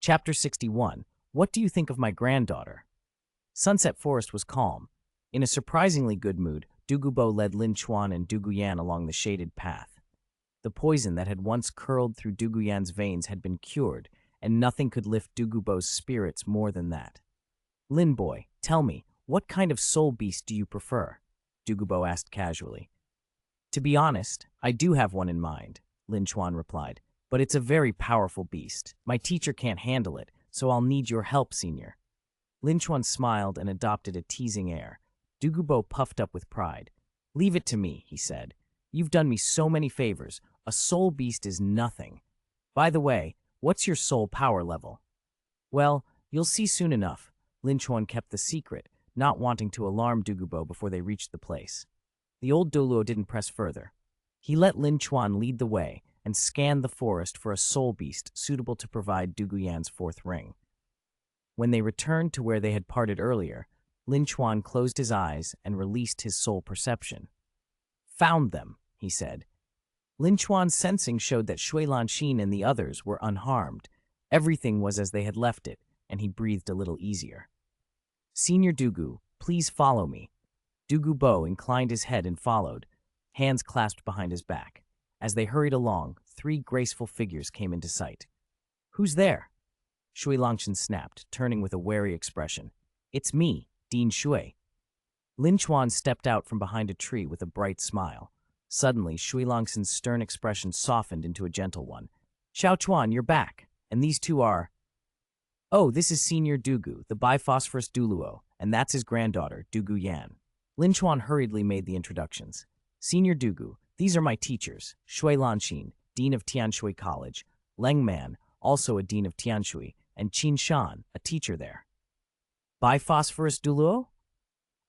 Chapter 61. What do you think of my granddaughter? Sunset Forest was calm. In a surprisingly good mood, Douluo led Lin Chuan and Yan along the shaded path. The poison that had once curled through Yan's veins had been cured, and nothing could lift Douluo's spirits more than that. Lin boy, tell me, what kind of soul beast do you prefer? Douluo asked casually. To be honest, I do have one in mind, Lin Chuan replied, but it's a very powerful beast. My teacher can't handle it, so I'll need your help, senior. Lin Chuan smiled and adopted a teasing air. Douluo puffed up with pride. Leave it to me, he said. You've done me so many favors. A soul beast is nothing. By the way, what's your soul power level? Well, you'll see soon enough. Lin Chuan kept the secret, not wanting to alarm Douluo before they reached the place. The old Douluo didn't press further. He let Lin Chuan lead the way and scanned the forest for a soul beast suitable to provide Yan's fourth ring. When they returned to where they had parted earlier, Lin Chuan closed his eyes and released his soul perception. Found them, he said. Lin Chuan's sensing showed that Shui Lanxin and the others were unharmed. Everything was as they had left it, and he breathed a little easier. Senior Douluo, please follow me. Douluo inclined his head and followed, hands clasped behind his back. As they hurried along, 3 graceful figures came into sight. Who's there? Shui Lanxin snapped, turning with a wary expression. It's me, Dean Shui. Lin Chuan stepped out from behind a tree with a bright smile. Suddenly, Shui Lanxin's stern expression softened into a gentle one. Xiao Chuan, you're back, and these two are... Oh, this is Senior Douluo, the biphosphorus Douluo, and that's his granddaughter, Yan. Lin Chuan hurriedly made the introductions. Senior Douluo, these are my teachers, Shui Lanxin, Dean of Tianshui College, Leng Man, also a Dean of Tianshui, and Qin Shan, a teacher there. Biphosphorus Douluo?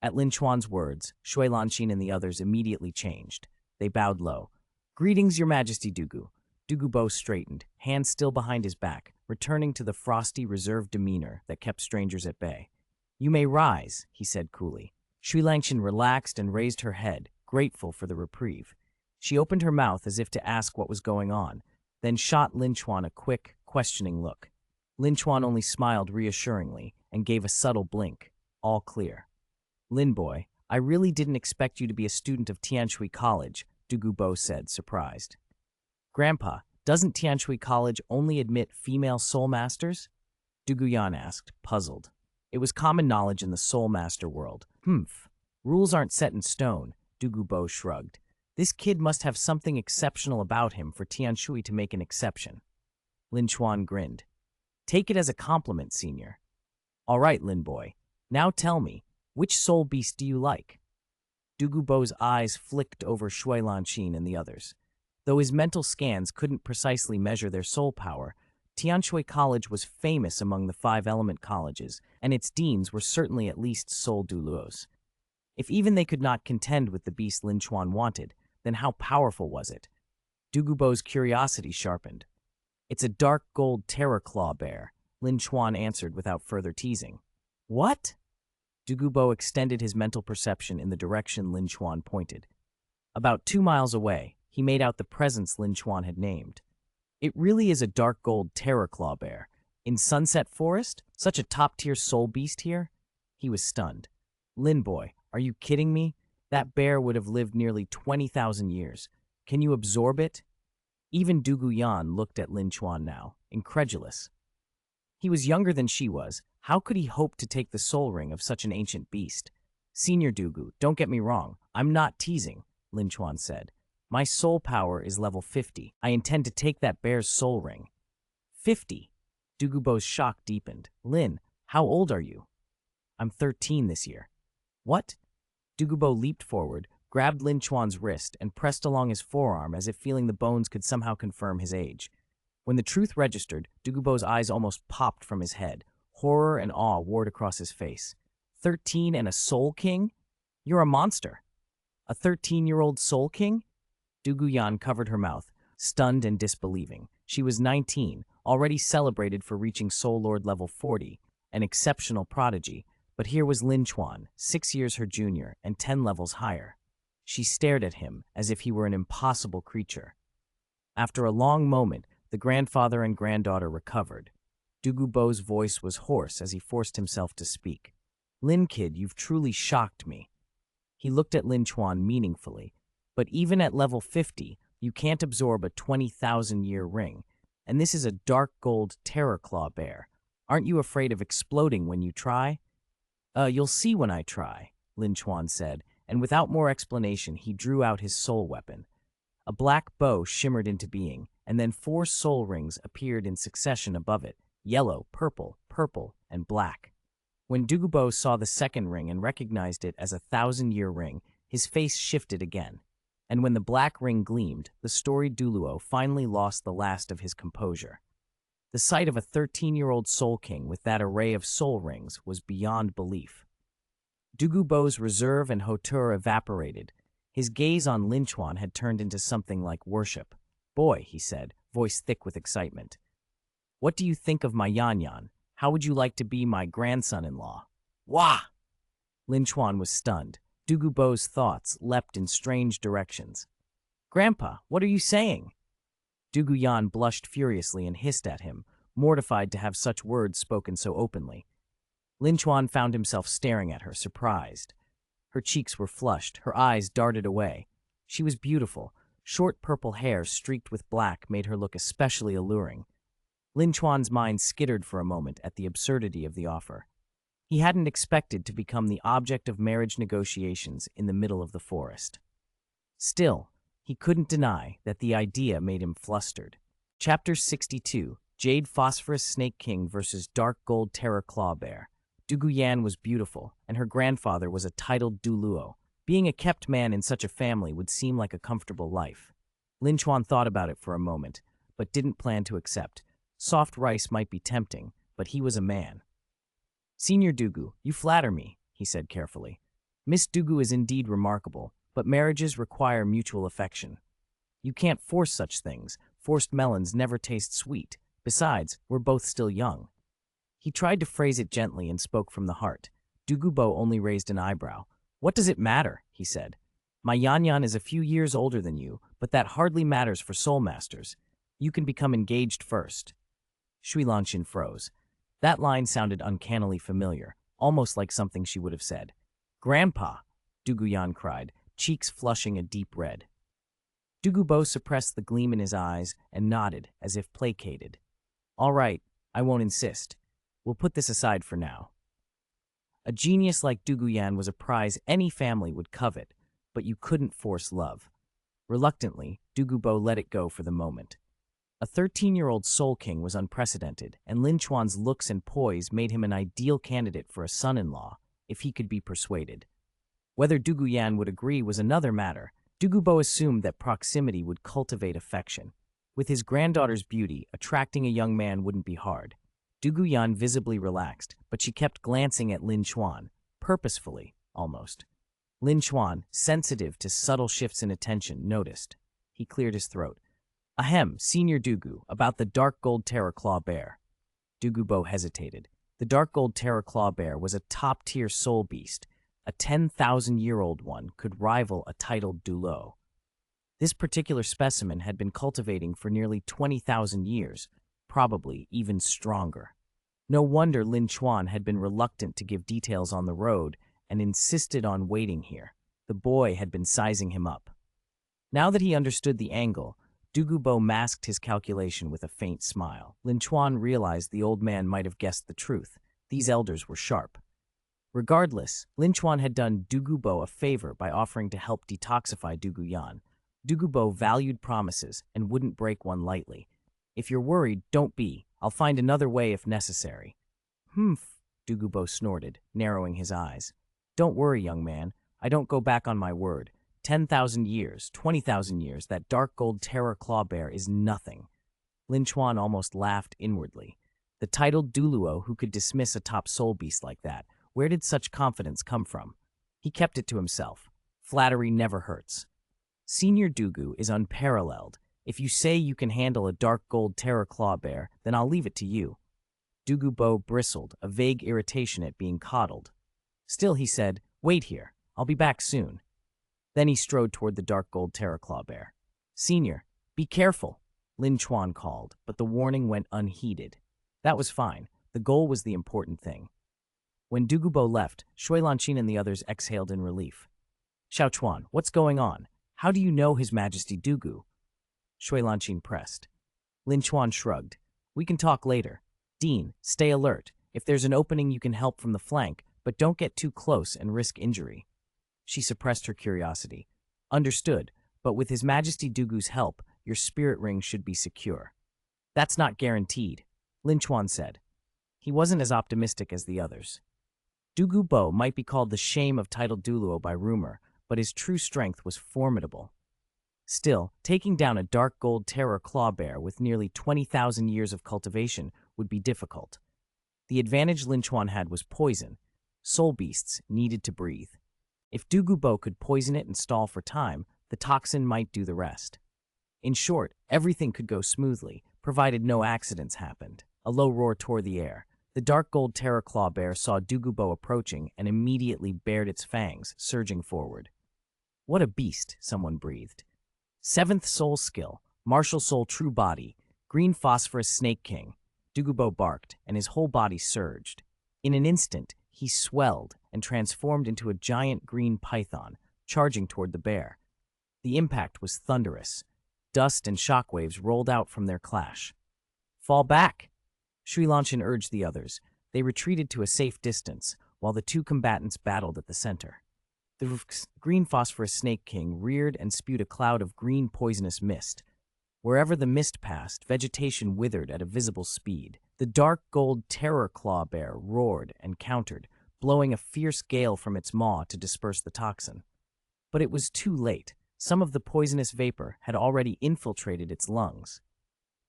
At Lin Chuan's words, Shui Lanxin and the others immediately changed. They bowed low. Greetings, Your Majesty Douluo. Douluo straightened, hands still behind his back, returning to the frosty, reserved demeanor that kept strangers at bay. You may rise, he said coolly. Shui Lanxin relaxed and raised her head, grateful for the reprieve. She opened her mouth as if to ask what was going on, then shot Lin Chuan a quick, questioning look. Lin Chuan only smiled reassuringly and gave a subtle blink. All clear. Lin boy, I really didn't expect you to be a student of Tianshui College, Douluo said, surprised. Grandpa, doesn't Tianshui College only admit female soul masters? Yan asked, puzzled. It was common knowledge in the soul master world. Rules aren't set in stone, Douluo shrugged. This kid must have something exceptional about him for Tianshui to make an exception. Lin Chuan grinned. Take it as a compliment, senior. All right, Lin boy. Now tell me, which soul beast do you like? Douluo's eyes flicked over Shui Lanxin and the others. Though his mental scans couldn't precisely measure their soul power, Tianshui College was famous among the 5-element colleges, and its deans were certainly at least soul Douluos. If even they could not contend with the beast Lin Chuan wanted, then how powerful was it? Douluo's curiosity sharpened. It's a dark gold terror claw bear, Lin Chuan answered without further teasing. What? Douluo extended his mental perception in the direction Lin Chuan pointed. About 2 miles away, he made out the presence Lin Chuan had named. It really is a dark gold terror claw bear. In Sunset Forest? Such a top-tier soul beast here? He was stunned. Lin boy, are you kidding me? That bear would have lived nearly 20,000 years. Can you absorb it? Even Yan looked at Lin Chuan now, incredulous. He was younger than she was. How could he hope to take the soul ring of such an ancient beast? Senior Douluo, don't get me wrong. I'm not teasing, Lin Chuan said. My soul power is level 50. I intend to take that bear's soul ring. 50? Douluo's shock deepened. Lin, how old are you? I'm 13 this year. What? Douluo leaped forward, grabbed Lin Chuan's wrist, and pressed along his forearm as if feeling the bones could somehow confirm his age. When the truth registered, Douluo's eyes almost popped from his head. Horror and awe warred across his face. 13 and a soul king? You're a monster. A 13-year-old soul king? Yan covered her mouth, stunned and disbelieving. She was 19, already celebrated for reaching Soul Lord level 40, an exceptional prodigy, but here was Lin Chuan, 6 years her junior and 10 levels higher. She stared at him as if he were an impossible creature. After a long moment, the grandfather and granddaughter recovered. Dugubo's voice was hoarse as he forced himself to speak. Lin kid, you've truly shocked me. He looked at Lin Chuan meaningfully. But even at level 50, you can't absorb a 20,000-year ring. And this is a dark gold terror claw bear. Aren't you afraid of exploding when you try? You'll see when I try, Lin Chuan said, and without more explanation, he drew out his soul weapon. A black bow shimmered into being, and then 4 soul rings appeared in succession above it, yellow, purple, purple, and black. When Dugubo saw the second ring and recognized it as a 1,000-year ring, his face shifted again. And when the black ring gleamed, the storied Douluo finally lost the last of his composure. The sight of a 13-year-old Soul King with that array of soul rings was beyond belief. Dugubo's reserve and hauteur evaporated. His gaze on Lin Chuan had turned into something like worship. Boy, he said, voice thick with excitement. What do you think of my Yan? How would you like to be my grandson-in-law? Wah! Lin Chuan was stunned. Dugubo's thoughts leapt in strange directions. Grandpa, what are you saying? Duguyan blushed furiously and hissed at him, mortified to have such words spoken so openly. Lin Chuan found himself staring at her, surprised. Her cheeks were flushed, her eyes darted away. She was beautiful. Short purple hair streaked with black made her look especially alluring. Lin Chuan's mind skittered for a moment at the absurdity of the offer. He hadn't expected to become the object of marriage negotiations in the middle of the forest. Still, he couldn't deny that the idea made him flustered. Chapter 62, Jade Phosphorus Snake King versus Dark Gold Terror Claw Bear. Duguyan was beautiful, and her grandfather was a titled Douluo. Being a kept man in such a family would seem like a comfortable life. Lin Chuan thought about it for a moment, but didn't plan to accept. Soft rice might be tempting, but he was a man. Senior Dugu, you flatter me, he said carefully. Miss Dugu is indeed remarkable, but marriages require mutual affection. You can't force such things. Forced melons never taste sweet. Besides, we're both still young. He tried to phrase it gently and spoke from the heart. Dugubo only raised an eyebrow. What does it matter? He said. My Yan is a few years older than you, but that hardly matters for soul masters. You can become engaged first. Shui Longxin froze. That line sounded uncannily familiar, almost like something she would have said. Grandpa, Duguyan cried, cheeks flushing a deep red. Dugubo suppressed the gleam in his eyes and nodded, as if placated. All right, I won't insist. We'll put this aside for now. A genius like Duguyan was a prize any family would covet, but you couldn't force love. Reluctantly, Dugubo let it go for the moment. A 13-year-old Soul King was unprecedented, and Lin Chuan's looks and poise made him an ideal candidate for a son-in-law, if he could be persuaded. Whether Duguyan would agree was another matter. Dugubo assumed that proximity would cultivate affection. With his granddaughter's beauty, attracting a young man wouldn't be hard. Duguyan visibly relaxed, but she kept glancing at Lin Chuan, purposefully, almost. Lin Chuan, sensitive to subtle shifts in attention, noticed. He cleared his throat. Ahem, Senior Dugu, about the Dark Gold Terror Claw Bear. Dugubo hesitated. The Dark Gold Terror Claw Bear was a top-tier soul beast. A 10,000-year-old one could rival a titled Douluo. This particular specimen had been cultivating for nearly 20,000 years, probably even stronger. No wonder Lin Chuan had been reluctant to give details on the road and insisted on waiting here. The boy had been sizing him up. Now that he understood the angle, Dugubo masked his calculation with a faint smile. Lin Chuan realized the old man might have guessed the truth. These elders were sharp. Regardless, Lin Chuan had done Dugubo a favor by offering to help detoxify Duguyan. Dugubo valued promises and wouldn't break one lightly. If you're worried, don't be. I'll find another way if necessary. Humph, Dugubo snorted, narrowing his eyes. Don't worry, young man. I don't go back on my word. 10,000 years, 20,000 years, that dark gold terror claw bear is nothing. Lin Chuan almost laughed inwardly. The titled Douluo who could dismiss a top soul beast like that. Where did such confidence come from? He kept it to himself. Flattery never hurts. Senior Dugu is unparalleled. If you say you can handle a dark gold terror claw bear, then I'll leave it to you. Dugubo bristled, a vague irritation at being coddled. Still, he said, wait here. I'll be back soon. Then he strode toward the dark gold terror claw bear. Senior, be careful, Lin Chuan called, but the warning went unheeded. That was fine. The goal was the important thing. When Dugubo left, Shui Lanqin and the others exhaled in relief. Xiao Chuan, what's going on? How do you know His Majesty Dugu? Shui Lanqin pressed. Lin Chuan shrugged. We can talk later. Dean, stay alert. If there's an opening, you can help from the flank, but don't get too close and risk injury. She suppressed her curiosity. Understood, but with His Majesty Dugu's help, your spirit ring should be secure. That's not guaranteed, Lin Chuan said. He wasn't as optimistic as the others. Dugu Bo might be called the shame of titled Douluo by rumor, but his true strength was formidable. Still, taking down a dark gold terror claw bear with nearly 20,000 years of cultivation would be difficult. The advantage Lin Chuan had was poison. Soul beasts needed to breathe. If Dugu Bo could poison it and stall for time, the toxin might do the rest. In short, everything could go smoothly, provided no accidents happened. A low roar tore the air. The dark gold terror claw bear saw Dugu Bo approaching and immediately bared its fangs, surging forward. What a beast, someone breathed. Seventh soul skill, martial soul true body, green phosphorus snake king. Dugu Bo barked, and his whole body surged. In an instant, he swelled and transformed into a giant green python, charging toward the bear. The impact was thunderous. Dust and shockwaves rolled out from their clash. Fall back! Shui Lanqin urged the others. They retreated to a safe distance, while the two combatants battled at the center. The green phosphorus snake king reared and spewed a cloud of green poisonous mist. Wherever the mist passed, vegetation withered at a visible speed. The dark gold terror claw bear roared and countered, blowing a fierce gale from its maw to disperse the toxin. But it was too late. Some of the poisonous vapor had already infiltrated its lungs.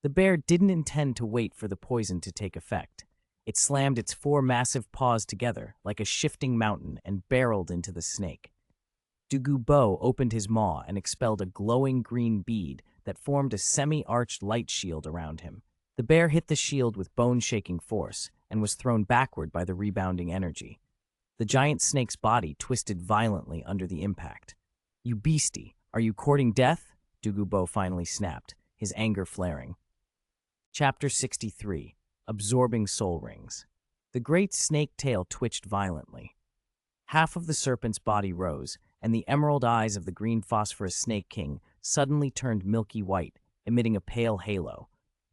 The bear didn't intend to wait for the poison to take effect. It slammed its four massive paws together like a shifting mountain and barreled into the snake. Dugu Bo opened his maw and expelled a glowing green bead that formed a semi-arched light shield around him. The bear hit the shield with bone-shaking force and was thrown backward by the rebounding energy. The giant snake's body twisted violently under the impact. You beastie, are you courting death? Dugu Bo finally snapped, his anger flaring. Chapter 63. Absorbing Soul Rings. The great snake tail twitched violently. Half of the serpent's body rose, and the emerald eyes of the green phosphorus snake king suddenly turned milky white, emitting a pale halo.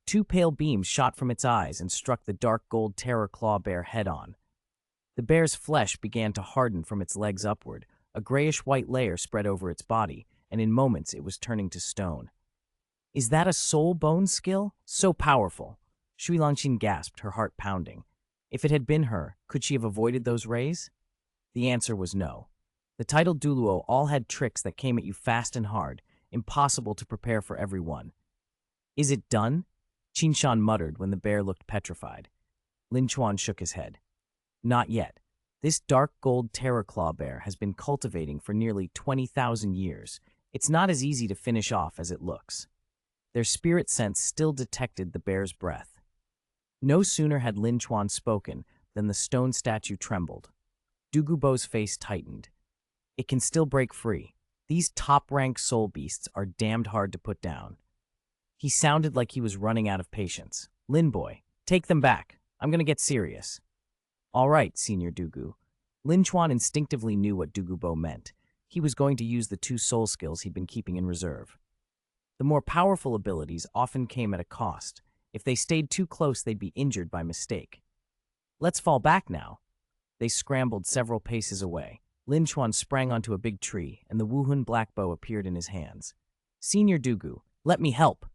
Two pale beams shot from its eyes and struck the dark gold terror claw bear head-on. The bear's flesh began to harden from its legs upward. A grayish-white layer spread over its body, and in moments it was turning to stone. Is that a soul bone skill? So powerful. Shui Lanqin gasped, her heart pounding. If it had been her, could she have avoided those rays? The answer was no. The titled Douluo all had tricks that came at you fast and hard, impossible to prepare for everyone. Is it done? Qin Shan muttered when the bear looked petrified. Lin Chuan shook his head. Not yet. This dark gold terror claw bear has been cultivating for nearly 20,000 years. It's not as easy to finish off as it looks. Their spirit sense still detected the bear's breath. No sooner had Lin Chuan spoken than the stone statue trembled. Dugu Bo's face tightened. It can still break free. These top-rank soul beasts are damned hard to put down. He sounded like he was running out of patience. Lin boy, take them back. I'm going to get serious. All right, Senior Dugu. Lin Chuan instinctively knew what Dugu Bo meant. He was going to use the two soul skills he'd been keeping in reserve. The more powerful abilities often came at a cost. If they stayed too close, they'd be injured by mistake. Let's fall back now. They scrambled several paces away. Lin Chuan sprang onto a big tree, and the Wuhun black bow appeared in his hands. Senior Dugu, let me help.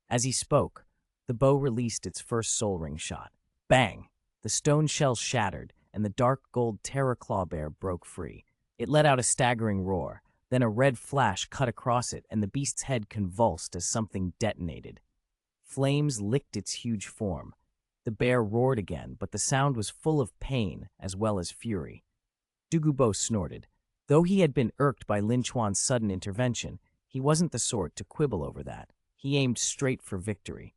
As he spoke, the bow released its first soul ring shot. Bang! The stone shell shattered, and the dark gold terror claw bear broke free. It let out a staggering roar. Then a red flash cut across it, and the beast's head convulsed as something detonated. Flames licked its huge form. The bear roared again, but the sound was full of pain as well as fury. Dugu Bo snorted. Though he had been irked by Lin Chuan's sudden intervention, he wasn't the sort to quibble over that. He aimed straight for victory.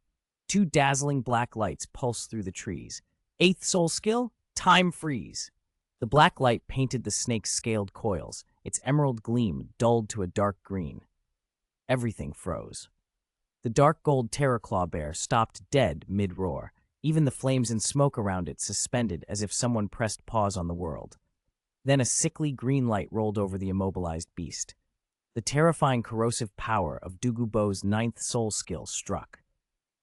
Two dazzling black lights pulsed through the trees. Eighth soul skill? Time freeze. The black light painted the snake's scaled coils. Its emerald gleam dulled to a dark green. Everything froze. The dark gold terror claw bear stopped dead mid-roar. even the flames and smoke around it suspended as if someone pressed pause on the world. Then a sickly green light rolled over the immobilized beast. The terrifying corrosive power of Dugubo's ninth soul skill struck.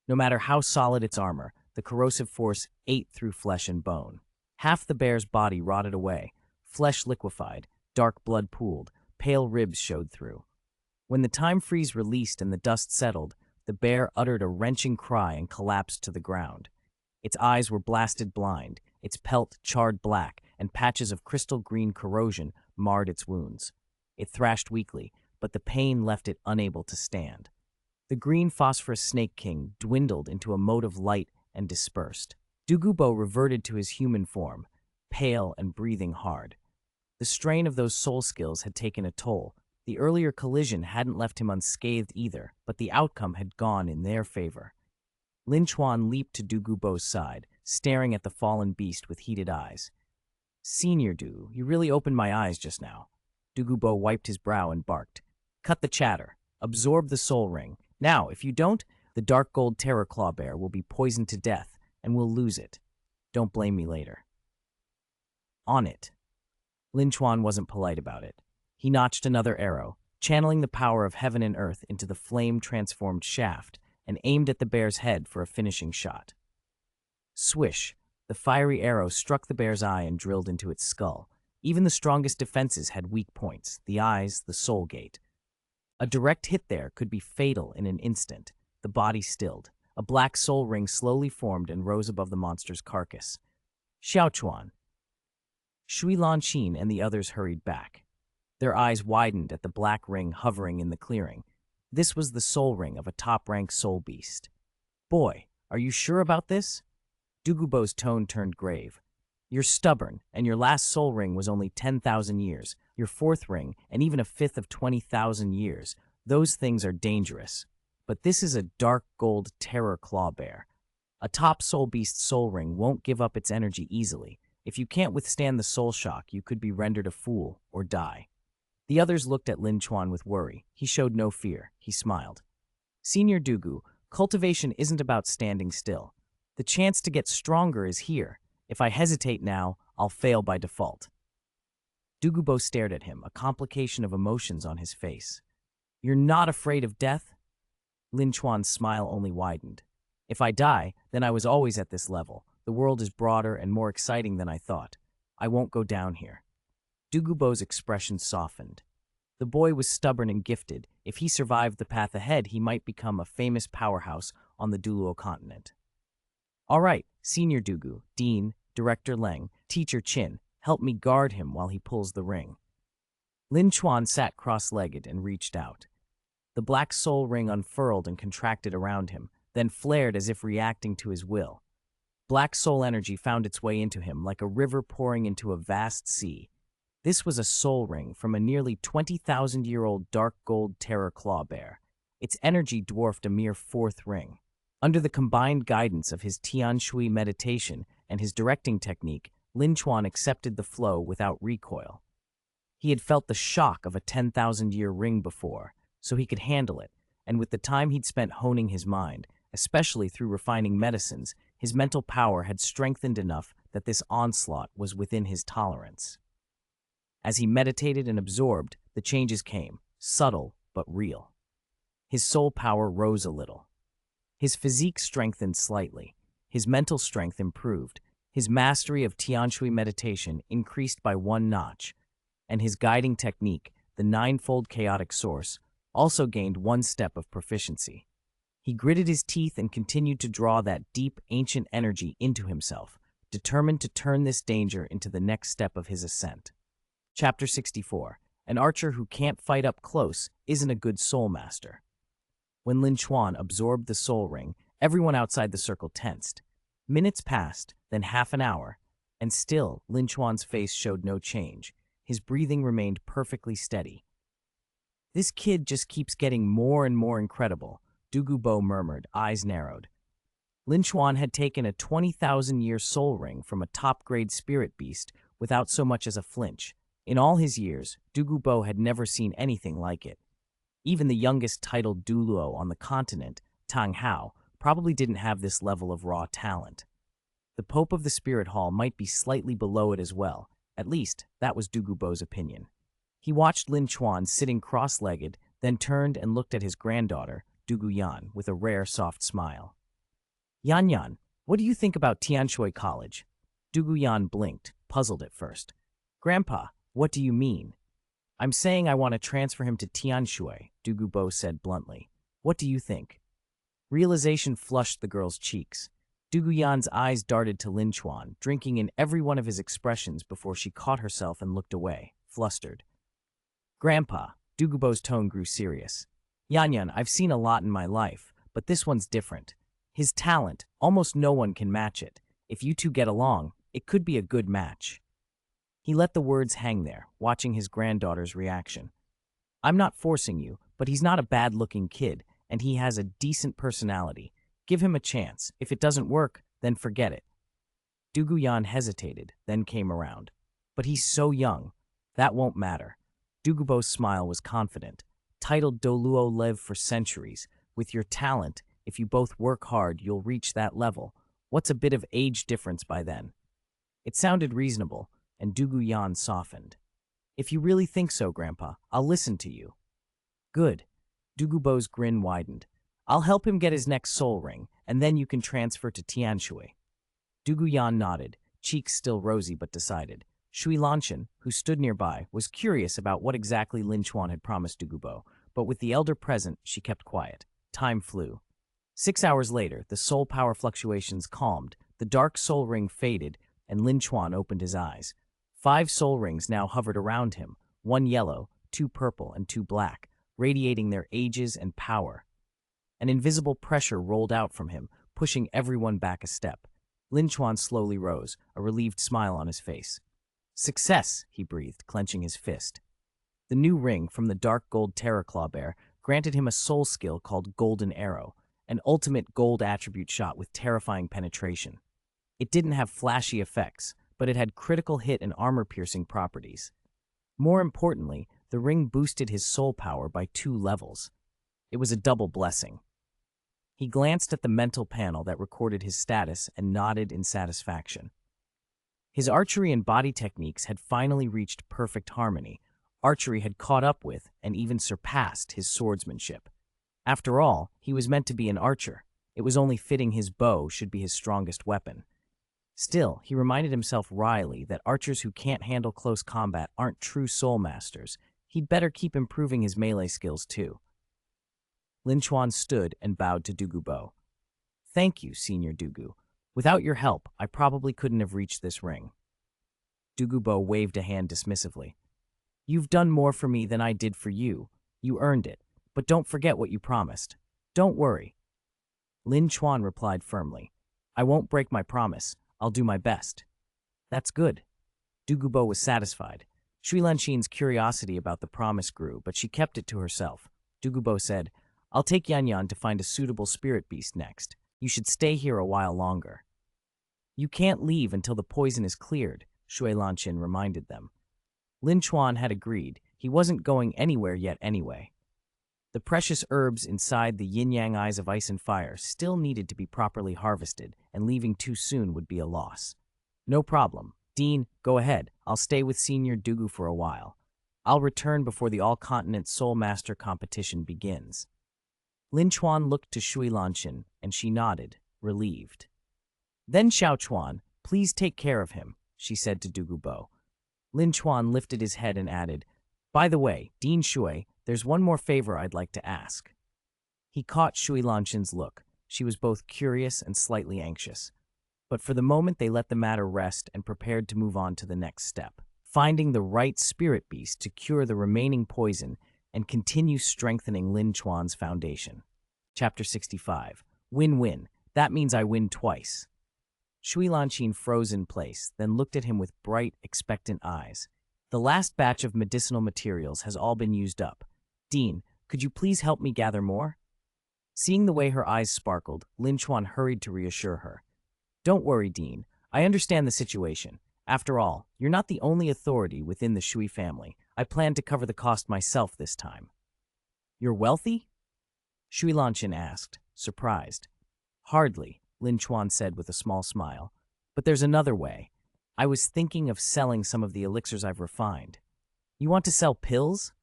No matter how solid its armor, the corrosive force ate through flesh and bone. Half the bear's body rotted away, flesh liquefied, dark blood pooled, pale ribs showed through. When the time freeze released and the dust settled, the bear uttered a wrenching cry and collapsed to the ground. Its eyes were blasted blind, its pelt charred black, and patches of crystal green corrosion marred its wounds. It thrashed weakly, but the pain left it unable to stand. The green phosphorus snake king dwindled into a mote of light and dispersed. Dugubo reverted to his human form, pale and breathing hard. The strain of those soul skills had taken a toll. The earlier collision hadn't left him unscathed either, but the outcome had gone in their favor. Lin Chuan leaped to Dugubo's side, staring at the fallen beast with heated eyes. "Senior Du, you really opened my eyes just now." Dugubo wiped his brow and barked. "Cut the chatter. Absorb the soul ring. Now, if you don't, the dark gold terror claw bear will be poisoned to death, and we'll lose it. Don't blame me later." "On it." Lin Chuan wasn't polite about it. He notched another arrow, channeling the power of heaven and earth into the flame-transformed shaft, and aimed at the bear's head for a finishing shot. Swish! The fiery arrow struck the bear's eye and drilled into its skull. Even the strongest defenses had weak points, the eyes, the soul gate. A direct hit there could be fatal in an instant. The body stilled. A black soul ring slowly formed and rose above the monster's carcass. Xiaochuan. Shui Lanqin and the others hurried back. Their eyes widened at the black ring hovering in the clearing. This was the soul ring of a top-ranked soul beast. "Boy, are you sure about this?" Dugubo's tone turned grave. "You're stubborn, and your last soul ring was only 10,000 years. Your fourth ring, and even a fifth of 20,000 years. Those things are dangerous. But this is a dark gold terror claw bear. A top soul beast's soul ring won't give up its energy easily. If you can't withstand the soul shock, you could be rendered a fool or die." The others looked at Lin Chuan with worry. He showed no fear. He smiled. "Senior Dugu, cultivation isn't about standing still. The chance to get stronger is here. If I hesitate now, I'll fail by default." Dugubo stared at him, a complication of emotions on his face. "You're not afraid of death?" Lin Chuan's smile only widened. "If I die, then I was always at this level. The world is broader and more exciting than I thought. I won't go down here." Dugubo's expression softened. The boy was stubborn and gifted. If he survived the path ahead, he might become a famous powerhouse on the Douluo Continent. "All right, Senior Dugu, Dean, Director Leng, Teacher Qin, help me guard him while he pulls the ring." Lin Chuan sat cross-legged and reached out. The black soul ring unfurled and contracted around him, then flared as if reacting to his will. Black soul energy found its way into him like a river pouring into a vast sea. This was a soul ring from a nearly 20,000-year-old dark gold terror claw bear. Its energy dwarfed a mere fourth ring. Under the combined guidance of his Tianshui meditation and his directing technique, Lin Chuan accepted the flow without recoil. He had felt the shock of a 10,000-year ring before, so he could handle it, and with the time he'd spent honing his mind, especially through refining medicines, his mental power had strengthened enough that this onslaught was within his tolerance. As he meditated and absorbed, the changes came, subtle but real. His soul power rose a little. His physique strengthened slightly. His mental strength improved. His mastery of Tianshui meditation increased by one notch. And his guiding technique, the ninefold chaotic source, also gained one step of proficiency. He gritted his teeth and continued to draw that deep, ancient energy into himself, determined to turn this danger into the next step of his ascent. Chapter 64. An archer who can't fight up close isn't a good soul master. When Lin Chuan absorbed the soul ring, everyone outside the circle tensed. Minutes passed, then half an hour, and still Lin Chuan's face showed no change. His breathing remained perfectly steady. "This kid just keeps getting more and more incredible," Dugubo murmured, eyes narrowed. Lin Chuan had taken a 20,000-year soul ring from a top-grade spirit beast without so much as a flinch. In all his years, Dugubo had never seen anything like it. Even the youngest titled Douluo on the continent, Tang Hao, probably didn't have this level of raw talent. The Pope of the Spirit Hall might be slightly below it as well. At least, that was Dugubo's opinion. He watched Lin Chuan sitting cross-legged, then turned and looked at his granddaughter, Dugu Yan, with a rare soft smile. Yan Yan, what do you think about Tianshui College? Dugu Yan blinked, puzzled at first. Grandpa, what do you mean? I'm saying I want to transfer him to Tianshui, Dugubo said bluntly. What do you think? Realization flushed the girl's cheeks. Dugu Yan's eyes darted to Lin Chuan, drinking in every one of his expressions before she caught herself and looked away, flustered. Grandpa, Dugubo's tone grew serious. Yan Yan, I've seen a lot in my life, but this one's different. His talent, almost no one can match it. If you two get along, it could be a good match. He let the words hang there, watching his granddaughter's reaction. I'm not forcing you, but he's not a bad-looking kid, and he has a decent personality. Give him a chance. If it doesn't work, then forget it. Dugu Yan hesitated, then came around. But he's so young. That won't matter. Dugubo's smile was confident. Titled Douluo Lev for centuries, with your talent, if you both work hard, you'll reach that level. What's a bit of age difference by then? It sounded reasonable, and Dugu Yan softened. If you really think so, Grandpa, I'll listen to you. Good. Dugubo's grin widened. I'll help him get his next soul ring, and then you can transfer to Tianshui. Dugu Yan nodded, cheeks still rosy but decided. Shui Lanshan, who stood nearby, was curious about what exactly Lin Chuan had promised Dugubo, but with the elder present, she kept quiet. Time flew. 6 hours later, the soul power fluctuations calmed, the dark soul ring faded, and Lin Chuan opened his eyes. 5 soul rings now hovered around him, 1 yellow, 2 purple, and 2 black, radiating their ages and power. An invisible pressure rolled out from him, pushing everyone back a step. Lin Chuan slowly rose, a relieved smile on his face. Success, he breathed, clenching his fist. The new ring from the dark gold Terror Claw Bear granted him a soul skill called Golden Arrow, an ultimate gold attribute shot with terrifying penetration. It didn't have flashy effects, but it had critical hit and armor-piercing properties. More importantly, the ring boosted his soul power by 2 levels. It was a double blessing. He glanced at the mental panel that recorded his status and nodded in satisfaction. His archery and body techniques had finally reached perfect harmony. Archery had caught up with and even surpassed his swordsmanship. After all, he was meant to be an archer. It was only fitting his bow should be his strongest weapon. Still, he reminded himself wryly that archers who can't handle close combat aren't true soul masters. He'd better keep improving his melee skills too. Lin Chuan stood and bowed to Dugubo. Thank you, Senior Dugu. Without your help, I probably couldn't have reached this ring. Dugubo waved a hand dismissively. You've done more for me than I did for you. You earned it, but don't forget what you promised. Don't worry. Lin Chuan replied firmly. I won't break my promise. I'll do my best. That's good. Dugubo was satisfied. Shui Lanshan's curiosity about the promise grew, but she kept it to herself. Dugubo said, I'll take Yan Yan to find a suitable spirit beast next. You should stay here a while longer. You can't leave until the poison is cleared, Shui Lanshan reminded them. Lin Chuan had agreed. He wasn't going anywhere yet anyway. The precious herbs inside the yin-yang eyes of ice and fire still needed to be properly harvested, and leaving too soon would be a loss. No problem. Dean, go ahead. I'll stay with Senior Dugu for a while. I'll return before the All-Continent Soul Master competition begins. Lin Chuan looked to Shui Lanshan, and she nodded, relieved. Then Xiao Chuan, please take care of him, she said to Dugubo. Lin Chuan lifted his head and added, By the way, Dean Shui, there's one more favor I'd like to ask. He caught Shui Lanshan's look. She was both curious and slightly anxious. But for the moment they let the matter rest and prepared to move on to the next step, finding the right spirit beast to cure the remaining poison and continue strengthening Lin Chuan's foundation. Chapter 65. Win-win. That means I win twice. Shui Lanshan froze in place, then looked at him with bright, expectant eyes. The last batch of medicinal materials has all been used up. Dean, could you please help me gather more? Seeing the way her eyes sparkled, Lin Chuan hurried to reassure her. Don't worry, Dean. I understand the situation. After all, you're not the only authority within the Shui family. I plan to cover the cost myself this time. You're wealthy? Shui Lanshan asked, surprised. Hardly, Lin Chuan said with a small smile. But there's another way. I was thinking of selling some of the elixirs I've refined. You want to sell pills?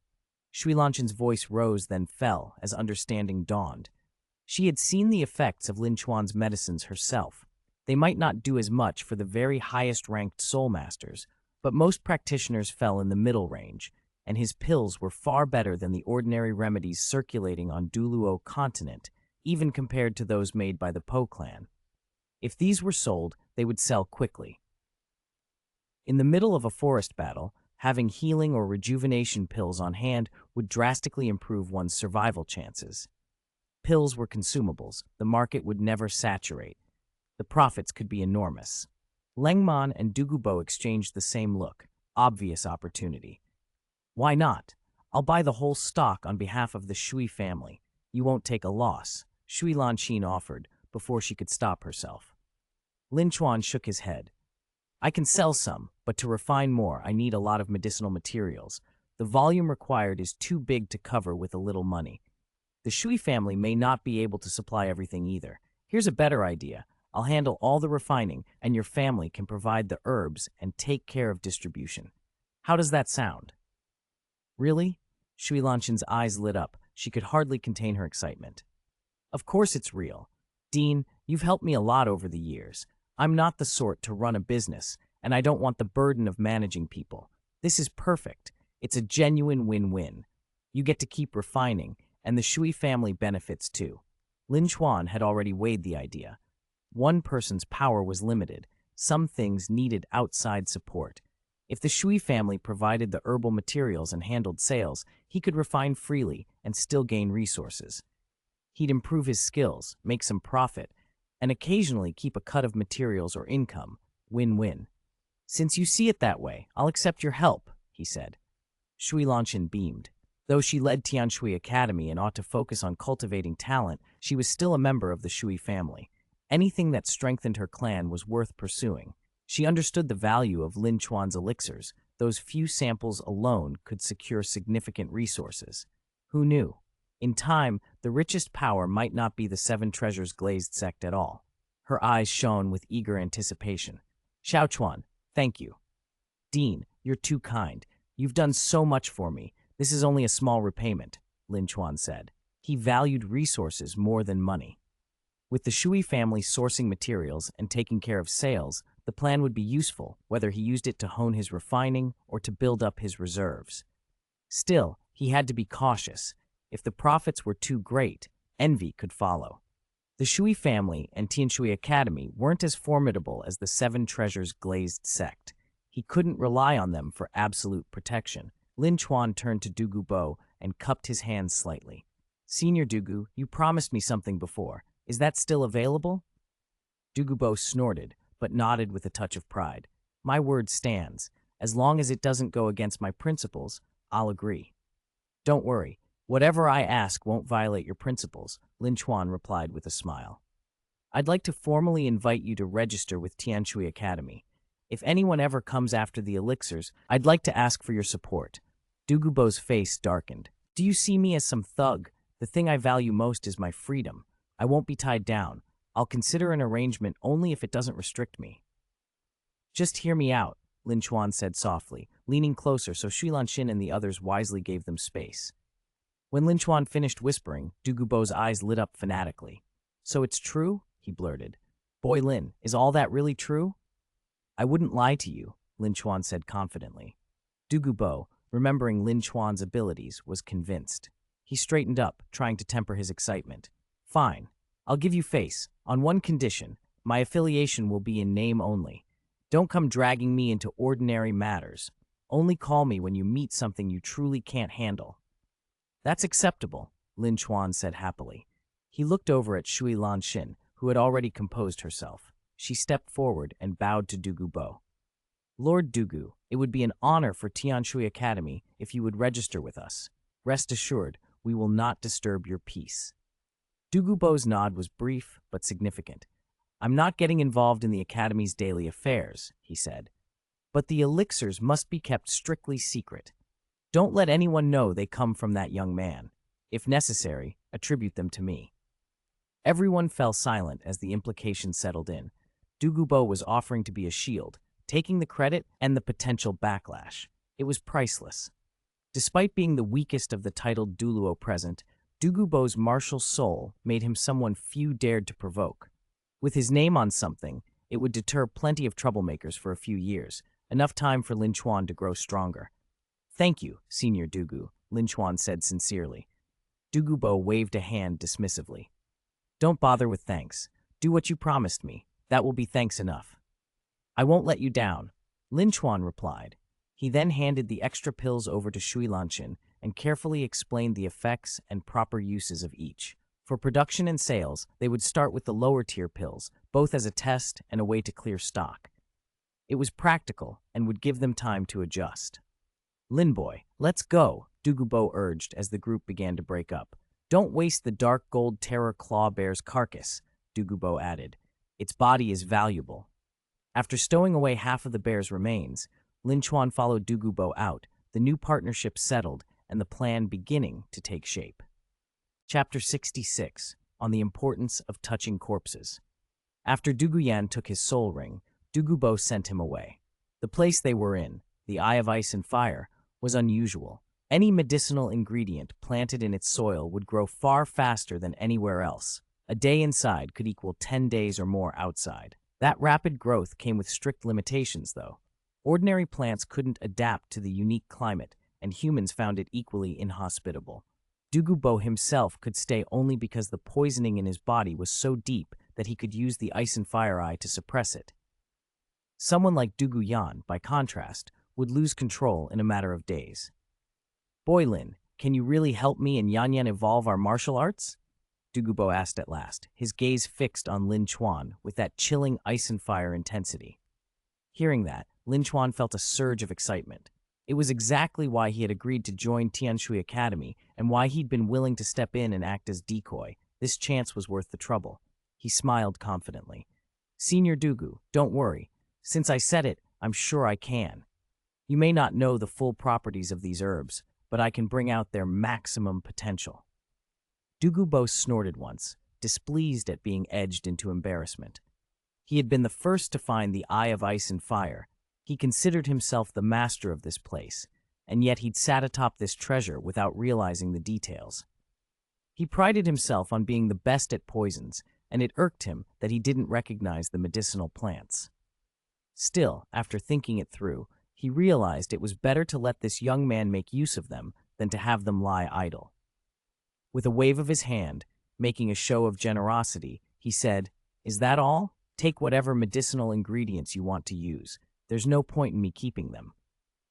Shui Lanshan's voice rose then fell as understanding dawned. She had seen the effects of Lin Chuan's medicines herself. They might not do as much for the very highest-ranked soul masters, but most practitioners fell in the middle range, and his pills were far better than the ordinary remedies circulating on Douluo Continent, even compared to those made by the Po clan. If these were sold, they would sell quickly. In the middle of a forest battle, having healing or rejuvenation pills on hand would drastically improve one's survival chances. Pills were consumables. The market would never saturate. The profits could be enormous. Lengman and Dugubo exchanged the same look. Obvious opportunity. Why not? I'll buy the whole stock on behalf of the Shui family. You won't take a loss, Shui Lanshan offered, before she could stop herself. Lin Chuan shook his head. I can sell some, but to refine more, I need a lot of medicinal materials. The volume required is too big to cover with a little money. The Shui family may not be able to supply everything either. Here's a better idea. I'll handle all the refining, and your family can provide the herbs and take care of distribution. How does that sound? Really? Shui Lanshan's eyes lit up. She could hardly contain her excitement. Of course it's real. Dean, you've helped me a lot over the years. I'm not the sort to run a business, and I don't want the burden of managing people. This is perfect. It's a genuine win-win. You get to keep refining, and the Shui family benefits too. Lin Chuan had already weighed the idea. One person's power was limited. Some things needed outside support. If the Shui family provided the herbal materials and handled sales, he could refine freely and still gain resources. He'd improve his skills, make some profit, and occasionally keep a cut of materials or income. Win-win. Since you see it that way, I'll accept your help, he said. Shui Lanshan beamed. Though she led Tianshui Academy and ought to focus on cultivating talent, she was still a member of the Shui family. Anything that strengthened her clan was worth pursuing. She understood the value of Lin Chuan's elixirs. Those few samples alone could secure significant resources. Who knew? In time, the richest power might not be the Seven Treasures glazed sect at all. Her eyes shone with eager anticipation. Xiao Chuan, thank you. Dean, you're too kind. You've done so much for me. This is only a small repayment, Lin Chuan said. He valued resources more than money. With the Shui family sourcing materials and taking care of sales, the plan would be useful, whether he used it to hone his refining or to build up his reserves. Still, he had to be cautious. If the profits were too great, envy could follow. The Shui family and Tianshui Academy weren't as formidable as the Seven Treasures glazed sect. He couldn't rely on them for absolute protection. Lin Chuan turned to Dugu Bo and cupped his hands slightly. Senior Dugu, you promised me something before. Is that still available? Dugu Bo snorted, but nodded with a touch of pride. My word stands. As long as it doesn't go against my principles, I'll agree. Don't worry. Whatever I ask won't violate your principles, Lin Chuan replied with a smile. I'd like to formally invite you to register with Tianshui Academy. If anyone ever comes after the elixirs, I'd like to ask for your support. Dugu Bo's face darkened. Do you see me as some thug? The thing I value most is my freedom. I won't be tied down. I'll consider an arrangement only if it doesn't restrict me. Just hear me out, Lin Chuan said softly, leaning closer so Shui Lanshan and the others wisely gave them space. When Lin Chuan finished whispering, Dugu Bo's eyes lit up fanatically. So it's true? He blurted. Boy Lin, is all that really true? I wouldn't lie to you, Lin Chuan said confidently. Dugu Bo, remembering Lin Chuan's abilities, was convinced. He straightened up, trying to temper his excitement. Fine. I'll give you face, on one condition. My affiliation will be in name only. Don't come dragging me into ordinary matters. Only call me when you meet something you truly can't handle. That's acceptable, Lin Chuan said happily. He looked over at Shui Lanshan, who had already composed herself. She stepped forward and bowed to Dugu Bo. Lord Dugu, it would be an honor for Tianshui Academy if you would register with us. Rest assured, we will not disturb your peace. Dugu Bo's nod was brief but significant. I'm not getting involved in the Academy's daily affairs, he said. But the elixirs must be kept strictly secret. Don't let anyone know they come from that young man. If necessary, attribute them to me. Everyone fell silent as the implication settled in. Douluo was offering to be a shield, taking the credit and the potential backlash. It was priceless. Despite being the weakest of the titled Douluo present, Douluo's martial soul made him someone few dared to provoke. With his name on something, it would deter plenty of troublemakers for a few years, enough time for Lin Chuan to grow stronger. "Thank you, Senior Douluo," Lin Chuan said sincerely. Douluo waved a hand dismissively. "Don't bother with thanks. Do what you promised me. That will be thanks enough." "I won't let you down," Lin Chuan replied. He then handed the extra pills over to Shui Lanshin and carefully explained the effects and proper uses of each. For production and sales, they would start with the lower-tier pills, both as a test and a way to clear stock. It was practical and would give them time to adjust. "Lin boy, let's go," Douluo urged as the group began to break up. "Don't waste the dark gold terror claw bear's carcass," Douluo added. "Its body is valuable." After stowing away half of the bear's remains, Lin Chuan followed Douluo out, the new partnership settled, and the plan beginning to take shape. Chapter 66, on the importance of touching corpses. After Douluo took his soul ring, Douluo sent him away. The place they were in, the Eye of Ice and Fire, was unusual. Any medicinal ingredient planted in its soil would grow far faster than anywhere else. A day inside could equal 10 days or more outside. That rapid growth came with strict limitations, though. Ordinary plants couldn't adapt to the unique climate, and humans found it equally inhospitable. Douluo himself could stay only because the poisoning in his body was so deep that he could use the Ice and Fire Eye to suppress it. Someone like Douluo, by contrast, would lose control in a matter of days. "Boy Lin, can you really help me and Yanyan evolve our martial arts?" Douluo asked at last, his gaze fixed on Lin Chuan with that chilling Ice and Fire intensity. Hearing that, Lin Chuan felt a surge of excitement. It was exactly why he had agreed to join Tianshui Academy and why he'd been willing to step in and act as decoy. This chance was worth the trouble. He smiled confidently. "Senior Douluo, don't worry. Since I said it, I'm sure I can. You may not know the full properties of these herbs, but I can bring out their maximum potential." Douluo snorted once, displeased at being edged into embarrassment. He had been the first to find the Eye of Ice and Fire. He considered himself the master of this place, and yet he'd sat atop this treasure without realizing the details. He prided himself on being the best at poisons, and it irked him that he didn't recognize the medicinal plants. Still, after thinking it through, he realized it was better to let this young man make use of them than to have them lie idle. With a wave of his hand, making a show of generosity, he said, "Is that all? Take whatever medicinal ingredients you want to use. There's no point in me keeping them."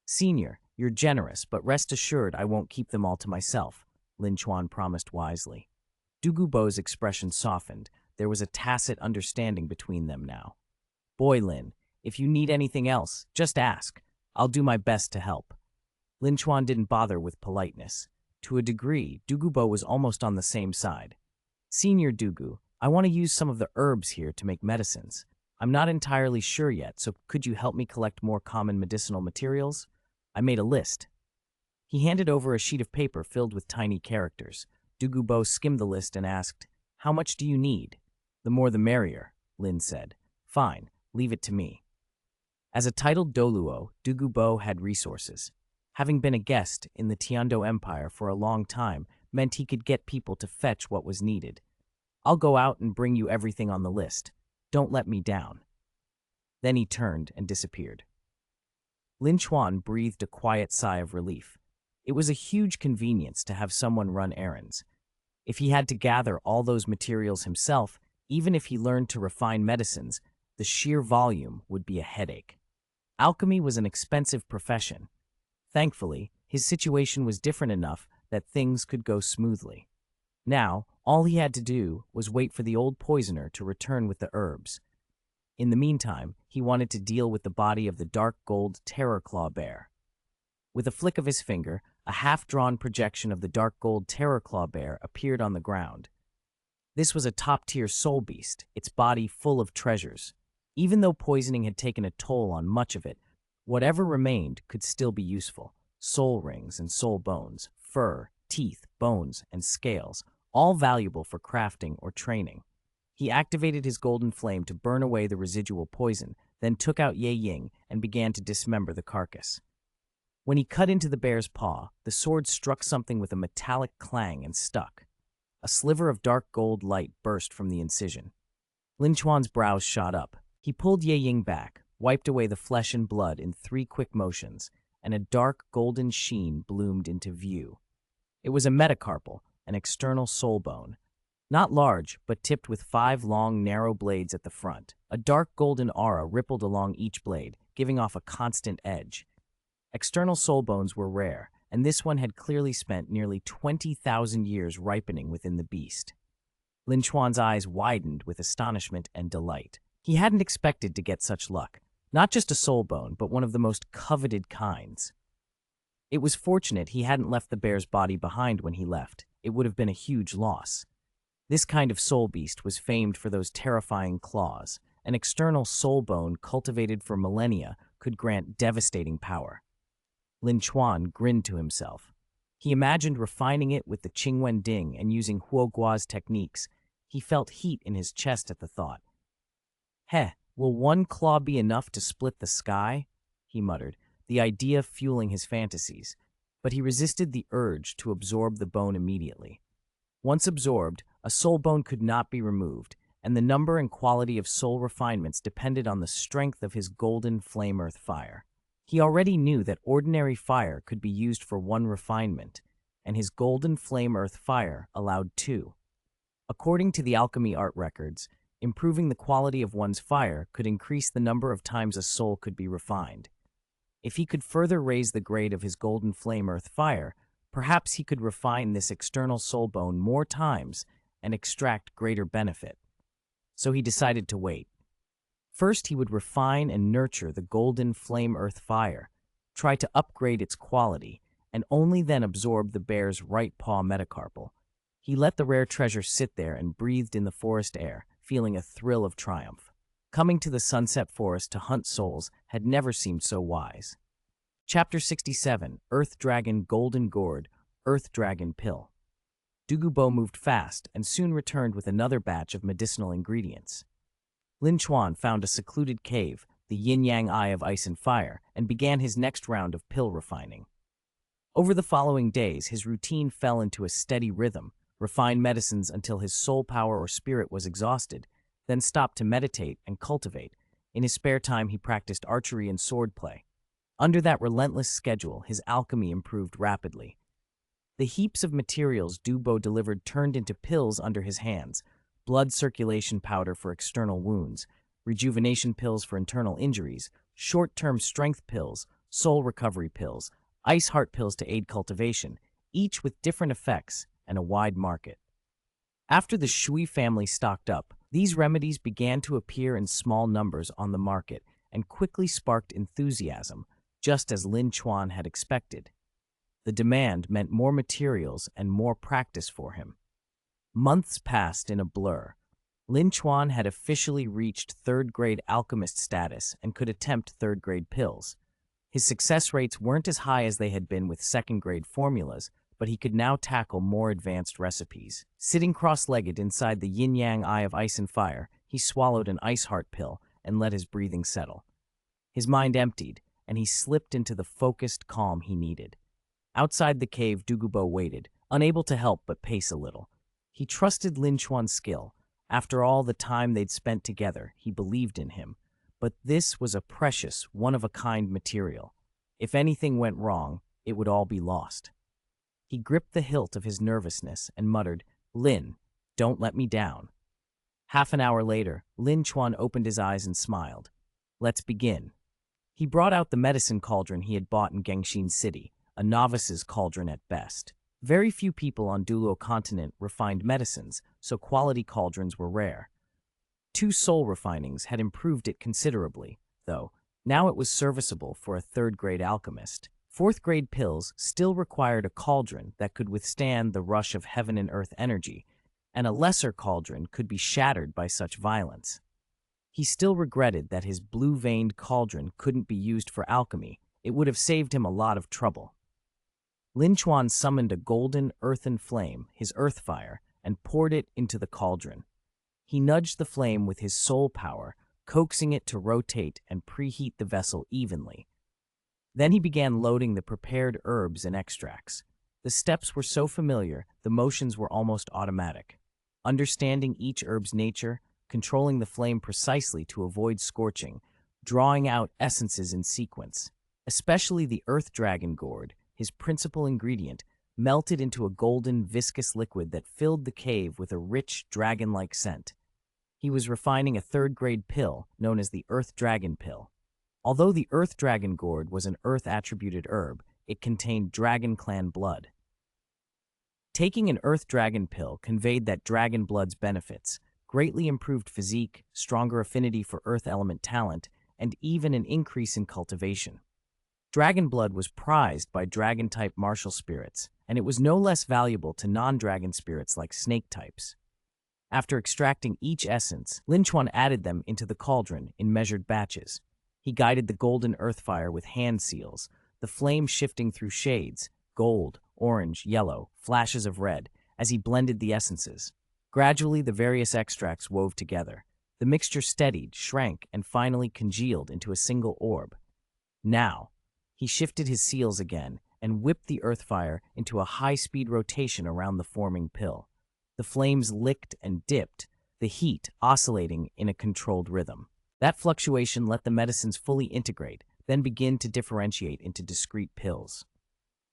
"Senior, you're generous, but rest assured I won't keep them all to myself," Lin Chuan promised wisely. Douluo's expression softened. There was a tacit understanding between them now. "Boy Lin, if you need anything else, just ask. I'll do my best to help." Lin Chuan didn't bother with politeness. To a degree, Douluo was almost on the same side. "Senior Douluo, I want to use some of the herbs here to make medicines. I'm not entirely sure yet, so could you help me collect more common medicinal materials? I made a list." He handed over a sheet of paper filled with tiny characters. Douluo skimmed the list and asked, "How much do you need?" "The more the merrier," Lin said. "Fine, leave it to me." As a titled Douluo, Douluo had resources. Having been a guest in the Tiando Empire for a long time meant he could get people to fetch what was needed. "I'll go out and bring you everything on the list. Don't let me down." Then he turned and disappeared. Lin Chuan breathed a quiet sigh of relief. It was a huge convenience to have someone run errands. If he had to gather all those materials himself, even if he learned to refine medicines, the sheer volume would be a headache. Alchemy was an expensive profession. Thankfully, his situation was different enough that things could go smoothly. Now, all he had to do was wait for the old poisoner to return with the herbs. In the meantime, he wanted to deal with the body of the dark gold terror claw bear. With a flick of his finger, a half-drawn projection of the dark gold terror claw bear appeared on the ground. This was a top-tier soul beast, its body full of treasures. Even though poisoning had taken a toll on much of it, whatever remained could still be useful. Soul rings and soul bones, fur, teeth, bones, and scales, all valuable for crafting or training. He activated his golden flame to burn away the residual poison, then took out Ye Ying and began to dismember the carcass. When he cut into the bear's paw, the sword struck something with a metallic clang and stuck. A sliver of dark gold light burst from the incision. Lin Chuan's brows shot up. He pulled Ye Ying back, wiped away the flesh and blood in 3 quick motions, and a dark golden sheen bloomed into view. It was a metacarpal, an external soul bone. Not large, but tipped with 5 long, narrow blades at the front. A dark golden aura rippled along each blade, giving off a constant edge. External soul bones were rare, and this one had clearly spent nearly 20,000 years ripening within the beast. Lin Chuan's eyes widened with astonishment and delight. He hadn't expected to get such luck. Not just a soul bone, but one of the most coveted kinds. It was fortunate he hadn't left the bear's body behind when he left. It would have been a huge loss. This kind of soul beast was famed for those terrifying claws. An external soul bone cultivated for millennia could grant devastating power. Lin Chuan grinned to himself. He imagined refining it with the Qingwen Ding and using Huo Guo's techniques. He felt heat in his chest at the thought. "Heh, will one claw be enough to split the sky?" he muttered, the idea fueling his fantasies. But he resisted the urge to absorb the bone immediately. Once absorbed, a soul bone could not be removed, and the number and quality of soul refinements depended on the strength of his golden flame earth fire. He already knew that ordinary fire could be used for 1 refinement, and his golden flame earth fire allowed 2. According to the alchemy art records, improving the quality of one's fire could increase the number of times a soul could be refined. If he could further raise the grade of his golden flame earth fire, perhaps he could refine this external soul bone more times and extract greater benefit. So he decided to wait. First, he would refine and nurture the golden flame earth fire, try to upgrade its quality, and only then absorb the bear's right paw metacarpal. He let the rare treasure sit there and breathed in the forest air, feeling a thrill of triumph. Coming to the sunset forest to hunt souls had never seemed so wise. Chapter 67, Earth Dragon Golden Gourd, Earth Dragon Pill. Douluo moved fast and soon returned with another batch of medicinal ingredients. Lin Chuan found a secluded cave, the yin-yang eye of ice and fire, and began his next round of pill refining. Over the following days, his routine fell into a steady rhythm, refine medicines until his soul power or spirit was exhausted, then stopped to meditate and cultivate. In his spare time, he practiced archery and swordplay. Under that relentless schedule, his alchemy improved rapidly. The heaps of materials Douluo delivered turned into pills under his hands: blood circulation powder for external wounds, rejuvenation pills for internal injuries, short-term strength pills, soul recovery pills, ice heart pills to aid cultivation, each with different effects and a wide market. After the Shui family stocked up, these remedies began to appear in small numbers on the market and quickly sparked enthusiasm, just as Lin Chuan had expected. The demand meant more materials and more practice for him. Months passed in a blur. Lin Chuan had officially reached 3rd-grade alchemist status and could attempt 3rd-grade pills. His success rates weren't as high as they had been with 2nd-grade formulas, but he could now tackle more advanced recipes. Sitting cross-legged inside the yin-yang eye of ice and fire, he swallowed an ice heart pill and let his breathing settle. His mind emptied, and he slipped into the focused calm he needed. Outside the cave, Douluo waited, unable to help but pace a little. He trusted Lin Chuan's skill. After all the time they'd spent together, he believed in him. But this was a precious, one-of-a-kind material. If anything went wrong, it would all be lost. He gripped the hilt of his nervousness and muttered, "Lin, don't let me down." Half an hour later, Lin Chuan opened his eyes and smiled. "Let's begin." He brought out the medicine cauldron he had bought in Gengxin City, a novice's cauldron at best. Very few people on Douluo Continent refined medicines, so quality cauldrons were rare. 2 soul refinings had improved it considerably, though. Now it was serviceable for a 3rd-grade alchemist. 4th-grade pills still required a cauldron that could withstand the rush of heaven and earth energy, and a lesser cauldron could be shattered by such violence. He still regretted that his blue-veined cauldron couldn't be used for alchemy. It would have saved him a lot of trouble. Lin Chuan summoned a golden earthen flame, his earth fire, and poured it into the cauldron. He nudged the flame with his soul power, coaxing it to rotate and preheat the vessel evenly. Then he began loading the prepared herbs and extracts. The steps were so familiar, the motions were almost automatic. Understanding each herb's nature, controlling the flame precisely to avoid scorching, drawing out essences in sequence. Especially the earth dragon gourd, his principal ingredient, melted into a golden, viscous liquid that filled the cave with a rich, dragon-like scent. He was refining a third-grade pill known as the Earth Dragon Pill. Although the Earth Dragon gourd was an Earth-attributed herb, it contained Dragon Clan blood. Taking an Earth Dragon Pill conveyed that Dragon blood's benefits, greatly improved physique, stronger affinity for Earth element talent, and even an increase in cultivation. Dragon blood was prized by dragon-type martial spirits, and it was no less valuable to non-dragon spirits like snake types. After extracting each essence, Lin Chuan added them into the cauldron in measured batches. He guided the golden earth fire with hand seals, the flame shifting through shades, gold, orange, yellow, flashes of red, as he blended the essences. Gradually, the various extracts wove together. The mixture steadied, shrank, and finally congealed into a single orb. Now, he shifted his seals again and whipped the earth fire into a high-speed rotation around the forming pill. The flames licked and dipped, the heat oscillating in a controlled rhythm. That fluctuation let the medicines fully integrate, then begin to differentiate into discrete pills.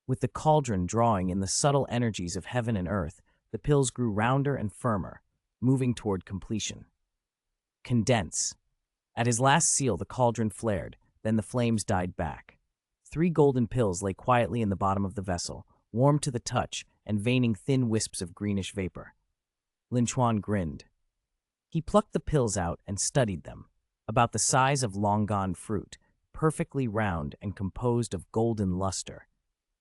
With the cauldron drawing in the subtle energies of heaven and earth, the pills grew rounder and firmer, moving toward completion. Condense. At his last seal, the cauldron flared, then the flames died back. 3 golden pills lay quietly in the bottom of the vessel, warm to the touch and veining thin wisps of greenish vapor. Lin Chuan grinned. He plucked the pills out and studied them, about the size of long-gone fruit, perfectly round and composed of golden luster.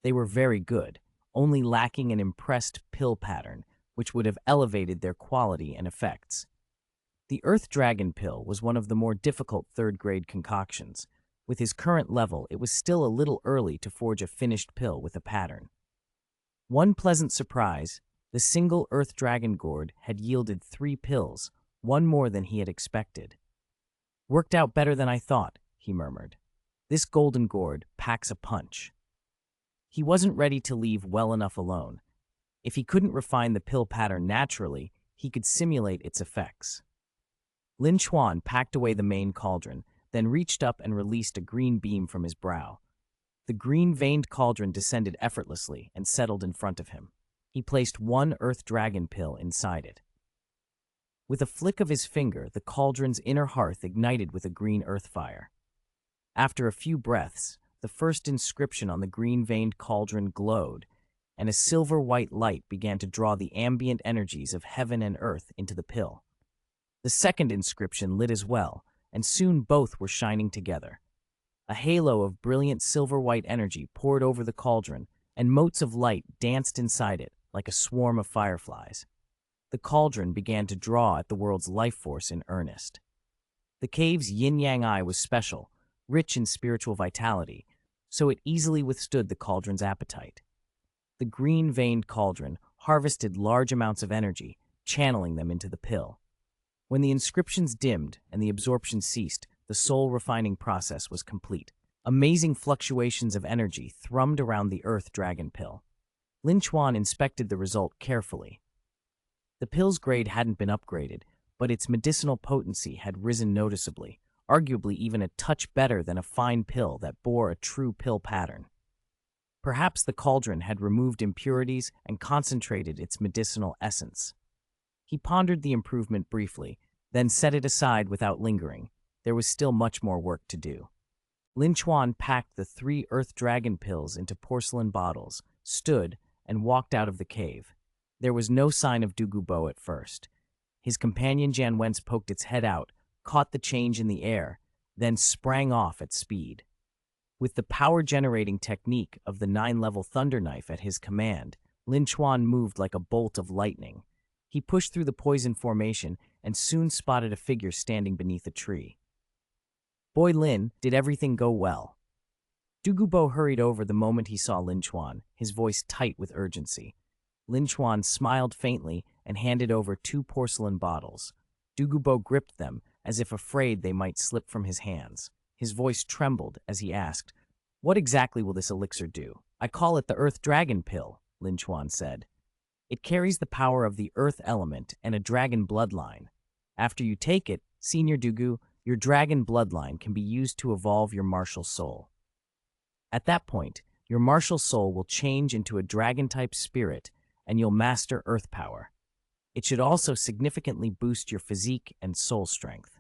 They were very good, only lacking an impressed pill pattern, which would have elevated their quality and effects. The Earth Dragon Pill was one of the more difficult third-grade concoctions. With his current level, it was still a little early to forge a finished pill with a pattern. One pleasant surprise, the single Earth Dragon gourd had yielded 3 pills, one more than he had expected. "Worked out better than I thought," he murmured. "This golden gourd packs a punch." He wasn't ready to leave well enough alone. If he couldn't refine the pill pattern naturally, he could simulate its effects. Lin Chuan packed away the main cauldron, then reached up and released a green beam from his brow. The green-veined cauldron descended effortlessly and settled in front of him. He placed 1 Earth Dragon pill inside it. With a flick of his finger, the cauldron's inner hearth ignited with a green earth fire. After a few breaths, the first inscription on the green-veined cauldron glowed, and a silver-white light began to draw the ambient energies of heaven and earth into the pill. The second inscription lit as well, and soon both were shining together. A halo of brilliant silver-white energy poured over the cauldron, and motes of light danced inside it like a swarm of fireflies. The cauldron began to draw at the world's life force in earnest. The cave's yin-yang eye was special, rich in spiritual vitality, so it easily withstood the cauldron's appetite. The green-veined cauldron harvested large amounts of energy, channeling them into the pill. When the inscriptions dimmed and the absorption ceased, the soul-refining process was complete. Amazing fluctuations of energy thrummed around the Earth Dragon pill. Lin Chuan inspected the result carefully. The pill's grade hadn't been upgraded, but its medicinal potency had risen noticeably, arguably even a touch better than a fine pill that bore a true pill pattern. Perhaps the cauldron had removed impurities and concentrated its medicinal essence. He pondered the improvement briefly, then set it aside without lingering. There was still much more work to do. Lin Chuan packed the 3 Earth Dragon pills into porcelain bottles, stood, and walked out of the cave. There was no sign of Douluo at first. His companion Jan Wentz poked its head out, caught the change in the air, then sprang off at speed. With the power-generating technique of the 9-level Thunder Knife at his command, Lin Chuan moved like a bolt of lightning. He pushed through the poison formation and soon spotted a figure standing beneath a tree. "Boy Lin, did everything go well?" Douluo hurried over the moment he saw Lin Chuan, his voice tight with urgency. Lin Chuan smiled faintly and handed over 2 porcelain bottles. Dugubo gripped them, as if afraid they might slip from his hands. His voice trembled as he asked, "What exactly will this elixir do?" "I call it the Earth Dragon Pill," Lin Chuan said. "It carries the power of the Earth element and a dragon bloodline. After you take it, Senior Dugu, your dragon bloodline can be used to evolve your martial soul. At that point, your martial soul will change into a dragon-type spirit, and you'll master Earth power. It should also significantly boost your physique and soul strength."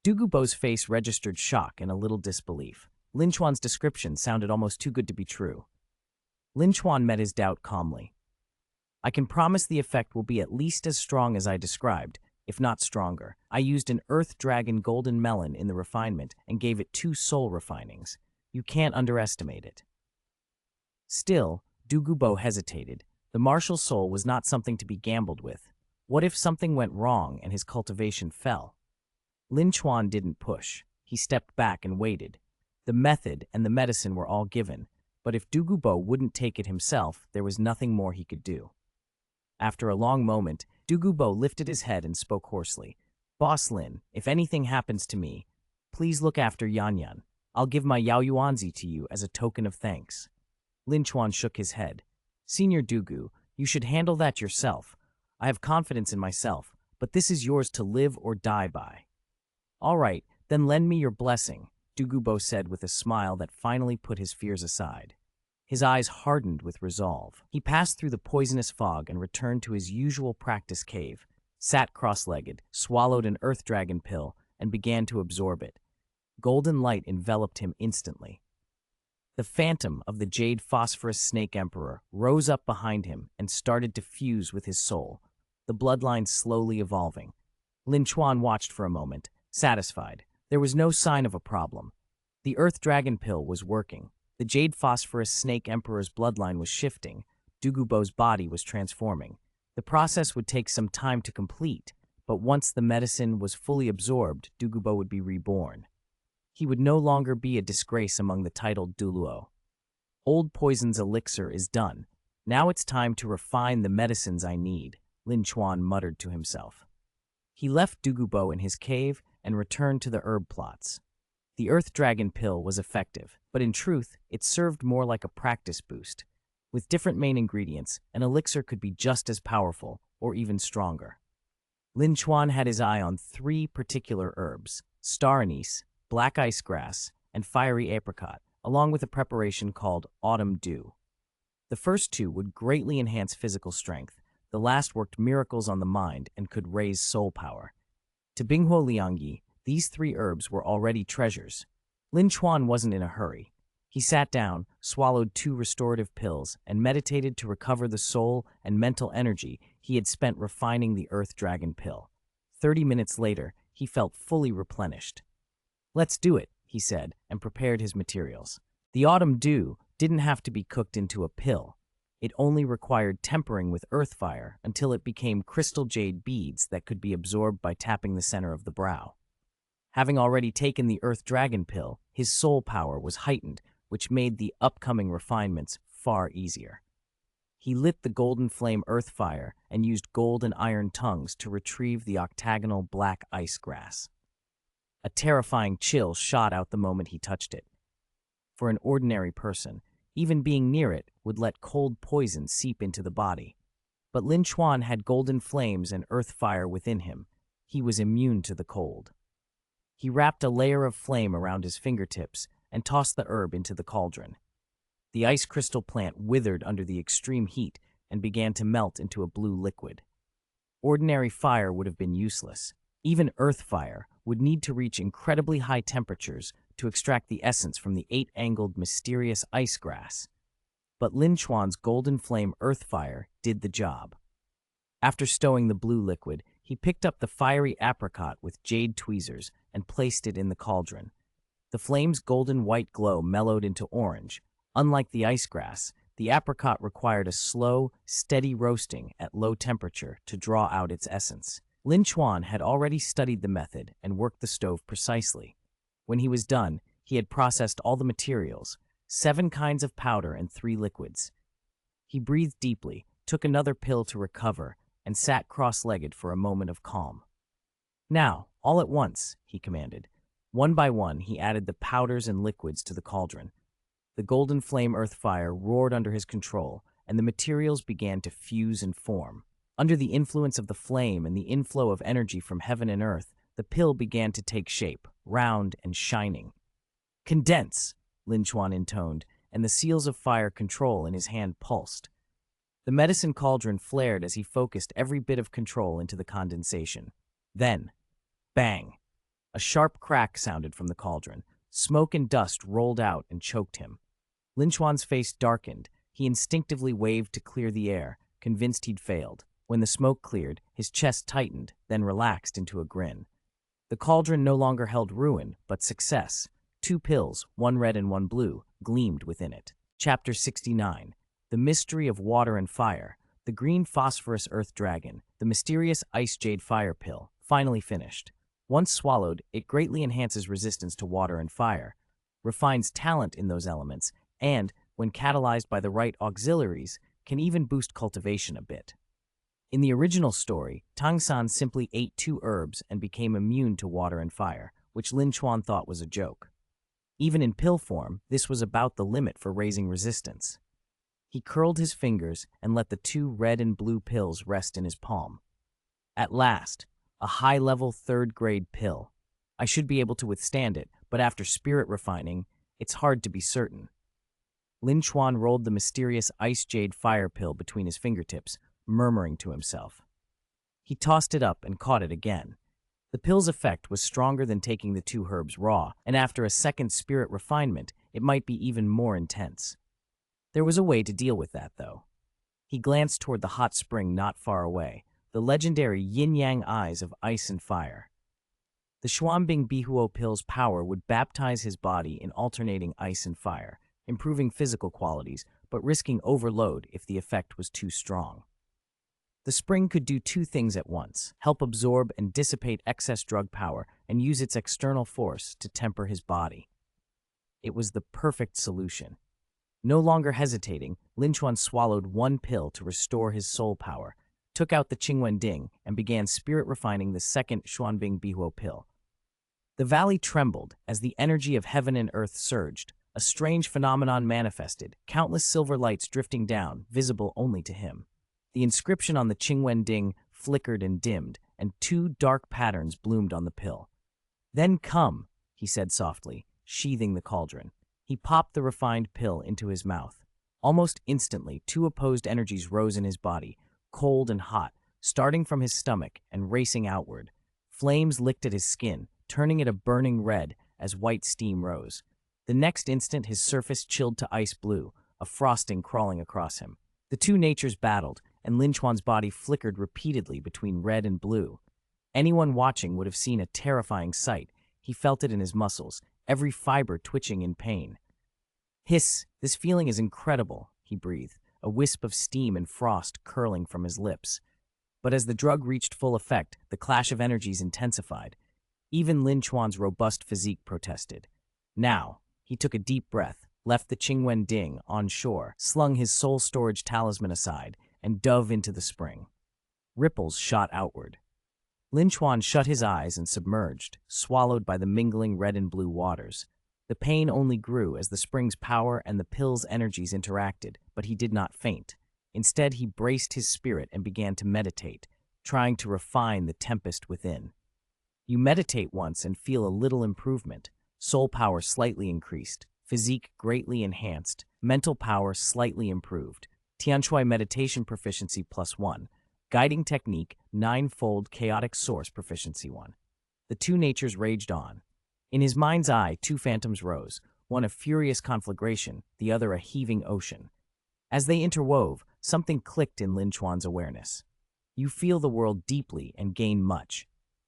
Dugubo's face registered shock and a little disbelief. Lin Chuan's description sounded almost too good to be true. Lin Chuan met his doubt calmly. "I can promise the effect will be at least as strong as I described, if not stronger. I used an Earth Dragon Golden Melon in the refinement and gave it 2 soul refinings. You can't underestimate it." Still, Dugubo hesitated. The martial soul was not something to be gambled with. What if something went wrong and his cultivation fell? Lin Chuan didn't push. He stepped back and waited. The method and the medicine were all given, but if Dugubo wouldn't take it himself, there was nothing more he could do. After a long moment, Dugubo lifted his head and spoke hoarsely. "Boss Lin, if anything happens to me, please look after Yanyan. I'll give my Yaoyuanzi to you as a token of thanks." Lin Chuan shook his head. "Senior Dugu, you should handle that yourself. I have confidence in myself, but this is yours to live or die by." "All right, then lend me your blessing," Dugubo said with a smile that finally put his fears aside. His eyes hardened with resolve. He passed through the poisonous fog and returned to his usual practice cave, sat cross-legged, swallowed an Earth Dragon pill, and began to absorb it. Golden light enveloped him instantly. The phantom of the Jade Phosphorus Snake Emperor rose up behind him and started to fuse with his soul, the bloodline slowly evolving. Lin Chuan watched for a moment, satisfied. There was no sign of a problem. The Earth Dragon pill was working. The Jade Phosphorus Snake Emperor's bloodline was shifting. Dugubo's body was transforming. The process would take some time to complete, but once the medicine was fully absorbed, Dugubo would be reborn. He would no longer be a disgrace among the titled Douluo. Old Poison's elixir is done. Now it's time to refine the medicines I need, Lin Chuan muttered to himself. He left Dugubo in his cave and returned to the herb plots. The Earth Dragon pill was effective, but in truth, it served more like a practice boost. With different main ingredients, an elixir could be just as powerful, or even stronger. Lin Chuan had his eye on 3 particular herbs: star anise, black ice grass, and fiery apricot, along with a preparation called autumn dew. The first 2 would greatly enhance physical strength. The last worked miracles on the mind and could raise soul power. To Binghuo Liangyi, these 3 herbs were already treasures. Lin Chuan wasn't in a hurry. He sat down, swallowed 2 restorative pills, and meditated to recover the soul and mental energy he had spent refining the Earth Dragon pill. 30 minutes later, he felt fully replenished. "Let's do it," he said, and prepared his materials. The autumn dew didn't have to be cooked into a pill. It only required tempering with earth fire until it became crystal jade beads that could be absorbed by tapping the center of the brow. Having already taken the Earth Dragon pill, his soul power was heightened, which made the upcoming refinements far easier. He lit the golden flame earth fire and used gold and iron tongues to retrieve the octagonal black ice grass. A terrifying chill shot out the moment he touched it. For an ordinary person, even being near it would let cold poison seep into the body. But Lin Chuan had golden flames and earth fire within him. He was immune to the cold. He wrapped a layer of flame around his fingertips and tossed the herb into the cauldron. The ice crystal plant withered under the extreme heat and began to melt into a blue liquid. Ordinary fire would have been useless. Even earth fire would need to reach incredibly high temperatures to extract the essence from the 8-angled mysterious ice grass. But Lin Chuan's golden flame earth fire did the job. After stowing the blue liquid, he picked up the fiery apricot with jade tweezers and placed it in the cauldron. The flame's golden white glow mellowed into orange. Unlike the ice grass, the apricot required a slow, steady roasting at low temperature to draw out its essence. Lin Chuan had already studied the method and worked the stove precisely. When he was done, he had processed all the materials, 7 kinds of powder and 3 liquids. He breathed deeply, took another pill to recover, and sat cross-legged for a moment of calm. "Now, all at once," he commanded. One by one, he added the powders and liquids to the cauldron. The golden flame earth fire roared under his control, and the materials began to fuse and form. Under the influence of the flame and the inflow of energy from heaven and earth, the pill began to take shape, round and shining. "Condense," Lin Chuan intoned, and the seals of fire control in his hand pulsed. The medicine cauldron flared as he focused every bit of control into the condensation. Then, bang! A sharp crack sounded from the cauldron. Smoke and dust rolled out and choked him. Lin Chuan's face darkened. He instinctively waved to clear the air, convinced he'd failed. When the smoke cleared, his chest tightened, then relaxed into a grin. The cauldron no longer held ruin, but success. 2 pills, one red and one blue, gleamed within it. Chapter 69. The Mystery of Water and Fire. The Green Phosphorus Earth Dragon, the mysterious Ice Jade Fire Pill, finally finished. Once swallowed, it greatly enhances resistance to water and fire, refines talent in those elements, and, when catalyzed by the right auxiliaries, can even boost cultivation a bit. In the original story, Tang San simply ate 2 herbs and became immune to water and fire, which Lin Chuan thought was a joke. Even in pill form, this was about the limit for raising resistance. He curled his fingers and let the 2 red and blue pills rest in his palm. At last, a high-level 3rd-grade pill. I should be able to withstand it, but after spirit refining, it's hard to be certain. Lin Chuan rolled the mysterious Ice Jade Fire Pill between his fingertips, murmuring to himself. He tossed it up and caught it again. The pill's effect was stronger than taking the 2 herbs raw, and after a second spirit refinement, it might be even more intense. There was a way to deal with that, though. He glanced toward the hot spring not far away, the legendary yin-yang eyes of ice and fire. The Xuanbing Bihuo pill's power would baptize his body in alternating ice and fire, improving physical qualities, but risking overload if the effect was too strong. The spring could do 2 things at once: help absorb and dissipate excess drug power and use its external force to temper his body. It was the perfect solution. No longer hesitating, Lin Chuan swallowed 1 pill to restore his soul power, took out the Qingwen Ding, and began spirit refining the second Xuanbing Bihuo pill. The valley trembled as the energy of heaven and earth surged. A strange phenomenon manifested, countless silver lights drifting down, visible only to him. The inscription on the Qingwen Ding flickered and dimmed, and 2 dark patterns bloomed on the pill. "Then come," he said softly, sheathing the cauldron. He popped the refined pill into his mouth. Almost instantly, 2 opposed energies rose in his body, cold and hot, starting from his stomach and racing outward. Flames licked at his skin, turning it a burning red as white steam rose. The next instant, his surface chilled to ice blue, a frosting crawling across him. The 2 natures battled, and Lin Chuan's body flickered repeatedly between red and blue. Anyone watching would have seen a terrifying sight. He felt it in his muscles, every fiber twitching in pain. "Hiss, this feeling is incredible," he breathed, a wisp of steam and frost curling from his lips. But as the drug reached full effect, the clash of energies intensified. Even Lin Chuan's robust physique protested. Now, he took a deep breath, left the Qingwen Ding on shore, slung his soul storage talisman aside, and dove into the spring. Ripples shot outward. Lin Chuan shut his eyes and submerged, swallowed by the mingling red and blue waters. The pain only grew as the spring's power and the pill's energies interacted, but he did not faint. Instead, he braced his spirit and began to meditate, trying to refine the tempest within. You meditate once and feel a little improvement. Soul power slightly increased, physique greatly enhanced, mental power slightly improved, Tianshui meditation proficiency +1, guiding technique 9-fold chaotic source proficiency 1. The 2 natures raged on. In his mind's eye, 2 phantoms rose, one a furious conflagration, the other a heaving ocean. As they interwove, something clicked in Lin Chuan's awareness. You feel the world deeply and gain much.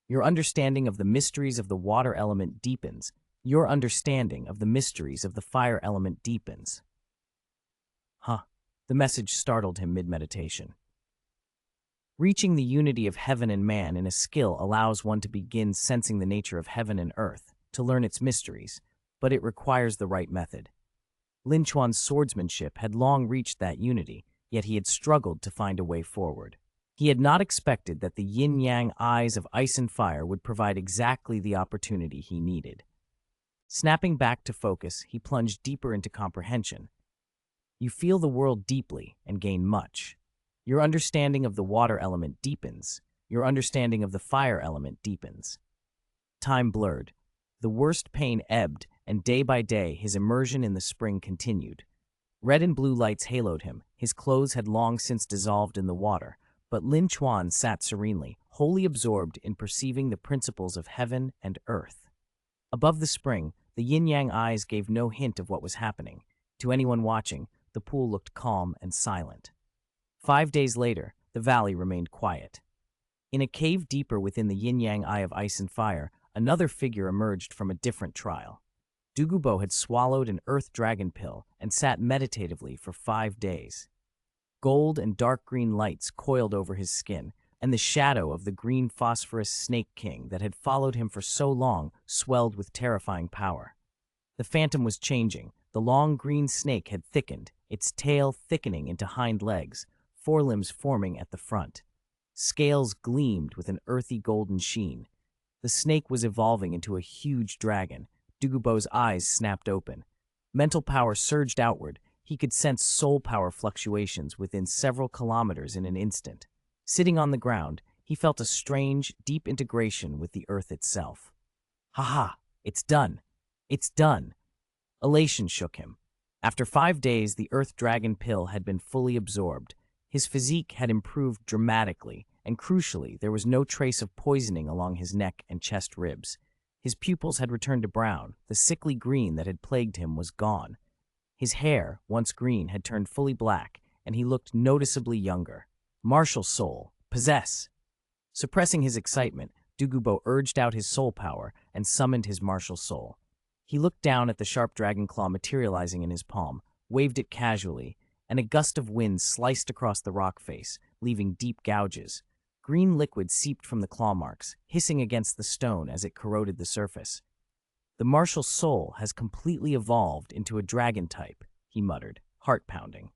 Your understanding of the mysteries of the water element deepens. Your understanding of the mysteries of the fire element deepens. The message startled him mid-meditation. Reaching the unity of heaven and man in a skill allows one to begin sensing the nature of heaven and earth, to learn its mysteries, but it requires the right method. Lin Chuan's swordsmanship had long reached that unity, yet he had struggled to find a way forward. He had not expected that the yin-yang eyes of ice and fire would provide exactly the opportunity he needed. Snapping back to focus, he plunged deeper into comprehension. You feel the world deeply and gain much. Your understanding of the water element deepens. Your understanding of the fire element deepens. Time blurred. The worst pain ebbed, and day by day his immersion in the spring continued. Red and blue lights haloed him. His clothes had long since dissolved in the water, but Lin Chuan sat serenely, wholly absorbed in perceiving the principles of heaven and earth. Above the spring, the yin-yang eyes gave no hint of what was happening. To anyone watching, the pool looked calm and silent. 5 days later, the valley remained quiet. In a cave deeper within the yin-yang eye of ice and fire, another figure emerged from a different trial. Douluo had swallowed an earth dragon pill and sat meditatively for 5 days. Gold and dark green lights coiled over his skin, and the shadow of the green phosphorus snake king that had followed him for so long swelled with terrifying power. The phantom was changing. The long green snake had thickened, its tail thickening into hind legs, forelimbs forming at the front. Scales gleamed with an earthy golden sheen. The snake was evolving into a huge dragon. Douluo's eyes snapped open. Mental power surged outward. He could sense soul power fluctuations within several kilometers in an instant. Sitting on the ground, he felt a strange, deep integration with the earth itself. Ha! It's done! It's done! Elation shook him. After 5 days, the earth dragon pill had been fully absorbed. His physique had improved dramatically, and crucially, there was no trace of poisoning along his neck and chest ribs. His pupils had returned to brown. The sickly green that had plagued him was gone. His hair, once green, had turned fully black, and he looked noticeably younger. Martial soul, possess! Suppressing his excitement, Douluo urged out his soul power and summoned his martial soul. He looked down at the sharp dragon claw materializing in his palm, waved it casually, and a gust of wind sliced across the rock face, leaving deep gouges. Green liquid seeped from the claw marks, hissing against the stone as it corroded the surface. The martial soul has completely evolved into a dragon type, he muttered, heart-pounding.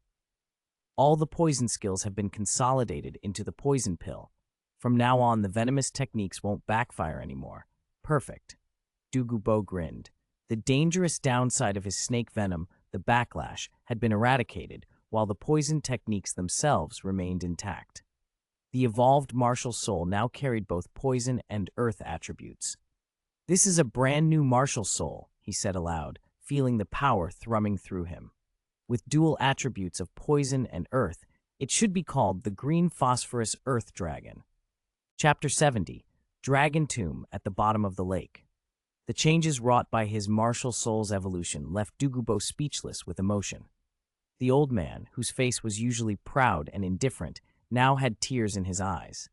All the poison skills have been consolidated into the poison pill. From now on, the venomous techniques won't backfire anymore. Perfect. Douluo grinned. The dangerous downside of his snake venom, the backlash, had been eradicated, while the poison techniques themselves remained intact. The evolved martial soul now carried both poison and earth attributes. This is a brand new martial soul, he said aloud, feeling the power thrumming through him. With dual attributes of poison and earth, it should be called the Green Phosphorus Earth Dragon. Chapter 70, Dragon Tomb at the Bottom of the Lake. The changes wrought by his martial soul's evolution left Douluo speechless with emotion. The old man, whose face was usually proud and indifferent, now had tears in his eyes.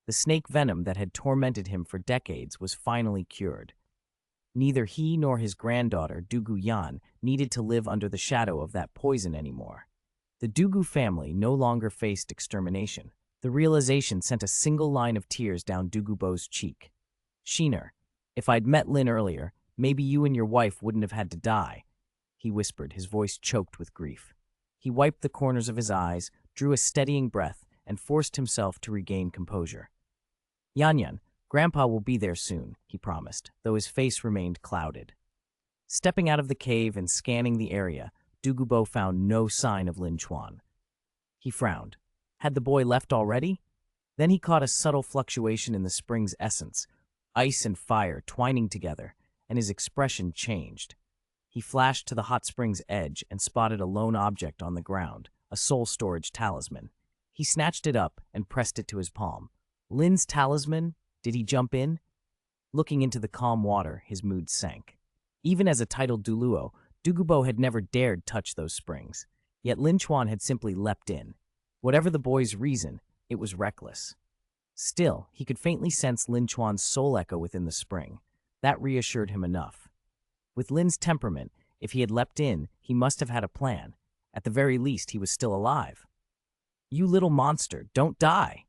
The snake venom that had tormented him for decades was finally cured. Neither he nor his granddaughter, Douluo, needed to live under the shadow of that poison anymore. The Douluo family no longer faced extermination. The realization sent a single line of tears down Douluo's cheek. "Sheener, if I'd met Lin earlier, maybe you and your wife wouldn't have had to die," he whispered, his voice choked with grief. He wiped the corners of his eyes, drew a steadying breath, and forced himself to regain composure. "Yanyan, Grandpa will be there soon," he promised, though his face remained clouded. Stepping out of the cave and scanning the area, Douluo found no sign of Lin Chuan. He frowned. Had the boy left already? Then he caught a subtle fluctuation in the spring's essence, ice and fire twining together, and his expression changed. He flashed to the hot spring's edge and spotted a lone object on the ground, a soul storage talisman. He snatched it up and pressed it to his palm. Lin's talisman? Did he jump in? Looking into the calm water, his mood sank. Even as a titled Douluo had never dared touch those springs. Yet Lin Chuan had simply leapt in. Whatever the boy's reason, it was reckless. Still, he could faintly sense Lin Chuan's soul echo within the spring. That reassured him enough. With Lin's temperament, if he had leapt in, he must have had a plan. At the very least, he was still alive. "You little monster, don't die!"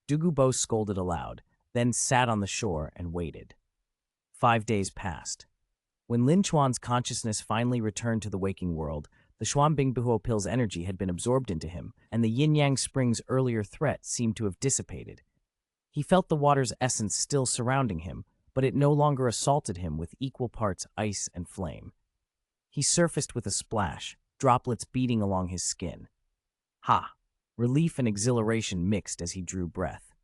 Douluo scolded aloud, then sat on the shore and waited. 5 days passed. When Lin Chuan's consciousness finally returned to the waking world, The Xuanbingbuo pill's energy had been absorbed into him, and the yin-yang spring's earlier threat seemed to have dissipated. He felt the water's essence still surrounding him, but it no longer assaulted him with equal parts ice and flame. He surfaced with a splash, droplets beating along his skin. Ha! Relief and exhilaration mixed as he drew breath.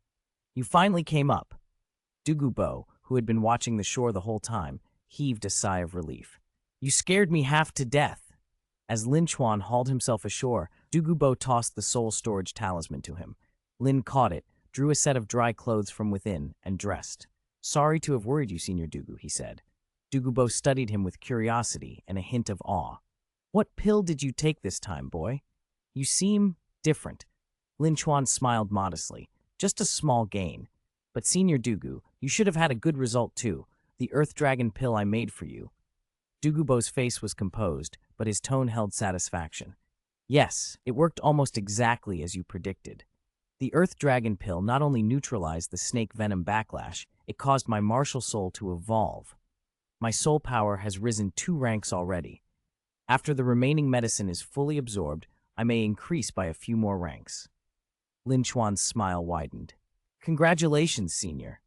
You finally came up. Douluo, who had been watching the shore the whole time, heaved a sigh of relief. You scared me half to death. As Lin Chuan hauled himself ashore, Douluo tossed the soul storage talisman to him. Lin caught it, drew a set of dry clothes from within, and dressed. Sorry to have worried you, Senior Douluo, he said. Douluo studied him with curiosity and a hint of awe. What pill did you take this time, boy? You seem different. Lin Chuan smiled modestly. Just a small gain. But Senior Douluo, you should have had a good result too. The Earth Dragon pill I made for you. Douluo's face was composed, but his tone held satisfaction. Yes, it worked almost exactly as you predicted. The Earth Dragon pill not only neutralized the snake venom backlash, it caused my martial soul to evolve. My soul power has risen 2 ranks already. After the remaining medicine is fully absorbed, I may increase by a few more ranks. Lin Chuan's smile widened. Congratulations, Senior.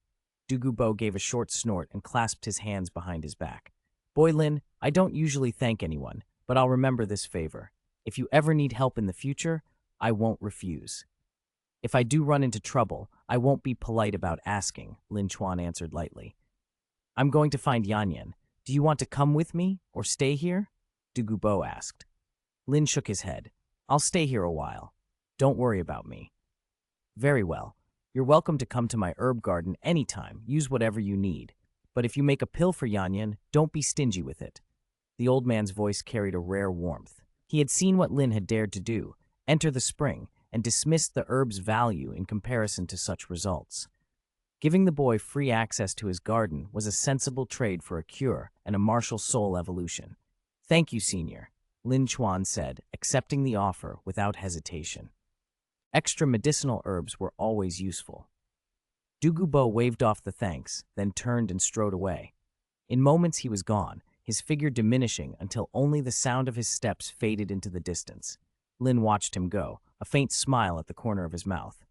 Douluo gave a short snort and clasped his hands behind his back. Boy Lin, I don't usually thank anyone, but I'll remember this favor. If you ever need help in the future, I won't refuse. If I do run into trouble, I won't be polite about asking, Lin Chuan answered lightly. I'm going to find Yanyan. Do you want to come with me, or stay here? Douluo asked. Lin shook his head. I'll stay here a while. Don't worry about me. Very well. You're welcome to come to my herb garden anytime. Use whatever you need. But if you make a pill for Yanyan, don't be stingy with it. The old man's voice carried a rare warmth. He had seen what Lin had dared to do, enter the spring, and dismissed the herb's value in comparison to such results. Giving the boy free access to his garden was a sensible trade for a cure and a martial soul evolution. Thank you, Senior, Lin Chuan said, accepting the offer without hesitation. Extra medicinal herbs were always useful. Douluo waved off the thanks, then turned and strode away. In moments he was gone, his figure diminishing until only the sound of his steps faded into the distance. Lin watched him go, a faint smile at the corner of his mouth.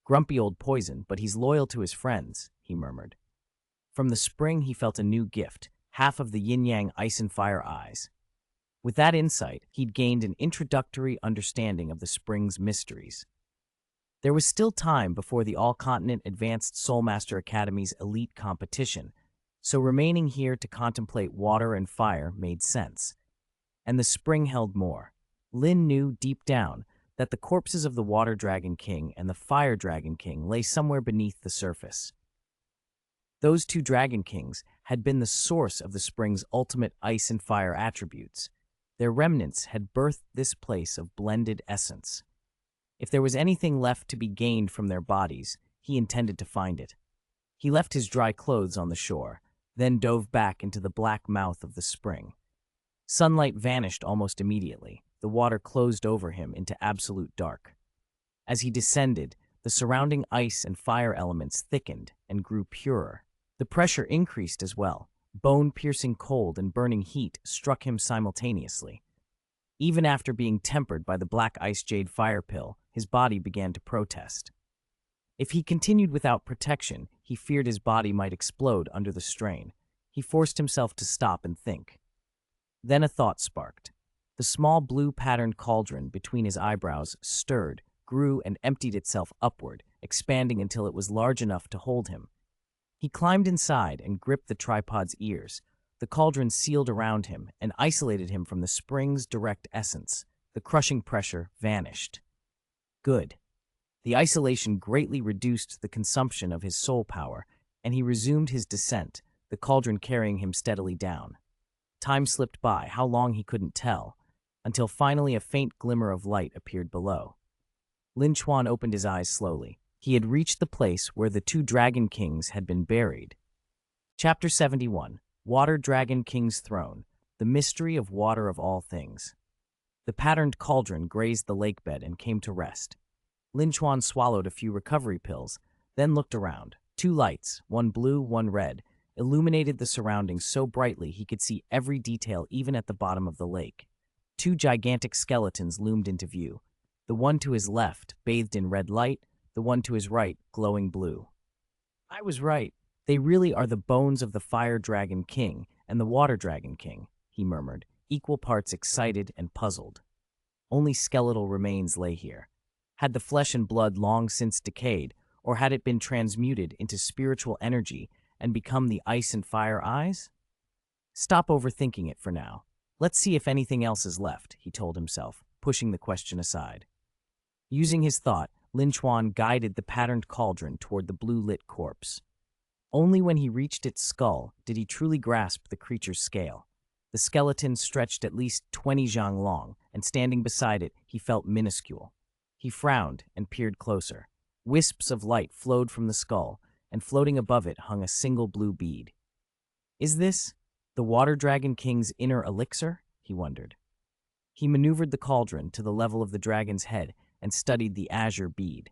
Grumpy old poison, but he's loyal to his friends, he murmured. From the spring he felt a new gift, half of the yin-yang ice and fire eyes. With that insight, he'd gained an introductory understanding of the spring's mysteries. There was still time before the All-Continent Advanced Soulmaster Academy's elite competition, so remaining here to contemplate water and fire made sense. And the spring held more. Lin knew deep down that the corpses of the Water Dragon King and the Fire Dragon King lay somewhere beneath the surface. Those 2 Dragon Kings had been the source of the spring's ultimate ice and fire attributes. Their remnants had birthed this place of blended essence. If there was anything left to be gained from their bodies, he intended to find it. He left his dry clothes on the shore, then dove back into the black mouth of the spring. Sunlight vanished almost immediately. The water closed over him into absolute dark. As he descended, the surrounding ice and fire elements thickened and grew purer. The pressure increased as well. Bone-piercing cold and burning heat struck him simultaneously. Even after being tempered by the black ice jade fire pill, his body began to protest. If he continued without protection, he feared his body might explode under the strain. He forced himself to stop and think. Then a thought sparked. The small blue-patterned cauldron between his eyebrows stirred, grew, and emptied itself upward, expanding until it was large enough to hold him. He climbed inside and gripped the tripod's ears. The cauldron sealed around him and isolated him from the spring's direct essence. The crushing pressure vanished. Good. The isolation greatly reduced the consumption of his soul power, and he resumed his descent, the cauldron carrying him steadily down. Time slipped by, how long he couldn't tell, until finally a faint glimmer of light appeared below. Lin Chuan opened his eyes slowly. He had reached the place where the 2 Dragon Kings had been buried. Chapter 71. Water Dragon King's Throne, the mystery of water of all things. The patterned cauldron grazed the lakebed and came to rest. Lin Chuan swallowed a few recovery pills, then looked around. 2 lights, one blue, one red, illuminated the surroundings so brightly he could see every detail even at the bottom of the lake. Two gigantic skeletons loomed into view. The one to his left, bathed in red light, the one to his right, glowing blue. I was right. They really are the bones of the Fire Dragon King and the Water Dragon King, he murmured, equal parts excited and puzzled. Only skeletal remains lay here. Had the flesh and blood long since decayed, or had it been transmuted into spiritual energy and become the ice and fire eyes? Stop overthinking it for now. Let's see if anything else is left, he told himself, pushing the question aside. Using his thought, Lin Chuan guided the patterned cauldron toward the blue-lit corpse. Only when he reached its skull did he truly grasp the creature's scale. The skeleton stretched at least 20 zhang long, and standing beside it, he felt minuscule. He frowned and peered closer. Wisps of light flowed from the skull, and floating above it hung a single blue bead. Is this the Water Dragon King's inner elixir? He wondered. He maneuvered the cauldron to the level of the dragon's head and studied the azure bead.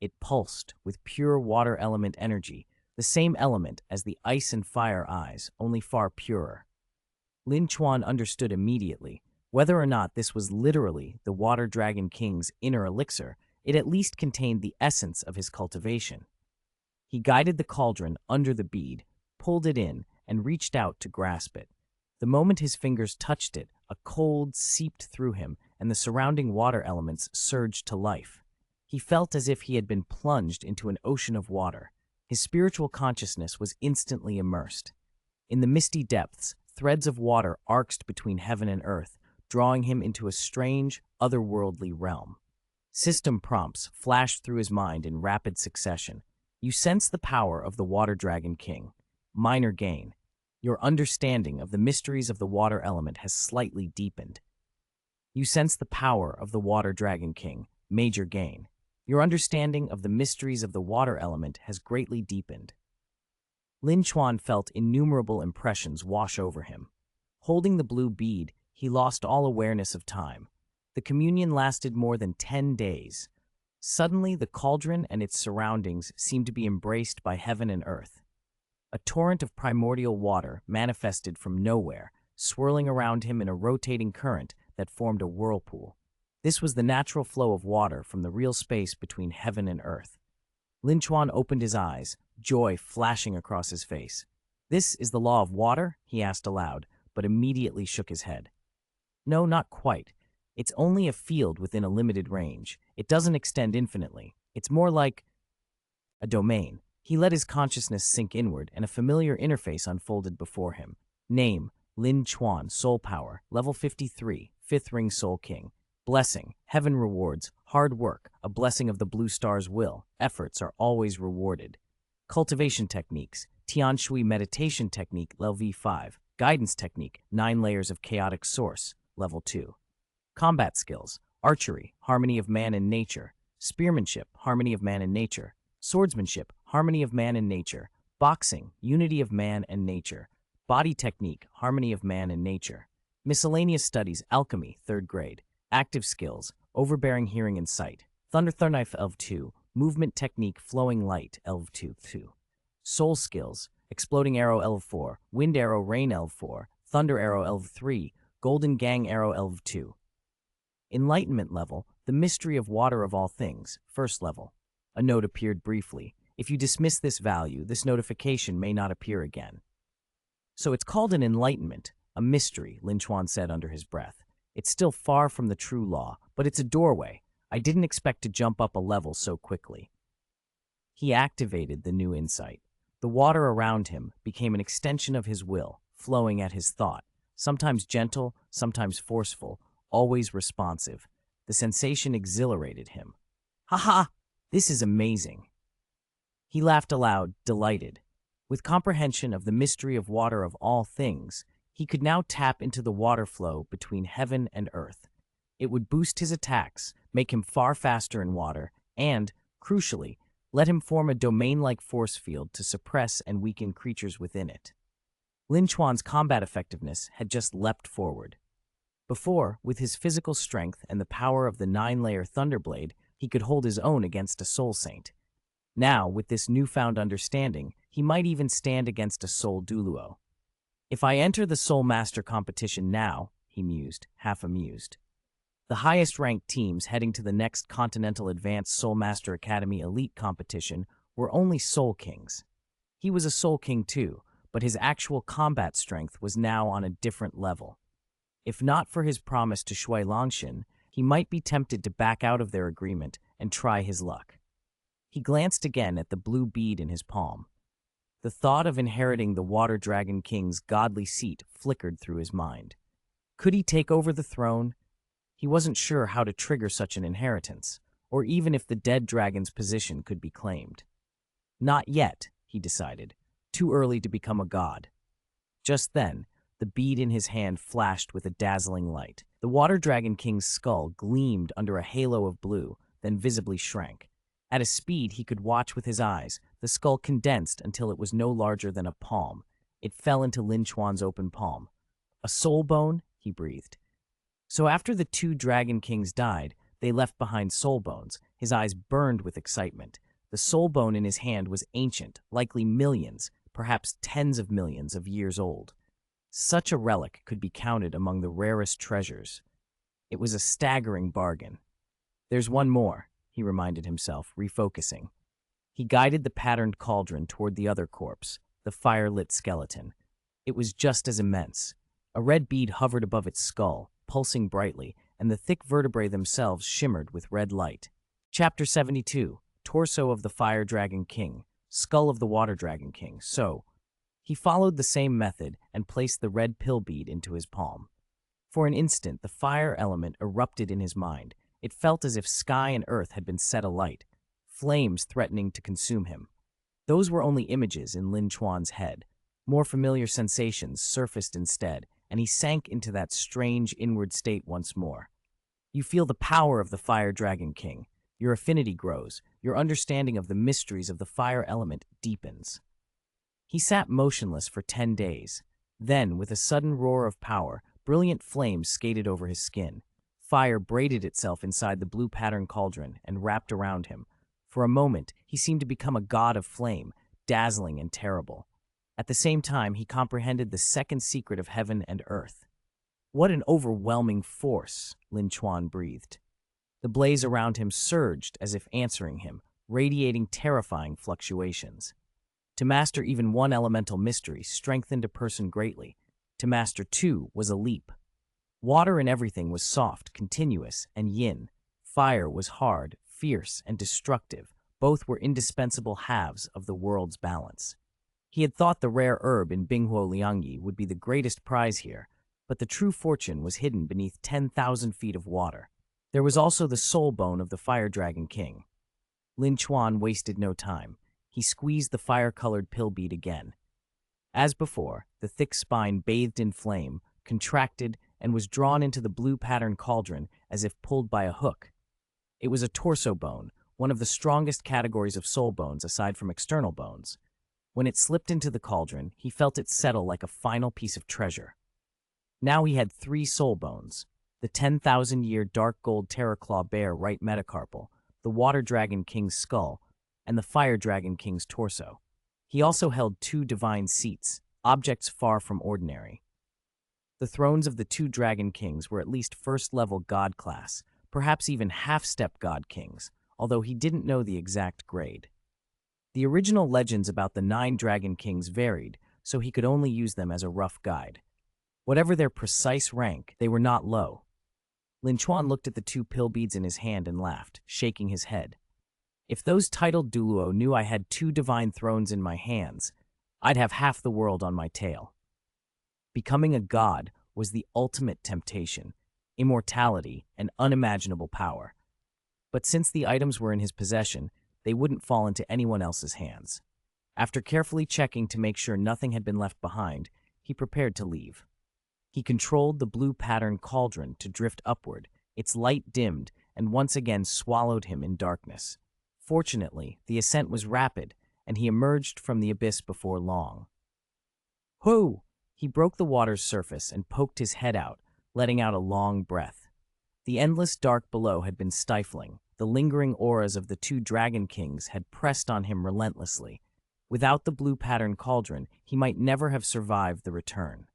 It pulsed with pure water element energy, the same element as the ice and fire eyes, only far purer. Lin Chuan understood immediately. Whether or not this was literally the Water Dragon King's inner elixir, it at least contained the essence of his cultivation. He guided the cauldron under the bead, pulled it in, and reached out to grasp it. The moment his fingers touched it, a cold seeped through him, and the surrounding water elements surged to life. He felt as if he had been plunged into an ocean of water. His spiritual consciousness was instantly immersed. In the misty depths, threads of water arced between heaven and earth, drawing him into a strange, otherworldly realm. System prompts flashed through his mind in rapid succession. You sense the power of the Water Dragon King. Minor gain. Your understanding of the mysteries of the water element has slightly deepened. You sense the power of the Water Dragon King. Major gain. Your understanding of the mysteries of the water element has greatly deepened. Lin Chuan felt innumerable impressions wash over him. Holding the blue bead, he lost all awareness of time. The communion lasted more than 10 days. Suddenly, the cauldron and its surroundings seemed to be embraced by heaven and earth. A torrent of primordial water manifested from nowhere, swirling around him in a rotating current that formed a whirlpool. This was the natural flow of water from the real space between heaven and earth. Lin Chuan opened his eyes, joy flashing across his face. "This is the law of water?" he asked aloud, but immediately shook his head. "No, not quite. It's only a field within a limited range. It doesn't extend infinitely. It's more like a domain." He let his consciousness sink inward, and a familiar interface unfolded before him. Name, Lin Chuan, Soul Power, Level 53, 5th Ring Soul King. Blessing, Heaven rewards, hard work, a blessing of the Blue Star's will. Efforts are always rewarded. Cultivation techniques, Tian Shui Meditation Technique, Level V5. Guidance Technique, 9 Layers of Chaotic Source, Level 2. Combat skills, Archery, Harmony of Man and Nature. Spearmanship, Harmony of Man and Nature. Swordsmanship, Harmony of Man and Nature. Boxing, Unity of Man and Nature. Body Technique, Harmony of Man and Nature. Miscellaneous Studies, Alchemy, 3rd grade. Active skills, Overbearing Hearing and Sight. Thunder Knife, L2. Movement Technique, Flowing Light, L2. Soul skills, Exploding Arrow, L4. Wind Arrow, Rain, L4. Thunder Arrow, L3. Golden Gang Arrow, L2. Enlightenment level, The Mystery of Water of All Things, 1st level. A note appeared briefly. If you dismiss this value, this notification may not appear again. So it's called an enlightenment, a mystery, Lin Chuan said under his breath. It's still far from the true law, but it's a doorway. I didn't expect to jump up a level so quickly. He activated the new insight. The water around him became an extension of his will, flowing at his thought, sometimes gentle, sometimes forceful, always responsive. The sensation exhilarated him. "Ha ha! This is amazing." He laughed aloud, delighted. With comprehension of the mystery of water of all things, he could now tap into the water flow between heaven and earth. It would boost his attacks, make him far faster in water, and, crucially, let him form a domain-like force field to suppress and weaken creatures within it. Lin Chuan's combat effectiveness had just leapt forward. Before, with his physical strength and the power of the 9-layer Thunderblade, he could hold his own against a soul saint. Now, with this newfound understanding, he might even stand against a soul Douluo. "If I enter the Soul Master competition now," he mused, half amused. The highest-ranked teams heading to the next Continental Advanced Soul Master Academy Elite competition were only Soul Kings. He was a Soul King too, but his actual combat strength was now on a different level. If not for his promise to Shui Longshan, he might be tempted to back out of their agreement and try his luck. He glanced again at the blue bead in his palm. The thought of inheriting the Water Dragon King's godly seat flickered through his mind. Could he take over the throne? He wasn't sure how to trigger such an inheritance, or even if the dead dragon's position could be claimed. Not yet, he decided. Too early to become a god. Just then, the bead in his hand flashed with a dazzling light. The Water Dragon King's skull gleamed under a halo of blue, then visibly shrank. At a speed he could watch with his eyes, the skull condensed until it was no larger than a palm. It fell into Lin Chuan's open palm. "A soul bone?" he breathed. So after the two Dragon Kings died, they left behind soul bones. His eyes burned with excitement. The soul bone in his hand was ancient, likely millions, perhaps tens of millions of years old. Such a relic could be counted among the rarest treasures. It was a staggering bargain. "There's one more," he reminded himself, refocusing. He guided the patterned cauldron toward the other corpse, the fire-lit skeleton. It was just as immense. A red bead hovered above its skull, pulsing brightly, and the thick vertebrae themselves shimmered with red light. Chapter 72, Torso of the Fire Dragon King, Skull of the Water Dragon King. So, he followed the same method and placed the red pill bead into his palm. For an instant, the fire element erupted in his mind. It felt as if sky and earth had been set alight, flames threatening to consume him. Those were only images in Lin Chuan's head. More familiar sensations surfaced instead, and he sank into that strange inward state once more. You feel the power of the Fire Dragon King. Your affinity grows. Your understanding of the mysteries of the fire element deepens. He sat motionless for 10 days. Then, with a sudden roar of power, brilliant flames skated over his skin. Fire braided itself inside the blue pattern cauldron and wrapped around him. For a moment, he seemed to become a god of flame, dazzling and terrible. At the same time, he comprehended the second secret of heaven and earth. What an overwhelming force, Lin Chuan breathed. The blaze around him surged as if answering him, radiating terrifying fluctuations. To master even one elemental mystery strengthened a person greatly. To master two was a leap. Water in everything was soft, continuous, and yin. Fire was hard, fierce, and destructive. Both were indispensable halves of the world's balance. He had thought the rare herb in Binghuo Liangyi would be the greatest prize here, but the true fortune was hidden beneath 10,000 feet of water. There was also the soul bone of the Fire Dragon King. Lin Chuan wasted no time. He squeezed the fire-colored pill bead again. As before, the thick spine bathed in flame, contracted, and was drawn into the blue pattern cauldron as if pulled by a hook. It was a torso bone, one of the strongest categories of soul bones aside from external bones. When it slipped into the cauldron, he felt it settle like a final piece of treasure. Now he had 3 soul bones: the 10,000-year dark gold Terraclaw Bear right metacarpal, the Water Dragon King's skull, and the Fire Dragon King's torso. He also held 2 divine seats, objects far from ordinary. The thrones of the 2 Dragon Kings were at least first-level god class, perhaps even half-step god kings, although he didn't know the exact grade. The original legends about the 9 Dragon Kings varied, so he could only use them as a rough guide. Whatever their precise rank, they were not low. Lin Chuan looked at the 2 pill beads in his hand and laughed, shaking his head. If those titled Douluo knew I had 2 divine thrones in my hands, I'd have half the world on my tail. Becoming a god was the ultimate temptation, immortality, and unimaginable power. But since the items were in his possession, they wouldn't fall into anyone else's hands. After carefully checking to make sure nothing had been left behind, he prepared to leave. He controlled the blue pattern cauldron to drift upward. Its light dimmed and once again swallowed him in darkness. Fortunately, the ascent was rapid, and he emerged from the abyss before long. Whoo! He broke the water's surface and poked his head out, letting out a long breath. The endless dark below had been stifling. The lingering auras of the 2 Dragon Kings had pressed on him relentlessly. Without the blue pattern cauldron, he might never have survived the return.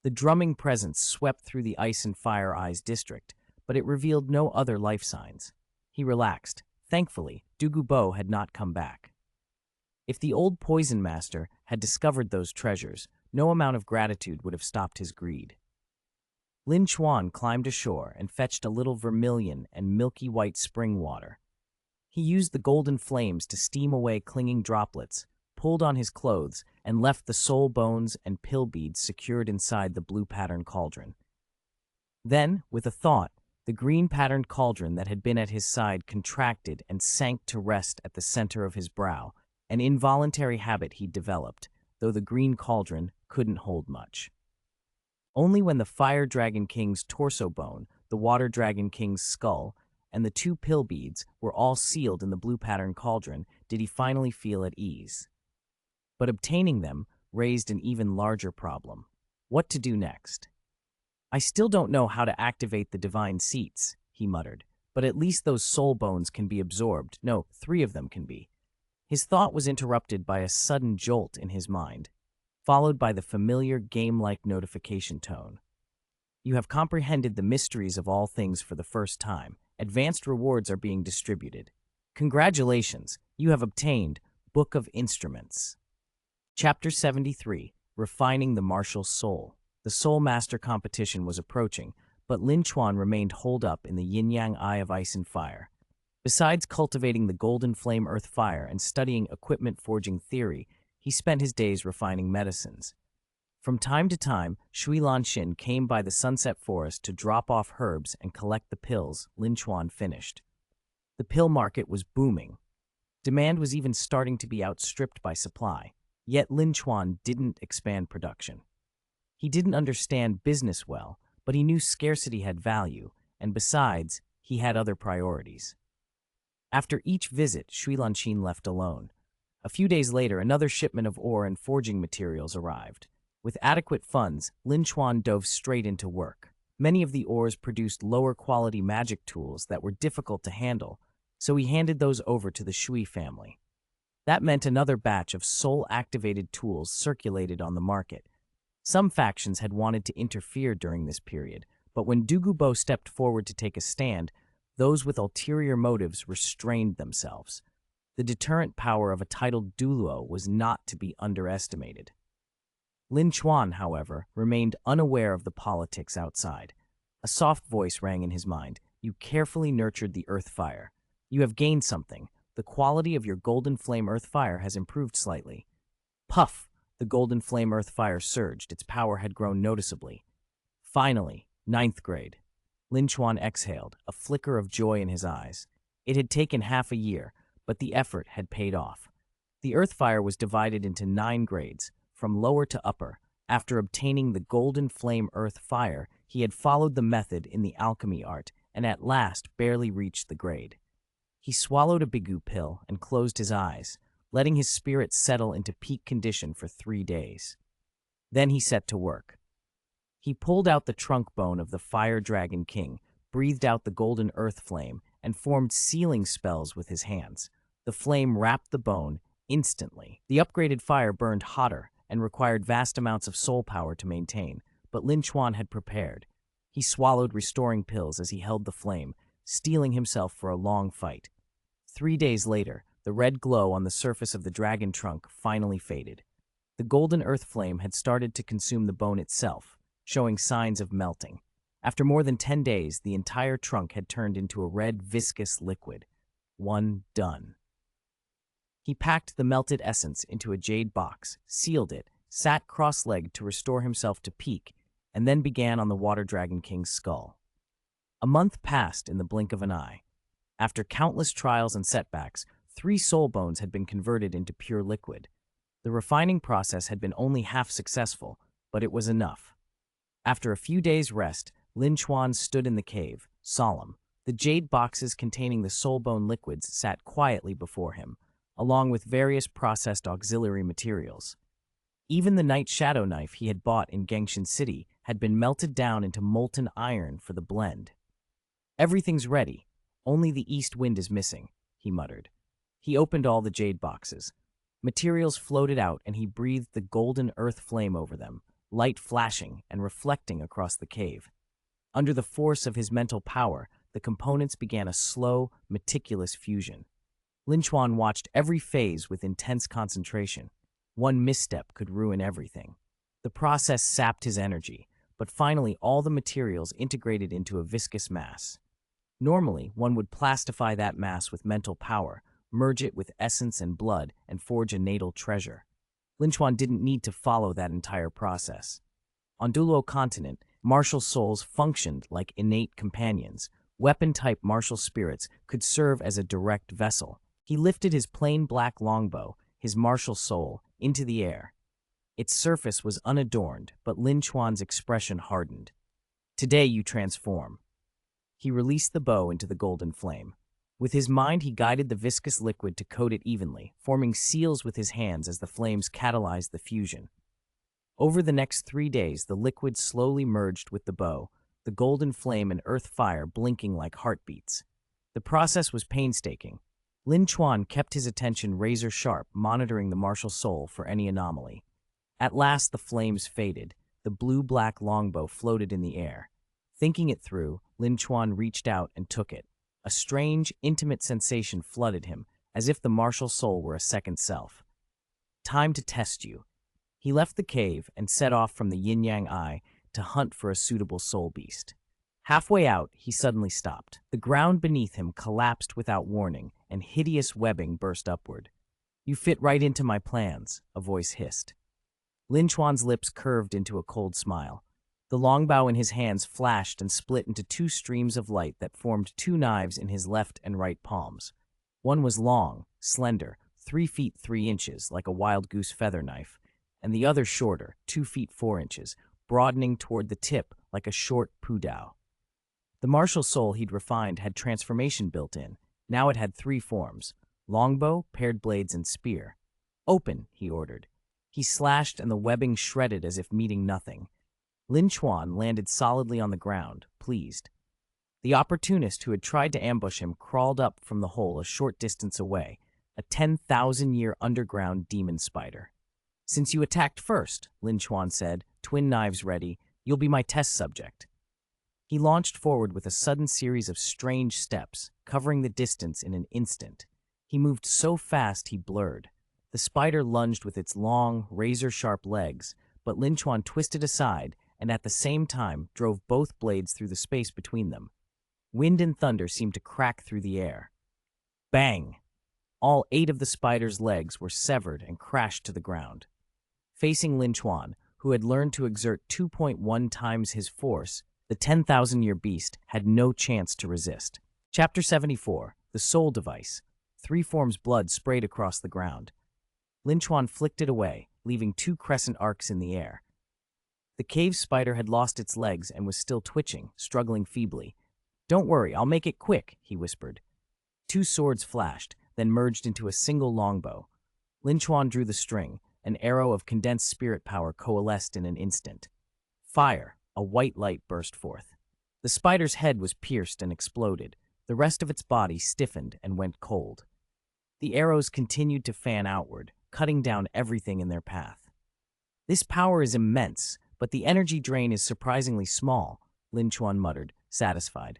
The drumming presence swept through the Ice and Fire Eyes district, but it revealed no other life signs. He relaxed. Thankfully, Douluo had not come back. If the old poison master had discovered those treasures, no amount of gratitude would have stopped his greed. Lin Chuan climbed ashore and fetched a little vermilion and milky white spring water. He used the golden flames to steam away clinging droplets, pulled on his clothes, and left the soul bones and pill beads secured inside the blue-patterned cauldron. Then, with a thought, the green-patterned cauldron that had been at his side contracted and sank to rest at the center of his brow, an involuntary habit he'd developed, though the green cauldron couldn't hold much. Only when the Fire Dragon King's torso bone, the Water Dragon King's skull, and the 2 pill beads were all sealed in the blue-patterned cauldron did he finally feel at ease. But obtaining them raised an even larger problem. What to do next? "I still don't know how to activate the divine seats," he muttered, "but at least those soul bones can be absorbed. No, 3 of them can be." His thought was interrupted by a sudden jolt in his mind, followed by the familiar game-like notification tone. "You have comprehended the mysteries of all things for the first time. Advanced rewards are being distributed. Congratulations, you have obtained Book of Instruments." Chapter 73, Refining the Martial Soul. The Soul Master competition was approaching, but Lin Chuan remained holed up in the yin-yang eye of ice and fire. Besides cultivating the golden flame earth fire and studying equipment forging theory, he spent his days refining medicines. From time to time, Shui Lanxin came by the sunset forest to drop off herbs and collect the pills Lin Chuan finished. The pill market was booming. Demand was even starting to be outstripped by supply. Yet Lin Chuan didn't expand production. He didn't understand business well, but he knew scarcity had value, and besides, he had other priorities. After each visit, Shui Lanxin left alone. A few days later, another shipment of ore and forging materials arrived. With adequate funds, Lin Chuan dove straight into work. Many of the ores produced lower-quality magic tools that were difficult to handle, so he handed those over to the Shui family. That meant another batch of soul-activated tools circulated on the market. Some factions had wanted to interfere during this period, but when Douluo stepped forward to take a stand, those with ulterior motives restrained themselves. The deterrent power of a titled Douluo was not to be underestimated. Lin Chuan, however, remained unaware of the politics outside. A soft voice rang in his mind. "You carefully nurtured the earth fire. You have gained something. The quality of your golden flame earth fire has improved slightly." Puff! The golden flame earth fire surged. Its power had grown noticeably. Finally, 9th grade. Lin Chuan exhaled, a flicker of joy in his eyes. It had taken half a year, but the effort had paid off. The earth fire was divided into 9 grades, from lower to upper. After obtaining the golden flame earth fire, he had followed the method in the alchemy art and at last barely reached the grade. He swallowed a bigu pill and closed his eyes, letting his spirit settle into peak condition for 3 days. Then he set to work. He pulled out the trunk bone of the Fire Dragon King, breathed out the golden earth flame, and formed sealing spells with his hands. The flame wrapped the bone instantly. The upgraded fire burned hotter and required vast amounts of soul power to maintain, but Lin Chuan had prepared. He swallowed restoring pills as he held the flame, steeling himself for a long fight. 3 days later, the red glow on the surface of the dragon trunk finally faded. The golden earth flame had started to consume the bone itself, showing signs of melting. After more than 10 days, the entire trunk had turned into a red, viscous liquid. One done. He packed the melted essence into a jade box, sealed it, sat cross-legged to restore himself to peak, and then began on the Water Dragon King's skull. A month passed in the blink of an eye. After countless trials and setbacks, 3 soul bones had been converted into pure liquid. The refining process had been only half successful, but it was enough. After a few days' rest, Lin Chuan stood in the cave, solemn. The jade boxes containing the soul bone liquids sat quietly before him, along with various processed auxiliary materials. Even the night shadow knife he had bought in Gangshan City had been melted down into molten iron for the blend. "Everything's ready. Only the east wind is missing," he muttered. He opened all the jade boxes. Materials floated out and he breathed the golden earth flame over them, light flashing and reflecting across the cave. Under the force of his mental power, the components began a slow, meticulous fusion. Lin Chuan watched every phase with intense concentration. One misstep could ruin everything. The process sapped his energy, but finally all the materials integrated into a viscous mass. Normally, one would plastify that mass with mental power, merge it with essence and blood, and forge a natal treasure. Lin Chuan didn't need to follow that entire process. On Douluo Continent, martial souls functioned like innate companions. Weapon-type martial spirits could serve as a direct vessel. He lifted his plain black longbow, his martial soul, into the air. Its surface was unadorned, but Lin Chuan's expression hardened. "Today you transform." He released the bow into the golden flame. With his mind, he guided the viscous liquid to coat it evenly, forming seals with his hands as the flames catalyzed the fusion. Over the next 3 days, the liquid slowly merged with the bow, the golden flame and earth fire blinking like heartbeats. The process was painstaking. Lin Chuan kept his attention razor-sharp, monitoring the martial soul for any anomaly. At last, the flames faded. The blue-black longbow floated in the air. Thinking it through, Lin Chuan reached out and took it. A strange, intimate sensation flooded him, as if the martial soul were a second self. "Time to test you." He left the cave and set off from the yin-yang eye to hunt for a suitable soul beast. Halfway out, he suddenly stopped. The ground beneath him collapsed without warning, and hideous webbing burst upward. "You fit right into my plans," a voice hissed. Lin Chuan's lips curved into a cold smile. The longbow in his hands flashed and split into 2 streams of light that formed 2 knives in his left and right palms. One was long, slender, 3 feet 3 inches, like a wild goose feather knife, and the other shorter, 2 feet 4 inches, broadening toward the tip like a short pudao. The martial soul he'd refined had transformation built in. Now it had 3 forms: longbow, paired blades, and spear. "Open," he ordered. He slashed and the webbing shredded as if meeting nothing. Lin Chuan landed solidly on the ground, pleased. The opportunist who had tried to ambush him crawled up from the hole a short distance away, a 10,000-year underground demon spider. "Since you attacked first," Lin Chuan said, twin knives ready, "you'll be my test subject." He launched forward with a sudden series of strange steps, covering the distance in an instant. He moved so fast he blurred. The spider lunged with its long, razor-sharp legs, but Lin Chuan twisted aside and at the same time drove both blades through the space between them. Wind and thunder seemed to crack through the air. Bang! All 8 of the spider's legs were severed and crashed to the ground. Facing Lin Chuan, who had learned to exert 2.1 times his force, the 10,000-year beast had no chance to resist. Chapter 74, The Soul Device. 3 forms blood sprayed across the ground. Lin Chuan flicked it away, leaving 2 crescent arcs in the air. The cave spider had lost its legs and was still twitching, struggling feebly. "Don't worry, I'll make it quick," he whispered. 2 swords flashed, then merged into a single longbow. Lin Chuan drew the string. An arrow of condensed spirit power coalesced in an instant. Fire! A white light burst forth. The spider's head was pierced and exploded. The rest of its body stiffened and went cold. The arrows continued to fan outward, cutting down everything in their path. "This power is immense, but the energy drain is surprisingly small," Lin Chuan muttered, satisfied.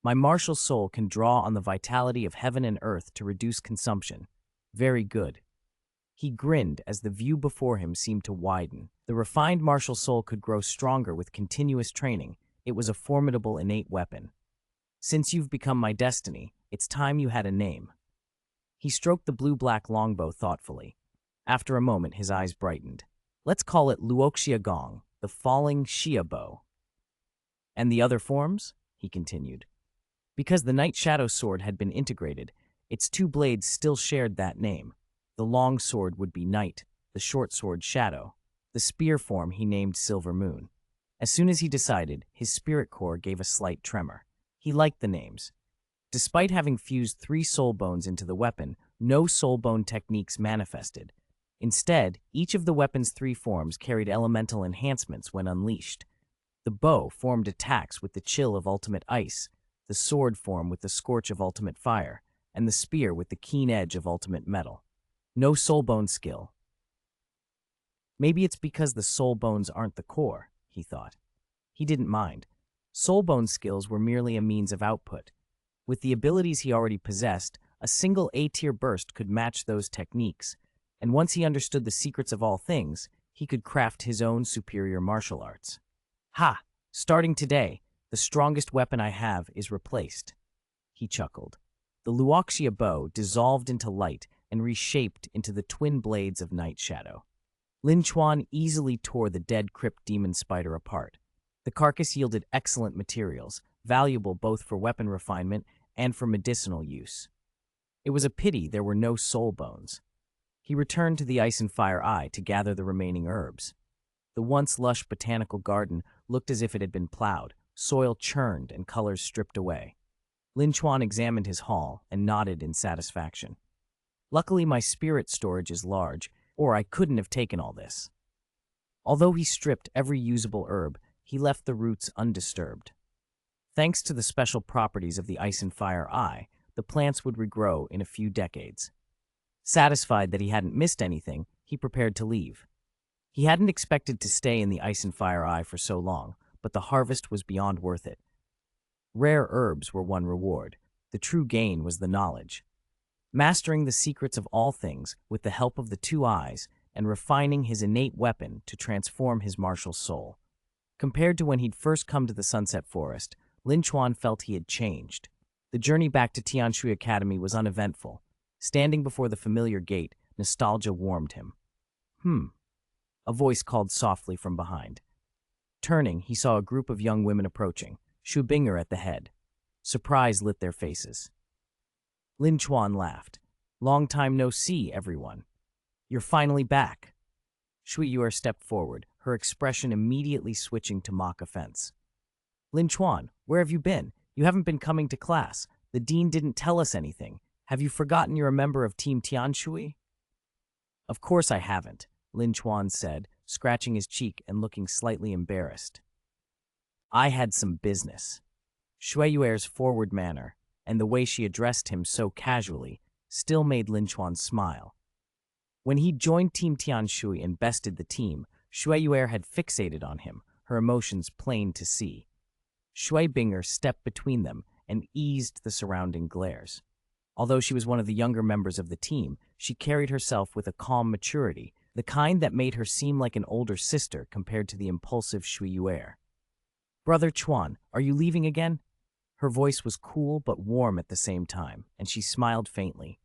"My martial soul can draw on the vitality of heaven and earth to reduce consumption. Very good." He grinned as the view before him seemed to widen. The refined martial soul could grow stronger with continuous training. It was a formidable innate weapon. "Since you've become my destiny, it's time you had a name." He stroked the blue-black longbow thoughtfully. After a moment, his eyes brightened. "Let's call it Luoxia Gong, the falling Xia bow." "And the other forms?" he continued. Because the Night Shadow sword had been integrated, its 2 blades still shared that name. The long sword would be Night, the short sword Shadow. The spear form he named Silver Moon. As soon as he decided, his spirit core gave a slight tremor. He liked the names. Despite having fused 3 soul bones into the weapon, no soul bone techniques manifested. Instead, each of the weapon's 3 forms carried elemental enhancements when unleashed. The bow formed attacks with the chill of ultimate ice, the sword form with the scorch of ultimate fire, and the spear with the keen edge of ultimate metal. No soulbone skill. Maybe it's because the soul bones aren't the core, he thought. He didn't mind. Soul bone skills were merely a means of output. With the abilities he already possessed, a single A-tier burst could match those techniques, and once he understood the secrets of all things, he could craft his own superior martial arts. Ha! Starting today, the strongest weapon I have is replaced. He chuckled. The Luoxia bow dissolved into light and reshaped into the twin blades of Night Shadow. Lin Chuan easily tore the dead crypt demon spider apart. The carcass yielded excellent materials, valuable both for weapon refinement and for medicinal use. It was a pity there were no soul bones. He returned to the Ice and Fire Eye to gather the remaining herbs. The once lush botanical garden looked as if it had been plowed, soil churned and colors stripped away. Lin Chuan examined his haul and nodded in satisfaction. Luckily, my spirit storage is large, or I couldn't have taken all this. Although he stripped every usable herb, he left the roots undisturbed. Thanks to the special properties of the Ice and Fire Eye, the plants would regrow in a few decades. Satisfied that he hadn't missed anything, he prepared to leave. He hadn't expected to stay in the Ice and Fire Eye for so long, but the harvest was beyond worth it. Rare herbs were one reward. The true gain was the knowledge. Mastering the secrets of all things with the help of the two eyes and refining his innate weapon to transform his martial soul. Compared to when he'd first come to the Sunset Forest, Lin Chuan felt he had changed. The journey back to Tianshui Academy was uneventful. Standing before the familiar gate, nostalgia warmed him. A voice called softly from behind. Turning, he saw a group of young women approaching, Shu Binger at the head. Surprise lit their faces. Lin Chuan laughed. Long time no see, everyone. You're finally back. Shui Yuer stepped forward, her expression immediately switching to mock offense. Lin Chuan, where have you been? You haven't been coming to class. The dean didn't tell us anything. Have you forgotten you're a member of Team Tianshui? Of course I haven't, Lin Chuan said, scratching his cheek and looking slightly embarrassed. I had some business. Shui Yuer's forward manner, and the way she addressed him so casually, still made Lin Chuan smile. When he joined Team Tianshui and bested the team, Shui Yuer had fixated on him, her emotions plain to see. Shui Binger stepped between them and eased the surrounding glares. Although she was one of the younger members of the team, she carried herself with a calm maturity, the kind that made her seem like an older sister compared to the impulsive Shui Yuer. Brother Chuan, are you leaving again? Her voice was cool but warm at the same time, and she smiled faintly.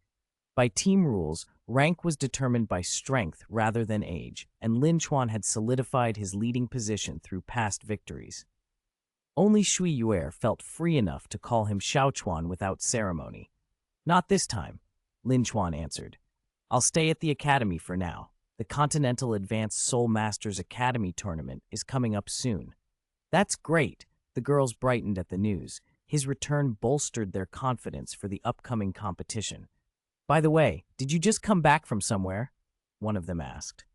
By team rules, rank was determined by strength rather than age, and Lin Chuan had solidified his leading position through past victories. Only Shui Yuer felt free enough to call him Xiao Chuan without ceremony. Not this time, Lin Chuan answered. I'll stay at the academy for now. The Continental Advanced Soul Masters Academy tournament is coming up soon. That's great, the girls brightened at the news. His return bolstered their confidence for the upcoming competition. By the way, did you just come back from somewhere? One of them asked.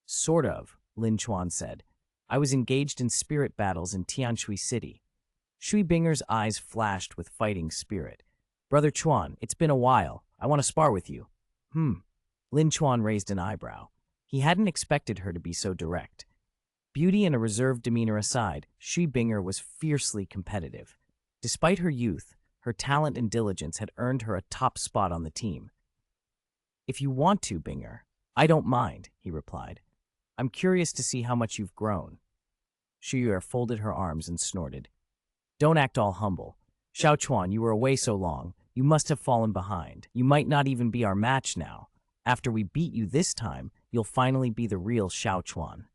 Sort of, Lin Chuan said. I was engaged in spirit battles in Tianshui City. Shui Binger's eyes flashed with fighting spirit. Brother Chuan, it's been a while. I want to spar with you. Lin Chuan raised an eyebrow. He hadn't expected her to be so direct. Beauty and a reserved demeanor aside, Shui Binger was fiercely competitive. Despite her youth, her talent and diligence had earned her a top spot on the team. If you want to, Binger, I don't mind, he replied. I'm curious to see how much you've grown. Shui Yuer folded her arms and snorted. Don't act all humble. Xiao Chuan, you were away so long, you must have fallen behind. You might not even be our match now. After we beat you this time, you'll finally be the real Xiao Chuan.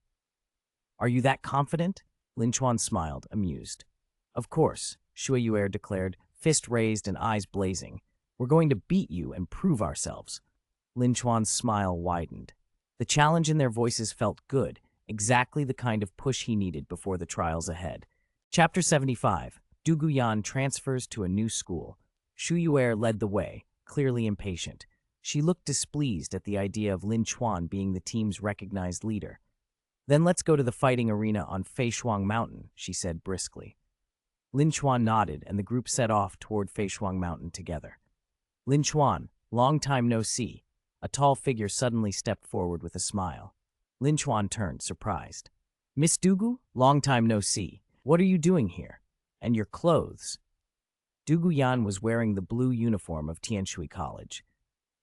Are you that confident? Lin Chuan smiled, amused. Of course, Shui Yuer declared, fist raised and eyes blazing. We're going to beat you and prove ourselves. Lin Chuan's smile widened. The challenge in their voices felt good, exactly the kind of push he needed before the trials ahead. Chapter 75. Du Guyan transfers to a new school. Shui Yuer led the way, clearly impatient. She looked displeased at the idea of Lin Chuan being the team's recognized leader. Then let's go to the fighting arena on Feishuang Mountain, she said briskly. Lin Chuan nodded, and the group set off toward Feishuang Mountain together. Lin Chuan, long time no see. A tall figure suddenly stepped forward with a smile. Lin Chuan turned, surprised. Miss Dugu? Long time no see. What are you doing here? And your clothes? Dugu Yan was wearing the blue uniform of Tianshui College.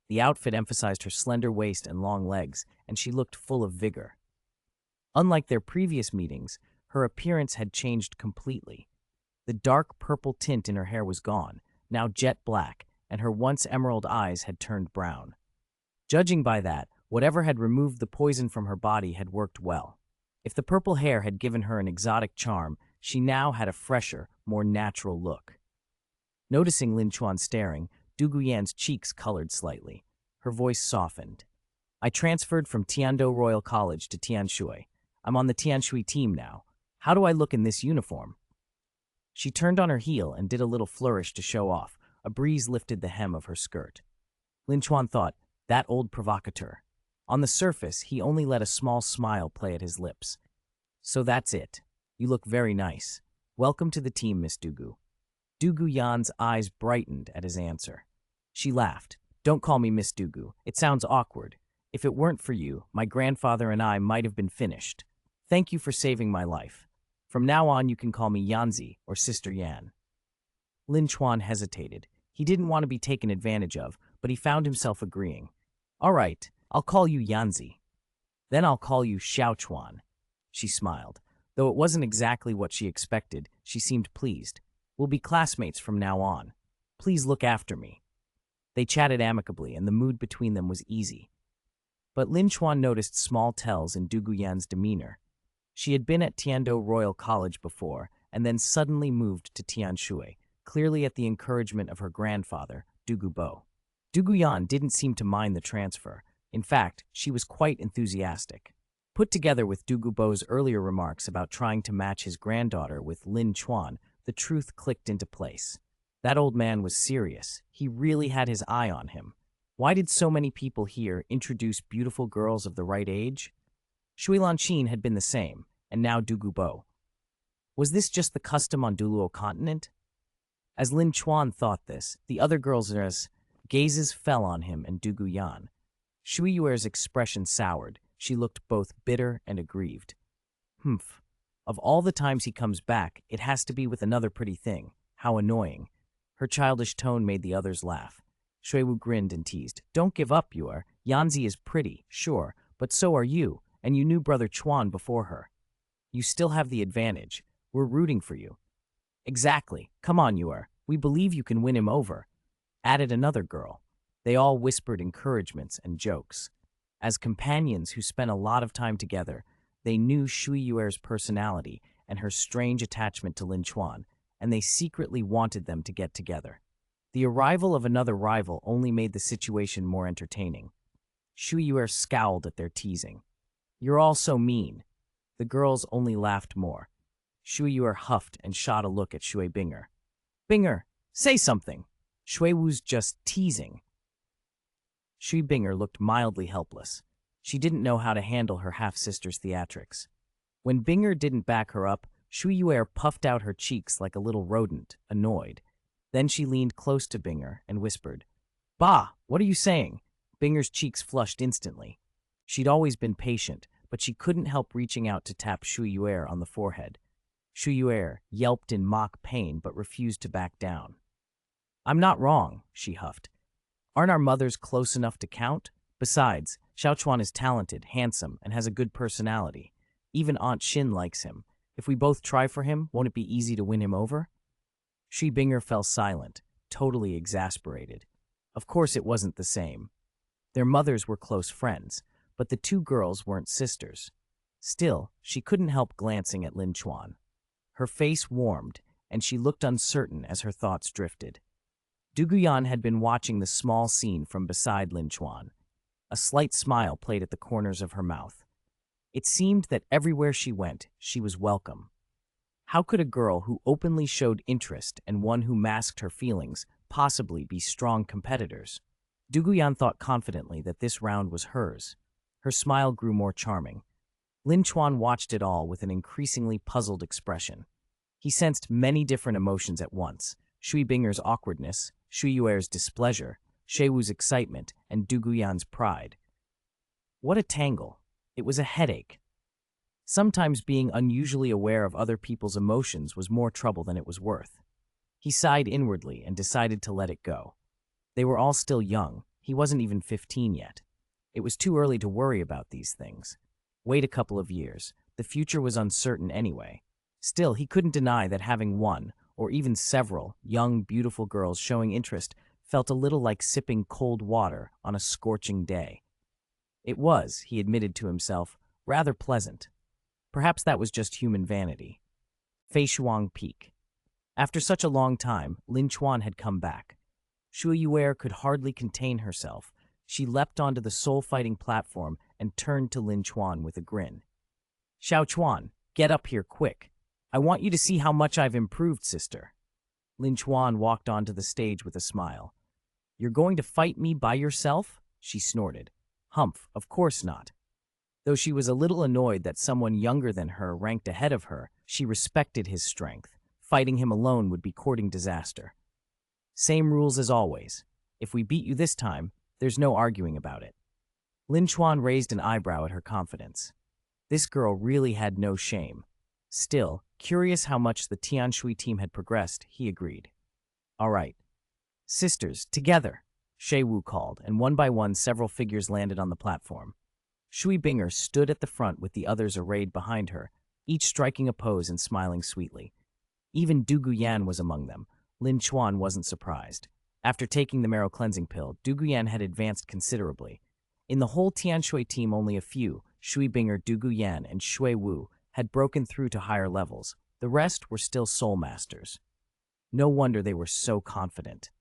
The outfit emphasized her slender waist and long legs, and she looked full of vigor. Unlike their previous meetings, her appearance had changed completely. The dark purple tint in her hair was gone, now jet black, and her once emerald eyes had turned brown. Judging by that, whatever had removed the poison from her body had worked well. If the purple hair had given her an exotic charm, she now had a fresher, more natural look. Noticing Lin Chuan staring, Dugu Yan's cheeks colored slightly. Her voice softened. I transferred from Tiando Royal College to Tianshui. I'm on the Tianshui team now. How do I look in this uniform? She turned on her heel and did a little flourish to show off. A breeze lifted the hem of her skirt. Lin Chuan thought, that old provocateur. On the surface, he only let a small smile play at his lips. So that's it. You look very nice. Welcome to the team, Miss Dugu. Dugu Yan's eyes brightened at his answer. She laughed. Don't call me Miss Dugu. It sounds awkward. If it weren't for you, my grandfather and I might have been finished. Thank you for saving my life. From now on, you can call me Yanzi or Sister Yan. Lin Chuan hesitated. He didn't want to be taken advantage of, but he found himself agreeing. All right, I'll call you Yanzi. Then I'll call you Xiao Chuan. She smiled. Though it wasn't exactly what she expected, she seemed pleased. We'll be classmates from now on. Please look after me. They chatted amicably, and the mood between them was easy. But Lin Chuan noticed small tells in Dugu Yan's demeanor. She had been at Tiando Royal College before, and then suddenly moved to Tianshui, clearly at the encouragement of her grandfather, Dugu Bo. Dugu Yan didn't seem to mind the transfer. In fact, she was quite enthusiastic. Put together with Dugu Bo's earlier remarks about trying to match his granddaughter with Lin Chuan, the truth clicked into place. That old man was serious. He really had his eye on him. Why did so many people here introduce beautiful girls of the right age? Shui Lanqin had been the same, and now Dugu Bo. Was this just the custom on Douluo Continent? As Lin Chuan thought this, the other girls' gazes fell on him and Dugu Yan. Shui Yuer's expression soured. She looked both bitter and aggrieved. Humph. Of all the times he comes back, it has to be with another pretty thing. How annoying. Her childish tone made the others laugh. Shui Wu grinned and teased. Don't give up, Yuer. Yanzi is pretty, sure, but so are you, and you knew Brother Chuan before her. You still have the advantage. We're rooting for you. Exactly. Come on, Yuer. We believe you can win him over. Added another girl. They all whispered encouragements and jokes. As companions who spent a lot of time together, they knew Shui Yuer's personality and her strange attachment to Lin Chuan, and they secretly wanted them to get together. The arrival of another rival only made the situation more entertaining. Shui Yuer scowled at their teasing. You're all so mean. The girls only laughed more. Shui Yuer huffed and shot a look at Shui Binger. Binger, say something. Shui Wu's just teasing. Shui Binger looked mildly helpless. She didn't know how to handle her half-sister's theatrics. When Binger didn't back her up, Shui Yuer puffed out her cheeks like a little rodent, annoyed. Then she leaned close to Binger and whispered, Bah, what are you saying? Binger's cheeks flushed instantly. She'd always been patient, but she couldn't help reaching out to tap Shui Yuer on the forehead. Shui Yuer yelped in mock pain but refused to back down. I'm not wrong, she huffed. Aren't our mothers close enough to count? Besides, Xiao Chuan is talented, handsome, and has a good personality. Even Aunt Xin likes him. If we both try for him, won't it be easy to win him over? Shui Binger fell silent, totally exasperated. Of course it wasn't the same. Their mothers were close friends, but the two girls weren't sisters. Still, she couldn't help glancing at Lin Chuan. Her face warmed, and she looked uncertain as her thoughts drifted. Dugu Yan had been watching the small scene from beside Lin Chuan. A slight smile played at the corners of her mouth. It seemed that everywhere she went, she was welcome. How could a girl who openly showed interest and one who masked her feelings possibly be strong competitors? Dugu Yan thought confidently that this round was hers. Her smile grew more charming. Lin Chuan watched it all with an increasingly puzzled expression. He sensed many different emotions at once: Shui Binger's awkwardness, Shui Yuer's displeasure, Shui Wu's excitement, and Dugu Yan's pride. What a tangle. It was a headache. Sometimes being unusually aware of other people's emotions was more trouble than it was worth. He sighed inwardly and decided to let it go. They were all still young. He wasn't even 15 yet. It was too early to worry about these things. Wait a couple of years. The future was uncertain anyway. Still, he couldn't deny that having one, or even several, young, beautiful girls showing interest felt a little like sipping cold water on a scorching day. It was, he admitted to himself, rather pleasant. Perhaps that was just human vanity. Feishuang Peak. After such a long time, Lin Chuan had come back. Shui Yuer could hardly contain herself. She leapt onto the soul-fighting platform and turned to Lin Chuan with a grin. "Xiao Chuan, get up here quick. I want you to see how much I've improved, sister." Lin Chuan walked onto the stage with a smile. "You're going to fight me by yourself?" she snorted. "Humph, of course not." Though she was a little annoyed that someone younger than her ranked ahead of her, she respected his strength. Fighting him alone would be courting disaster. "Same rules as always. If we beat you this time, there's no arguing about it." Lin Chuan raised an eyebrow at her confidence. This girl really had no shame. Still, curious how much the Tianshui team had progressed, he agreed. "All right. Sisters, together," Shui Wu called, and one by one several figures landed on the platform. Shui Binger stood at the front with the others arrayed behind her, each striking a pose and smiling sweetly. Even Dugu Yan was among them. Lin Chuan wasn't surprised. After taking the marrow cleansing pill, Dugu Yan had advanced considerably. In the whole Tianshui team, only a few, Shui Binger, Dugu Yan, and Shui Wu, had broken through to higher levels. The rest were still soul masters. No wonder they were so confident.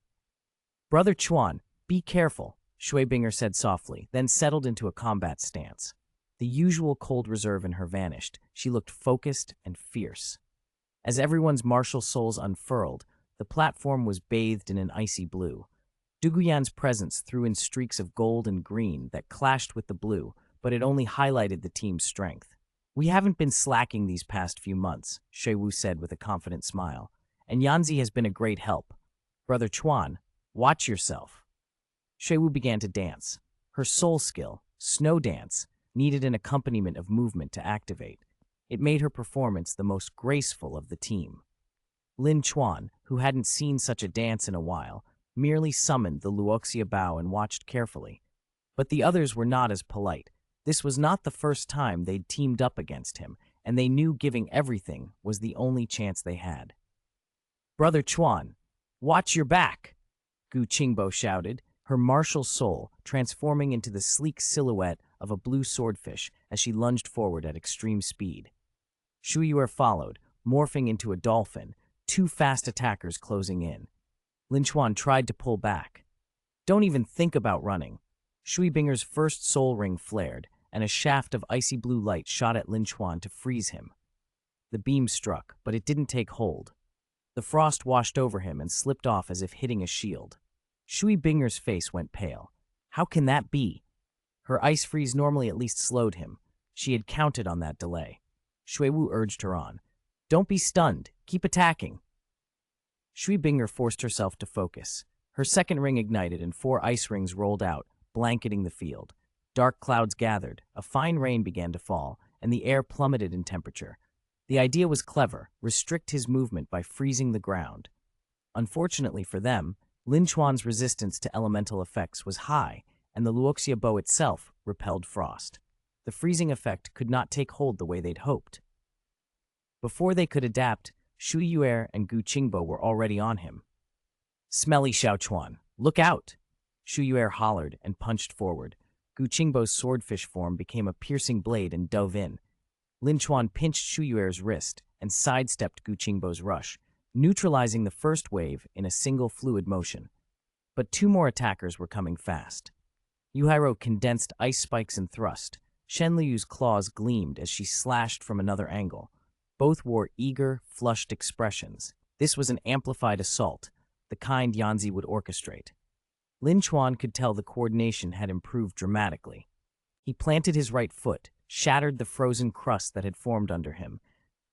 "Brother Chuan, be careful," Shui Binger said softly, then settled into a combat stance. The usual cold reserve in her vanished. She looked focused and fierce. As everyone's martial souls unfurled, the platform was bathed in an icy blue. Duguyan's presence threw in streaks of gold and green that clashed with the blue, but it only highlighted the team's strength. "We haven't been slacking these past few months," Shui Wu said with a confident smile, "and Yanzi has been a great help. Brother Chuan, watch yourself." Shui Wu began to dance. Her soul skill, snow dance, needed an accompaniment of movement to activate. It made her performance the most graceful of the team. Lin Chuan, who hadn't seen such a dance in a while, merely summoned the Luoxia bow and watched carefully. But the others were not as polite. This was not the first time they'd teamed up against him, and they knew giving everything was the only chance they had. "Brother Chuan, watch your back!" Gu Qingbo shouted, her martial soul transforming into the sleek silhouette of a blue swordfish as she lunged forward at extreme speed. Shui Yuer followed, morphing into a dolphin, two fast attackers closing in. Lin Chuan tried to pull back. "Don't even think about running." Shui Binger's first soul ring flared, and a shaft of icy blue light shot at Lin Chuan to freeze him. The beam struck, but it didn't take hold. The frost washed over him and slipped off as if hitting a shield. Shui Binger's face went pale. How can that be? Her ice freeze normally at least slowed him. She had counted on that delay. Shui Wu urged her on. "Don't be stunned. Keep attacking." Shui Binger forced herself to focus. Her second ring ignited and 4 ice rings rolled out, blanketing the field. Dark clouds gathered, a fine rain began to fall, and the air plummeted in temperature. The idea was clever: restrict his movement by freezing the ground. Unfortunately for them, Lin Chuan's resistance to elemental effects was high, and the Luoxia bow itself repelled frost. The freezing effect could not take hold the way they'd hoped. Before they could adapt, Shui Yuer and Gu Qingbo were already on him. "Smelly Xiao Chuan, look out!" Shui Yuer hollered and punched forward. Gu Qingbo's swordfish form became a piercing blade and dove in. Lin Chuan pinched Shui Yuer's wrist and sidestepped Gu Qingbo's rush, neutralizing the first wave in a single fluid motion. But 2 more attackers were coming fast. Yuhairo condensed ice spikes and thrust. Shenliu's claws gleamed as she slashed from another angle. Both wore eager, flushed expressions. This was an amplified assault, the kind Yanzi would orchestrate. Lin Chuan could tell the coordination had improved dramatically. He planted his right foot, shattered the frozen crust that had formed under him,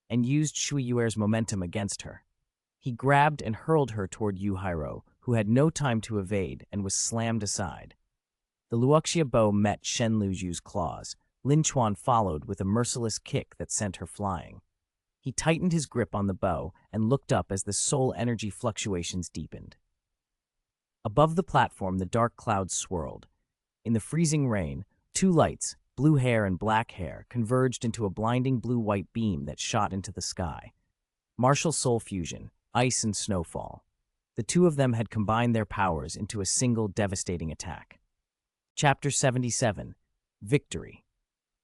and used Shui Yuer's momentum against her. He grabbed and hurled her toward Yuhairo, who had no time to evade and was slammed aside. The Luoxia bow met Shen Luju's claws. Lin Chuan followed with a merciless kick that sent her flying. He tightened his grip on the bow and looked up as the soul energy fluctuations deepened. Above the platform, the dark clouds swirled. In the freezing rain, two lights, blue hair and black hair, converged into a blinding blue-white beam that shot into the sky. Martial soul fusion, ice and snowfall. The two of them had combined their powers into a single devastating attack. Chapter 77. Victory.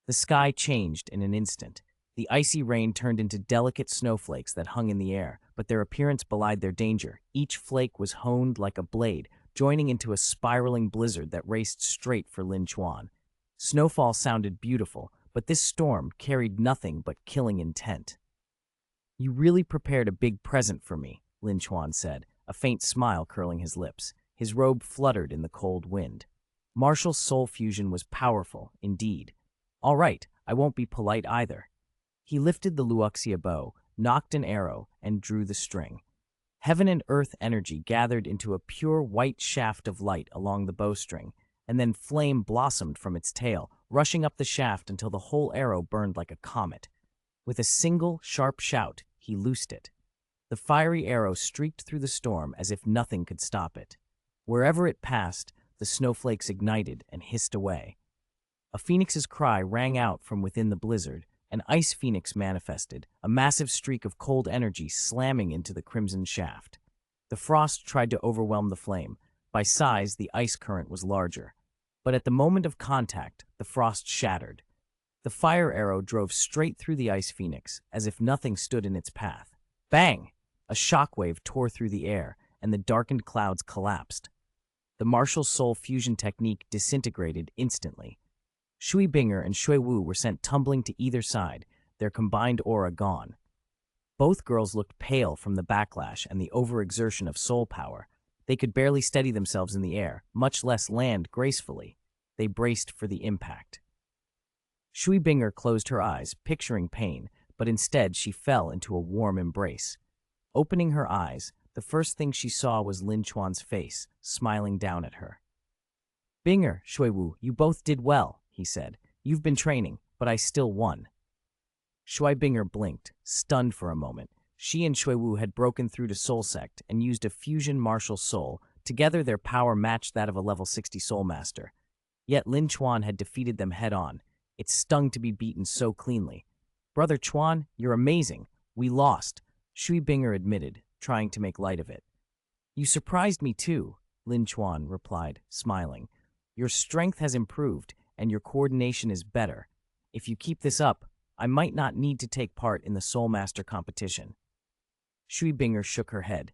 The sky changed in an instant. The icy rain turned into delicate snowflakes that hung in the air, but their appearance belied their danger. Each flake was honed like a blade, joining into a spiraling blizzard that raced straight for Lin Chuan. Snowfall sounded beautiful, but this storm carried nothing but killing intent. "You really prepared a big present for me," Lin Chuan said, a faint smile curling his lips. His robe fluttered in the cold wind. Martial soul fusion was powerful, indeed. "All right, I won't be polite either." He lifted the Luoxia bow, nocked an arrow, and drew the string. Heaven and earth energy gathered into a pure white shaft of light along the bowstring, and then flame blossomed from its tail, rushing up the shaft until the whole arrow burned like a comet. With a single, sharp shout, he loosed it. The fiery arrow streaked through the storm as if nothing could stop it. Wherever it passed, the snowflakes ignited and hissed away. A phoenix's cry rang out from within the blizzard. An ice phoenix manifested, a massive streak of cold energy slamming into the crimson shaft. The frost tried to overwhelm the flame. By size, the ice current was larger. But at the moment of contact, the frost shattered. The fire arrow drove straight through the ice phoenix, as if nothing stood in its path. Bang! A shockwave tore through the air, and the darkened clouds collapsed. The martial soul fusion technique disintegrated instantly. Shui Binger and Shui Wu were sent tumbling to either side, their combined aura gone. Both girls looked pale from the backlash and the overexertion of soul power. They could barely steady themselves in the air, much less land gracefully. They braced for the impact. Shui Binger closed her eyes, picturing pain, but instead she fell into a warm embrace. Opening her eyes, the first thing she saw was Lin Chuan's face, smiling down at her. "Binger, Shui Wu, you both did well," he said. "You've been training, but I still won." Shui Binger blinked, stunned for a moment. She and Shui Wu had broken through to Soul Sect and used a fusion martial soul. Together their power matched that of a level 60 soul master. Yet Lin Chuan had defeated them head-on. It stung to be beaten so cleanly. "Brother Chuan, you're amazing. We lost," Shui Binger admitted, trying to make light of it. "You surprised me too," Lin Chuan replied, smiling. "Your strength has improved, and your coordination is better. If you keep this up, I might not need to take part in the Soul Master competition." Shui Binger shook her head.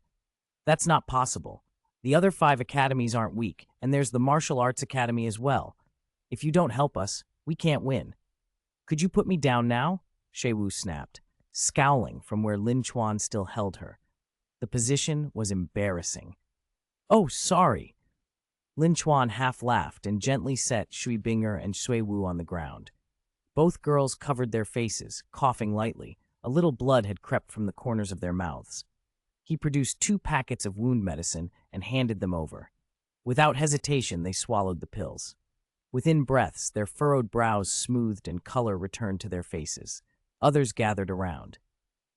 "That's not possible. The other 5 academies aren't weak, and there's the Martial Arts Academy as well. If you don't help us, we can't win." "Could you put me down now?" Shui Wu snapped, scowling from where Lin Chuan still held her. The position was embarrassing. "Oh, sorry." Lin Chuan half laughed and gently set Shui Binger and Shui Wu on the ground. Both girls covered their faces, coughing lightly. A little blood had crept from the corners of their mouths. He produced 2 packets of wound medicine and handed them over. Without hesitation, they swallowed the pills. Within breaths, their furrowed brows smoothed and color returned to their faces. Others gathered around.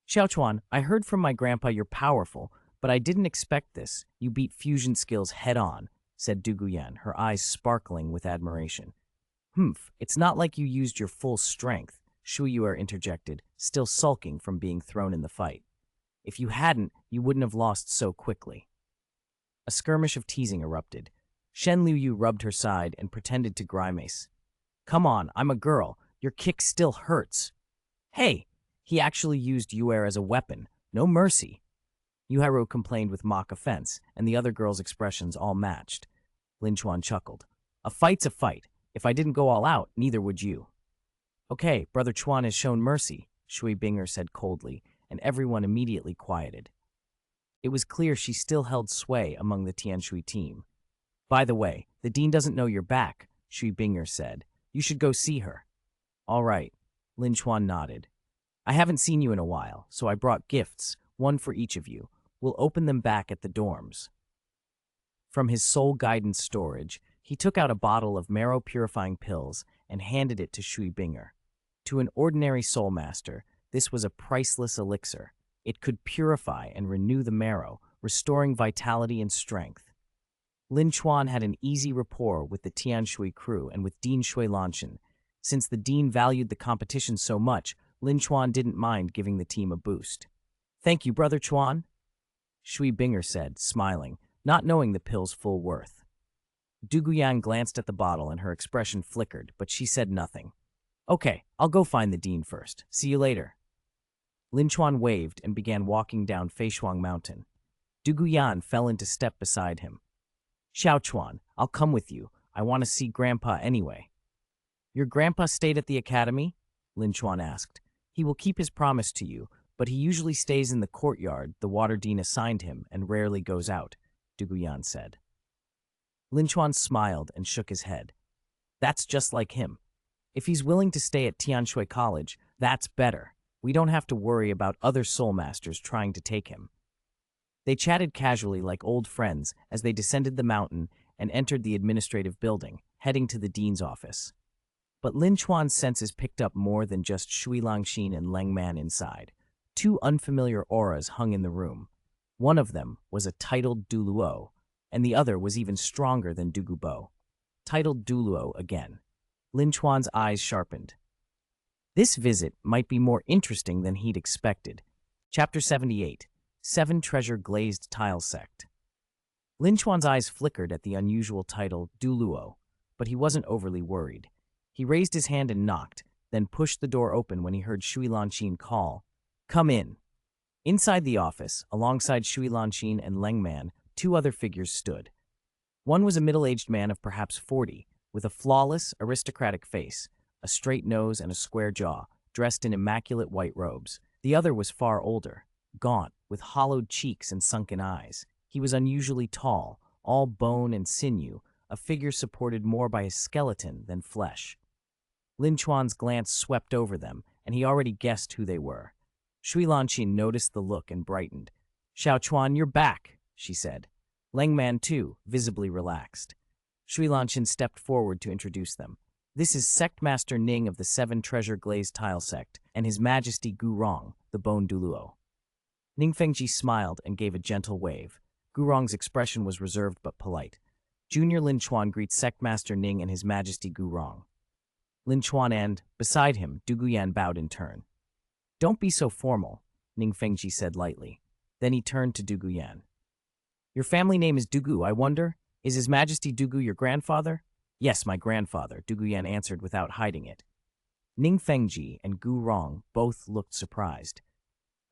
"Xiaochuan, I heard from my grandpa you're powerful, but I didn't expect this. You beat fusion skills head-on," said Duguyan, her eyes sparkling with admiration. "Humph, it's not like you used your full strength," Shui Yuer interjected, still sulking from being thrown in the fight. "If you hadn't, you wouldn't have lost so quickly." A skirmish of teasing erupted. Shen Liuyu rubbed her side and pretended to grimace. "Come on, I'm a girl. Your kick still hurts." "Hey, he actually used Yuer as a weapon. No mercy." Yuharu complained with mock offense, and the other girls' expressions all matched. Lin Chuan chuckled. "A fight's a fight. If I didn't go all out, neither would you." "Okay, Brother Chuan has shown mercy," Shui Binger said coldly, and everyone immediately quieted. It was clear she still held sway among the Tianshui team. "By the way, the dean doesn't know you're back," Shui Binger said. "You should go see her." "All right," Lin Chuan nodded. "I haven't seen you in a while, so I brought gifts, one for each of you. We'll open them back at the dorms." From his soul guidance storage, he took out a bottle of marrow-purifying pills and handed it to Shui Binger. To an ordinary soul master, this was a priceless elixir. It could purify and renew the marrow, restoring vitality and strength. Lin Chuan had an easy rapport with the Tianshui crew and with Dean Shui Lanshan. Since the dean valued the competition so much, Lin Chuan didn't mind giving the team a boost. "Thank you, Brother Chuan," Shui Binger said, smiling, not knowing the pill's full worth. Du Guyang glanced at the bottle and her expression flickered, but she said nothing. "Okay, I'll go find the dean first. See you later." Lin Chuan waved and began walking down Feishuang Mountain. Du Guyan fell into step beside him. "Xiao Chuan, I'll come with you. I want to see Grandpa anyway." "Your grandpa stayed at the academy?" Lin Chuan asked. "He will keep his promise to you, but he usually stays in the courtyard the water dean assigned him and rarely goes out," Du Guyan said. Lin Chuan smiled and shook his head. "That's just like him. If he's willing to stay at Tianshui College, that's better. We don't have to worry about other soul masters trying to take him." They chatted casually like old friends as they descended the mountain and entered the administrative building, heading to the dean's office. But Lin Chuan's senses picked up more than just Shui Langxin and Leng Man inside. Two unfamiliar auras hung in the room. One of them was a titled Douluo, and the other was even stronger than Dugubo. Titled Douluo again. Lin Chuan's eyes sharpened. This visit might be more interesting than he'd expected. Chapter 78. 7 Treasure Glazed Tile Sect. Lin Chuan's eyes flickered at the unusual title Douluo, but he wasn't overly worried. He raised his hand and knocked, then pushed the door open when he heard Shui Lanqin call, "Come in." Inside the office, alongside Shui Lanqin and Leng Man, 2 other figures stood. One was a middle-aged man of perhaps 40, with a flawless, aristocratic face, a straight nose and a square jaw, dressed in immaculate white robes. The other was far older, gaunt, with hollowed cheeks and sunken eyes. He was unusually tall, all bone and sinew, a figure supported more by his skeleton than flesh. Lin Chuan's glance swept over them, and he already guessed who they were. Shui Lanqin noticed the look and brightened. "Xiao Chuan, you're back," she said. Leng Man, too, visibly relaxed. Shui Lanqin stepped forward to introduce them. "This is Sect Master Ning of the 7 Treasure Glazed Tile Sect, and His Majesty Gurong, the Bone Douluo." Ning Fengji smiled and gave a gentle wave. Gurong's expression was reserved but polite. Junior Lin Chuan greets Sect Master Ning and His Majesty Gurong. Lin Chuan and, beside him, Du Guyan bowed in turn. "Don't be so formal," Ning Fengji said lightly. Then he turned to Du Guyan. "Your family name is Dugu, I wonder? Is His Majesty Dugu your grandfather?" "Yes, my grandfather," Du Guyan answered without hiding it. Ning Fengji and Gurong both looked surprised.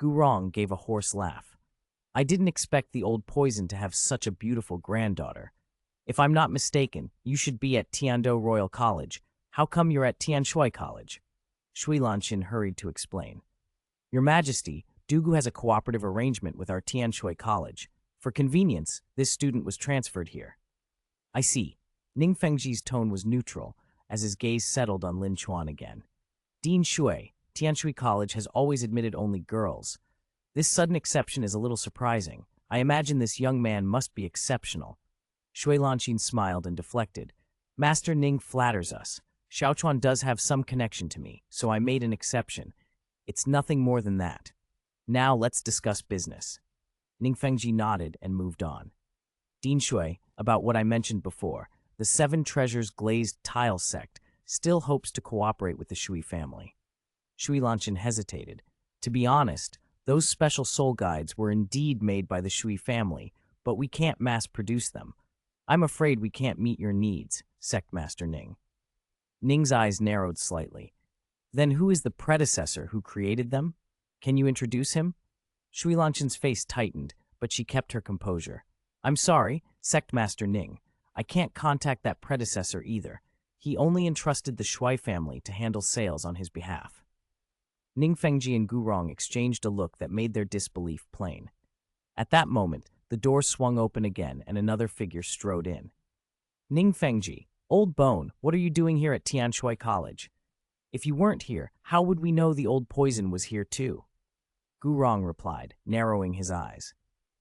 Gurong gave a hoarse laugh. "I didn't expect the old poison to have such a beautiful granddaughter. If I'm not mistaken, you should be at Tiando Royal College. How come you're at Tianshui College?" Shui Lanqin hurried to explain. "Your Majesty, Dugu has a cooperative arrangement with our Tianshui College. For convenience, this student was transferred here." "I see." Ning Fengji's tone was neutral, as his gaze settled on Lin Chuan again. "Dean Shui, Tianshui College has always admitted only girls. This sudden exception is a little surprising. I imagine this young man must be exceptional." Shui Lanqin smiled and deflected. "Master Ning flatters us. Xiao Chuan does have some connection to me, so I made an exception. It's nothing more than that. Now let's discuss business." Ning Fengji nodded and moved on. "Dean Shui, about what I mentioned before, the 7 Treasures Glazed Tile Sect still hopes to cooperate with the Shui family." Shui Lanqin hesitated. "To be honest, those special soul guides were indeed made by the Shui family, but we can't mass-produce them. I'm afraid we can't meet your needs, Sect Master Ning." Ning's eyes narrowed slightly. "Then who is the predecessor who created them? Can you introduce him?" Shui Lanqin's face tightened, but she kept her composure. "I'm sorry, Sect Master Ning. I can't contact that predecessor either. He only entrusted the Shui family to handle sales on his behalf." Ning Fengji and Gurong exchanged a look that made their disbelief plain. At that moment, the door swung open again and another figure strode in. "Ning Fengji, old bone, what are you doing here at Tianshui College? If you weren't here, how would we know the old poison was here too?" Gurong replied, narrowing his eyes.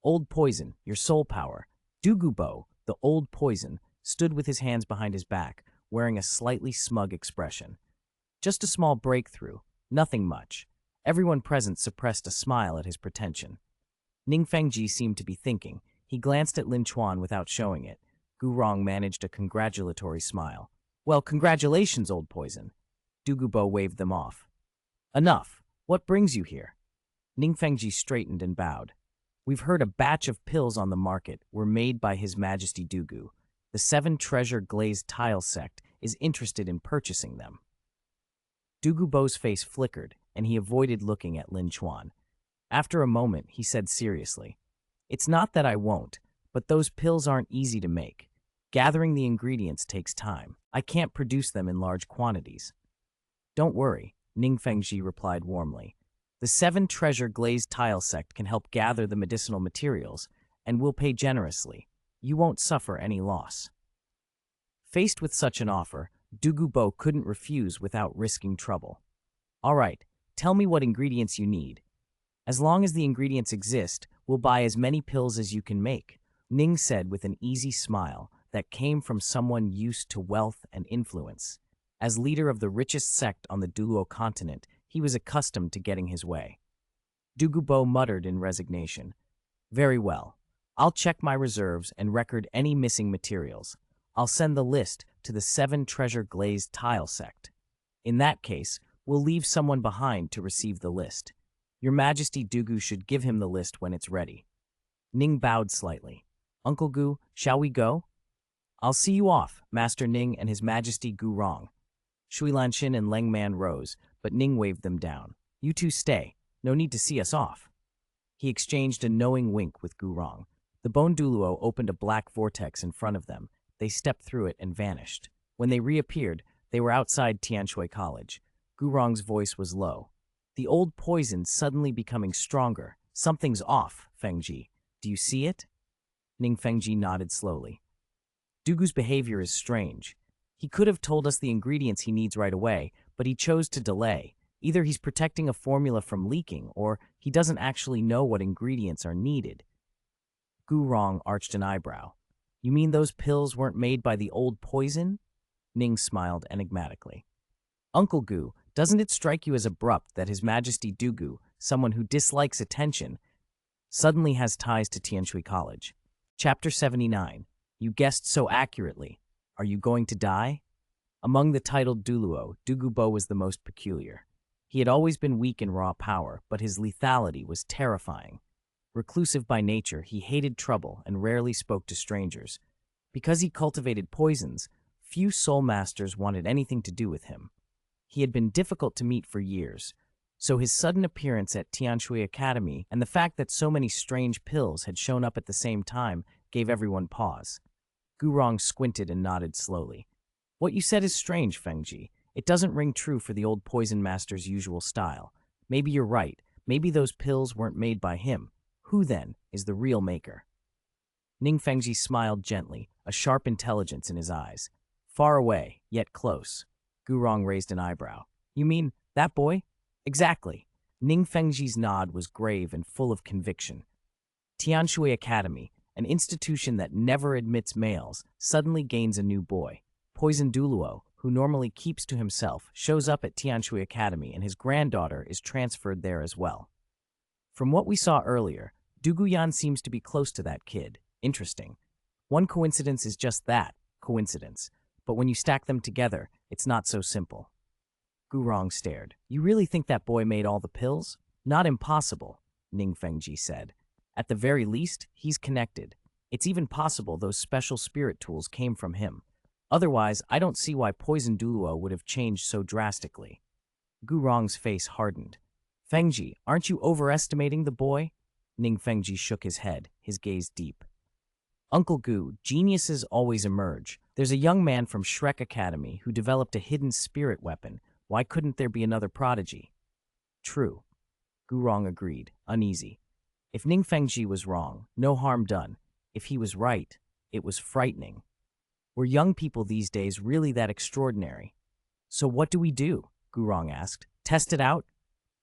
"Old poison, your soul power." Dugubo, the old poison, stood with his hands behind his back, wearing a slightly smug expression. Just a small breakthrough, nothing much. Everyone present suppressed a smile at his pretension. Ning Fengji seemed to be thinking. He glanced at Lin Chuan without showing it. Gu Rong managed a congratulatory smile. Well, congratulations, old poison. Dugubo waved them off. Enough. What brings you here? Ning Fengji straightened and bowed. We've heard a batch of pills on the market were made by His Majesty Dugu. The 7 Treasure Glazed Tile sect is interested in purchasing them. Dugubo's face flickered, and he avoided looking at Lin Chuan. After a moment, he said seriously, "It's not that I won't, but those pills aren't easy to make. Gathering the ingredients takes time. I can't produce them in large quantities." "Don't worry," Ning Fengji replied warmly. "The 7 Treasure Glazed Tile sect can help gather the medicinal materials, and will pay generously. You won't suffer any loss." Faced with such an offer, Dugubo couldn't refuse without risking trouble. "All right, tell me what ingredients you need. As long as the ingredients exist, we'll buy as many pills as you can make," Ning said with an easy smile that came from someone used to wealth and influence. As leader of the richest sect on the Douluo Continent, he was accustomed to getting his way. Dugubo muttered in resignation. "Very well. I'll check my reserves and record any missing materials. I'll send the list to the 7 Treasure Glazed Tile sect. In that case, we'll leave someone behind to receive the list. Your Majesty Dugu should give him the list when it's ready." Ning bowed slightly. "Uncle Gu, shall we go?" "I'll see you off, Master Ning and His Majesty Gu Rong." Shui Lanxin and Leng Man rose, but Ning waved them down. "You two stay. No need to see us off." He exchanged a knowing wink with Gu Rong. The Bone Douluo opened a black vortex in front of them. They stepped through it and vanished. When they reappeared, they were outside Tianshui College. Gu Rong's voice was low. "The old poison suddenly becoming stronger. Something's off, Fengji. Do you see it?" Ning Fengji nodded slowly. "Dugu's behavior is strange. He could have told us the ingredients he needs right away, but he chose to delay. Either he's protecting a formula from leaking, or he doesn't actually know what ingredients are needed." Gu Rong arched an eyebrow. "You mean those pills weren't made by the old poison?" Ning smiled enigmatically. "Uncle Gu, doesn't it strike you as abrupt that His Majesty Dugu, someone who dislikes attention, suddenly has ties to Tianshui College?" Chapter 79. You guessed so accurately. Are you going to die? Among the titled Douluo, Dugubo was the most peculiar. He had always been weak in raw power, but his lethality was terrifying. Reclusive by nature, he hated trouble and rarely spoke to strangers. Because he cultivated poisons, few soul masters wanted anything to do with him. He had been difficult to meet for years, so his sudden appearance at Tianshui Academy and the fact that so many strange pills had shown up at the same time gave everyone pause. Gu Rong squinted and nodded slowly. "What you said is strange, Fengji. It doesn't ring true for the old poison master's usual style. Maybe you're right. Maybe those pills weren't made by him. Who, then, is the real maker?" Ning Fengji smiled gently, a sharp intelligence in his eyes. "Far away, yet close." Gu Rong raised an eyebrow. "You mean that boy?" "Exactly." Ning Fengji's nod was grave and full of conviction. Tianshui Academy, an institution that never admits males, suddenly gains a new boy. Poison Douluo, who normally keeps to himself, shows up at Tianshui Academy, and his granddaughter is transferred there as well. From what we saw earlier, Duguyan seems to be close to that kid. Interesting. One coincidence is just that, coincidence. But when you stack them together, it's not so simple. Gu Rong stared. "You really think that boy made all the pills?" "Not impossible," Ning Fengji said. "At the very least, he's connected. It's even possible those special spirit tools came from him. Otherwise, I don't see why Poison Douluo would have changed so drastically." Gu Rong's face hardened. "Fengji, aren't you overestimating the boy?" Ning Fengji shook his head, his gaze deep. "Uncle Gu, geniuses always emerge. There's a young man from Shrek Academy who developed a hidden spirit weapon. Why couldn't there be another prodigy?" "True." Gu Rong agreed, uneasy. If Ning Fengji was wrong, no harm done. If he was right, it was frightening. Were young people these days really that extraordinary? "So what do we do?" Gu Rong asked. "Test it out?"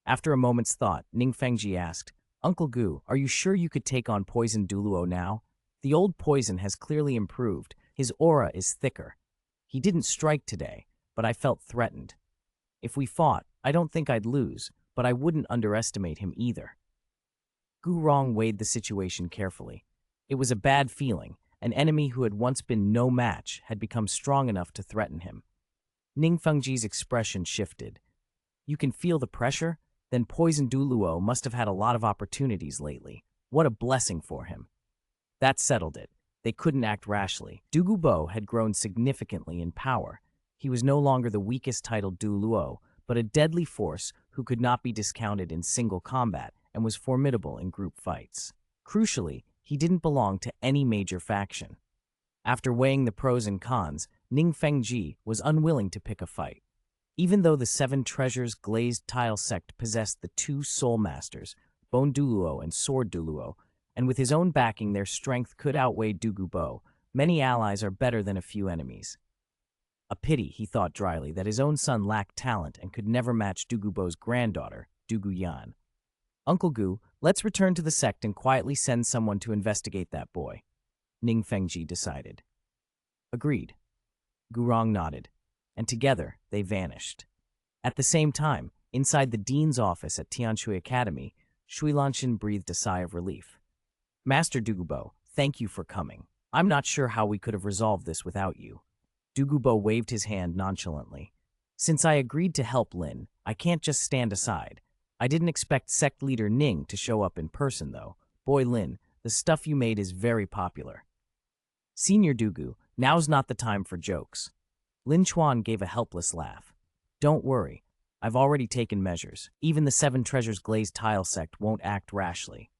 After a moment's thought, Ning Fengji asked, "Uncle Gu, are you sure you could take on Poison Douluo now? The old poison has clearly improved. His aura is thicker." He didn't strike today, but I felt threatened. If we fought, I don't think I'd lose, but I wouldn't underestimate him either. Gu Rong weighed the situation carefully. It was a bad feeling. An enemy who had once been no match had become strong enough to threaten him. Ning Fengji's expression shifted. You can feel the pressure? Then Poison Douluo must have had a lot of opportunities lately. What a blessing for him. That settled it. They couldn't act rashly. Douluo had grown significantly in power. He was no longer the weakest titled Douluo, but a deadly force who could not be discounted in single combat and was formidable in group fights. Crucially, he didn't belong to any major faction. After weighing the pros and cons, Ning Fengji was unwilling to pick a fight. Even though the Seven Treasures Glazed Tile sect possessed the two Soul Masters, Bone Douluo and Sword Douluo, and with his own backing their strength could outweigh Douluo, many allies are better than a few enemies. A pity, he thought dryly, that his own son lacked talent and could never match Douluo's granddaughter, Yan. Uncle Gu, let's return to the sect and quietly send someone to investigate that boy, Ning Fengji decided. Agreed. Gurong nodded, and together they vanished. At the same time, inside the dean's office at Tianshui Academy, Shui Lanshan breathed a sigh of relief. Master Douluo, thank you for coming. I'm not sure how we could have resolved this without you. Douluo waved his hand nonchalantly. Since I agreed to help Lin, I can't just stand aside. I didn't expect sect leader Ning to show up in person, though. Boy Lin, the stuff you made is very popular. Senior Douluo, now's not the time for jokes. Lin Chuan gave a helpless laugh. Don't worry, I've already taken measures. Even the Seven Treasures Glazed Tile sect won't act rashly.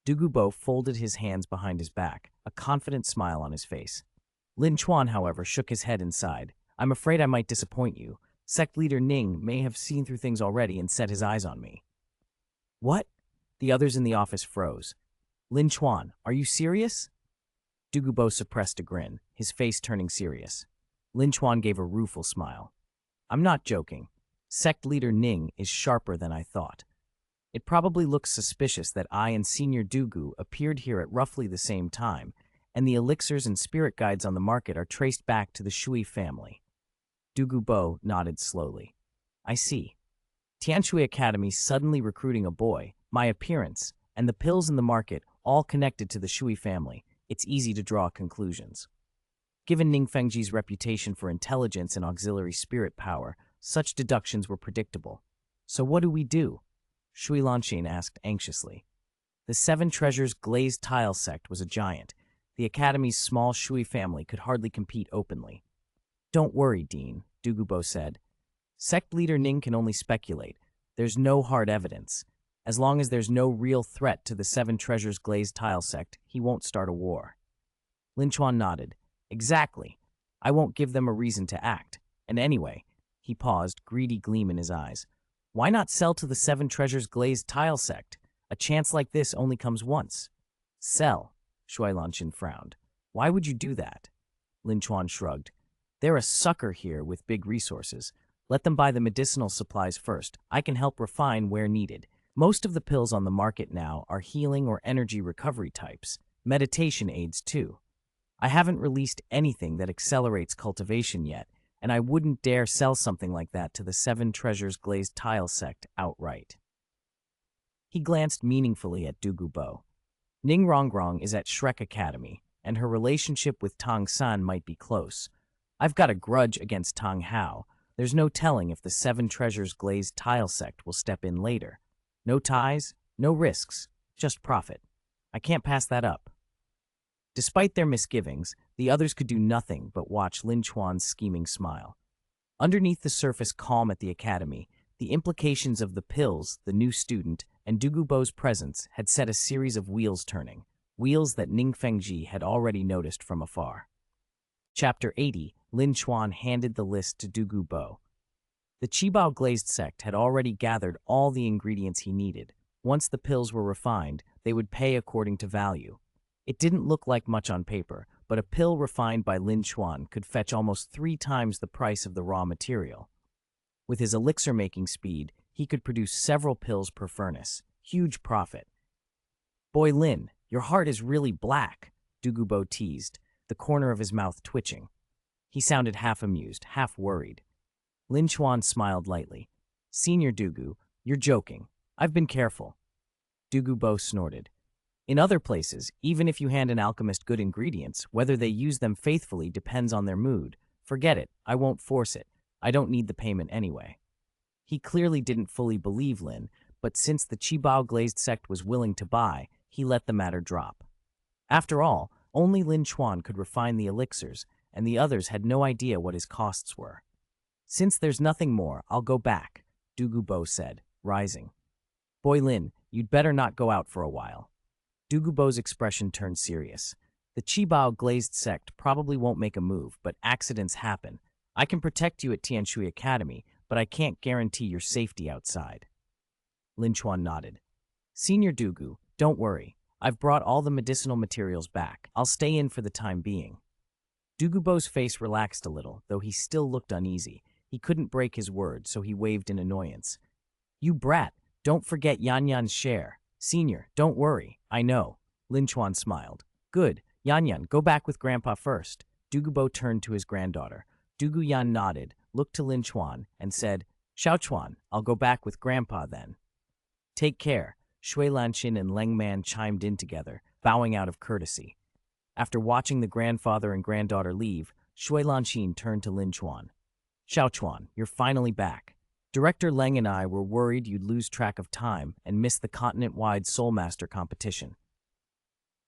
Douluo folded his hands behind his back, a confident smile on his face. Lin Chuan, however, shook his head and sighed. I'm afraid I might disappoint you. Sect leader Ning may have seen through things already and set his eyes on me. What? The others in the office froze. Lin Chuan, are you serious? Douluo suppressed a grin, his face turning serious. Lin Chuan gave a rueful smile. I'm not joking. Sect leader Ning is sharper than I thought. It probably looks suspicious that I and Senior Douluo appeared here at roughly the same time, and the elixirs and spirit guides on the market are traced back to the Shui family. Douluo nodded slowly. I see. Tianshui Academy suddenly recruiting a boy, my appearance, and the pills in the market all connected to the Shui family. It's easy to draw conclusions. Given Ning Fengji's reputation for intelligence and auxiliary spirit power, such deductions were predictable. So what do we do? Shui Lanshan asked anxiously. The Seven Treasures Glazed Tile sect was a giant. The Academy's small Shui family could hardly compete openly. Don't worry, Dean, Douluo said. Sect leader Ning can only speculate. There's no hard evidence. As long as there's no real threat to the Seven Treasures Glazed Tile sect, he won't start a war. Lin Chuan nodded. Exactly. I won't give them a reason to act. And anyway, he paused, greedy gleam in his eyes. Why not sell to the Seven Treasures Glazed Tile sect? A chance like this only comes once. Sell, Shui Lanshan frowned. Why would you do that? Lin Chuan shrugged. They're a sucker here with big resources. Let them buy the medicinal supplies first. I can help refine where needed. Most of the pills on the market now are healing or energy recovery types. Meditation aids too. I haven't released anything that accelerates cultivation yet, and I wouldn't dare sell something like that to the Seven Treasures Glazed Tile sect outright. He glanced meaningfully at Douluo. Ning Rongrong is at Shrek Academy, and her relationship with Tang San might be close. I've got a grudge against Tang Hao. There's no telling if the Seven Treasures Glazed Tile sect will step in later. No ties, no risks, just profit. I can't pass that up. Despite their misgivings, the others could do nothing but watch Lin Chuan's scheming smile. Underneath the surface calm at the academy, the implications of the pills, the new student, and Douluo's presence had set a series of wheels turning, wheels that Ning Fengji had already noticed from afar. Chapter 80, Lin Chuan handed the list to Douluo. The Qibao Glazed sect had already gathered all the ingredients he needed. Once the pills were refined, they would pay according to value. It didn't look like much on paper, but a pill refined by Lin Chuan could fetch almost 3 times the price of the raw material. With his elixir-making speed, he could produce several pills per furnace. Huge profit. Boy Lin, your heart is really black, Douluo teased, the corner of his mouth twitching. He sounded half amused, half worried. Lin Chuan smiled lightly. Senior Dugu, you're joking. I've been careful. Dugu Bo snorted. In other places, even if you hand an alchemist good ingredients, whether they use them faithfully depends on their mood. Forget it, I won't force it. I don't need the payment anyway. He clearly didn't fully believe Lin, but since the Qibao glazed sect was willing to buy, he let the matter drop. After all, only Lin Chuan could refine the elixirs, and the others had no idea what his costs were. Since there's nothing more, I'll go back, Dugu Bo said, rising. Boy Lin, you'd better not go out for a while. Dugu Bo's expression turned serious. The Qibao glazed sect probably won't make a move, but accidents happen. I can protect you at Tianshui Academy, but I can't guarantee your safety outside. Lin Chuan nodded. Senior Dugu, don't worry. I've brought all the medicinal materials back. I'll stay in for the time being. Dugu Bo's face relaxed a little, though he still looked uneasy. He couldn't break his word, so he waved in annoyance. You brat, don't forget Yan Yan's share. Senior, don't worry. I know. Lin Chuan smiled. Good. Yan Yan, go back with Grandpa first. Dugu Bo turned to his granddaughter. Dugu Yan nodded, looked to Lin Chuan, and said, Xiao Chuan, I'll go back with Grandpa then. Take care. Shui Lanqin and Leng Man chimed in together, bowing out of courtesy. After watching the grandfather and granddaughter leave, Shui Lanqin turned to Lin Chuan. Xiao Chuan, you're finally back. Director Leng and I were worried you'd lose track of time and miss the continent-wide Soulmaster competition.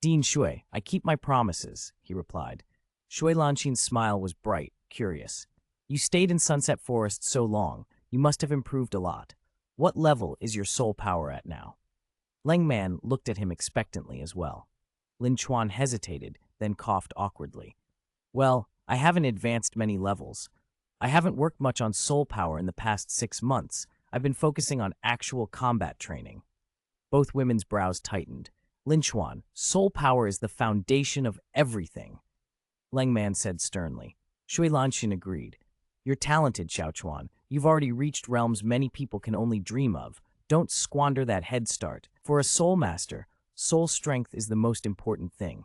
Dean Shui, I keep my promises, he replied. Shui Lanqin's smile was bright, curious. You stayed in Sunset Forest so long, you must have improved a lot. What level is your soul power at now? Leng Man looked at him expectantly as well. Lin Chuan hesitated, then coughed awkwardly. Well, I haven't advanced many levels. I haven't worked much on soul power in the past 6 months. I've been focusing on actual combat training. Both women's brows tightened. Lin Chuan, soul power is the foundation of everything. Leng Man said sternly. Shui Lanqin agreed. You're talented, Xiao Chuan. You've already reached realms many people can only dream of. Don't squander that head start. For a soul master, soul strength is the most important thing.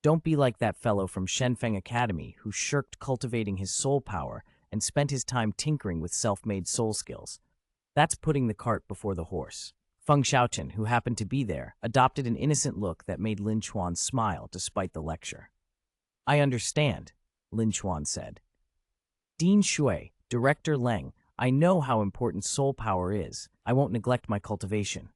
Don't be like that fellow from Shenfeng Academy who shirked cultivating his soul power and spent his time tinkering with self-made soul skills. That's putting the cart before the horse. Feng Xiaochen, who happened to be there, adopted an innocent look that made Lin Chuan smile despite the lecture. I understand, Lin Chuan said. Dean Shui, Director Leng, I know how important soul power is. I won't neglect my cultivation.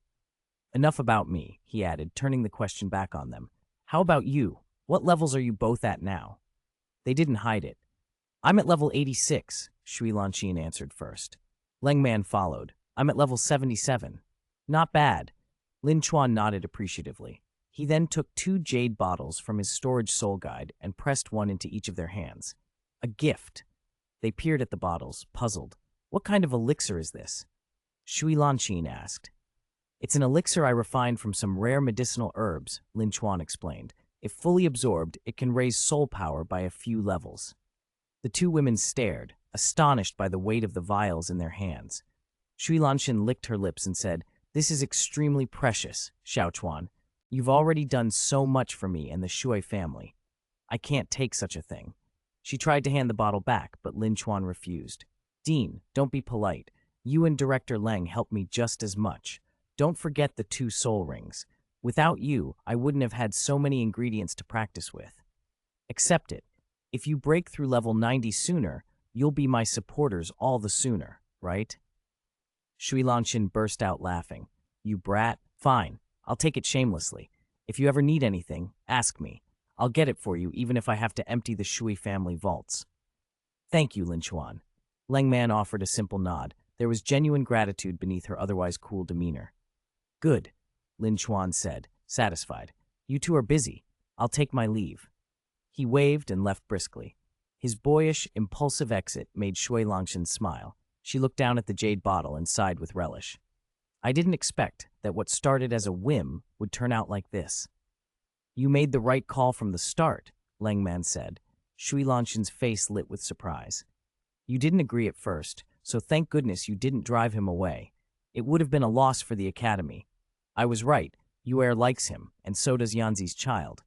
Enough about me, he added, turning the question back on them. How about you? What levels are you both at now? They didn't hide it. I'm at level 86, Shui Lanqin answered first. Leng Man followed. I'm at level 77. Not bad. Lin Chuan nodded appreciatively. He then took 2 jade bottles from his storage soul guide and pressed one into each of their hands. A gift. They peered at the bottles, puzzled. What kind of elixir is this? Shui Lanqin asked. It's an elixir I refined from some rare medicinal herbs, Lin Chuan explained. If fully absorbed, it can raise soul power by a few levels. The 2 women stared, astonished by the weight of the vials in their hands. Shui Lanqin licked her lips and said, This is extremely precious, Xiao Chuan. You've already done so much for me and the Shui family. I can't take such a thing. She tried to hand the bottle back, but Lin Chuan refused. Dean, don't be polite. You and Director Leng helped me just as much. Don't forget the 2 soul rings. Without you, I wouldn't have had so many ingredients to practice with. Accept it. If you break through level 90 sooner, you'll be my supporters all the sooner, right? Shui Lanqin burst out laughing. You brat. Fine. I'll take it shamelessly. If you ever need anything, ask me. I'll get it for you even if I have to empty the Shui family vaults. Thank you, Lin Chuan. Leng Man offered a simple nod. There was genuine gratitude beneath her otherwise cool demeanor. Good, Lin Chuan said, satisfied. You 2 are busy. I'll take my leave. He waved and left briskly. His boyish, impulsive exit made Shui Lanqin smile. She looked down at the jade bottle and sighed with relish. I didn't expect that what started as a whim would turn out like this. You made the right call from the start, Leng Man said. Shui Lanqin's face lit with surprise. You didn't agree at first, so thank goodness you didn't drive him away. It would have been a loss for the academy. I was right. Yuer likes him, and so does Yanzi's child.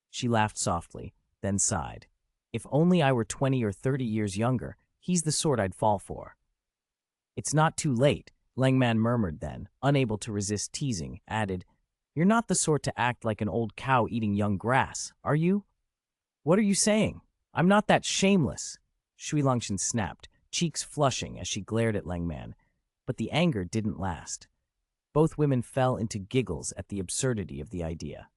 She laughed softly, then sighed. If only I were 20 or 30 years younger, he's the sort I'd fall for. It's not too late, Langman murmured then, unable to resist teasing, added, You're not the sort to act like an old cow eating young grass, are you? What are you saying? I'm not that shameless, Shui Longshan snapped, cheeks flushing as she glared at Langman. But the anger didn't last. Both women fell into giggles at the absurdity of the idea.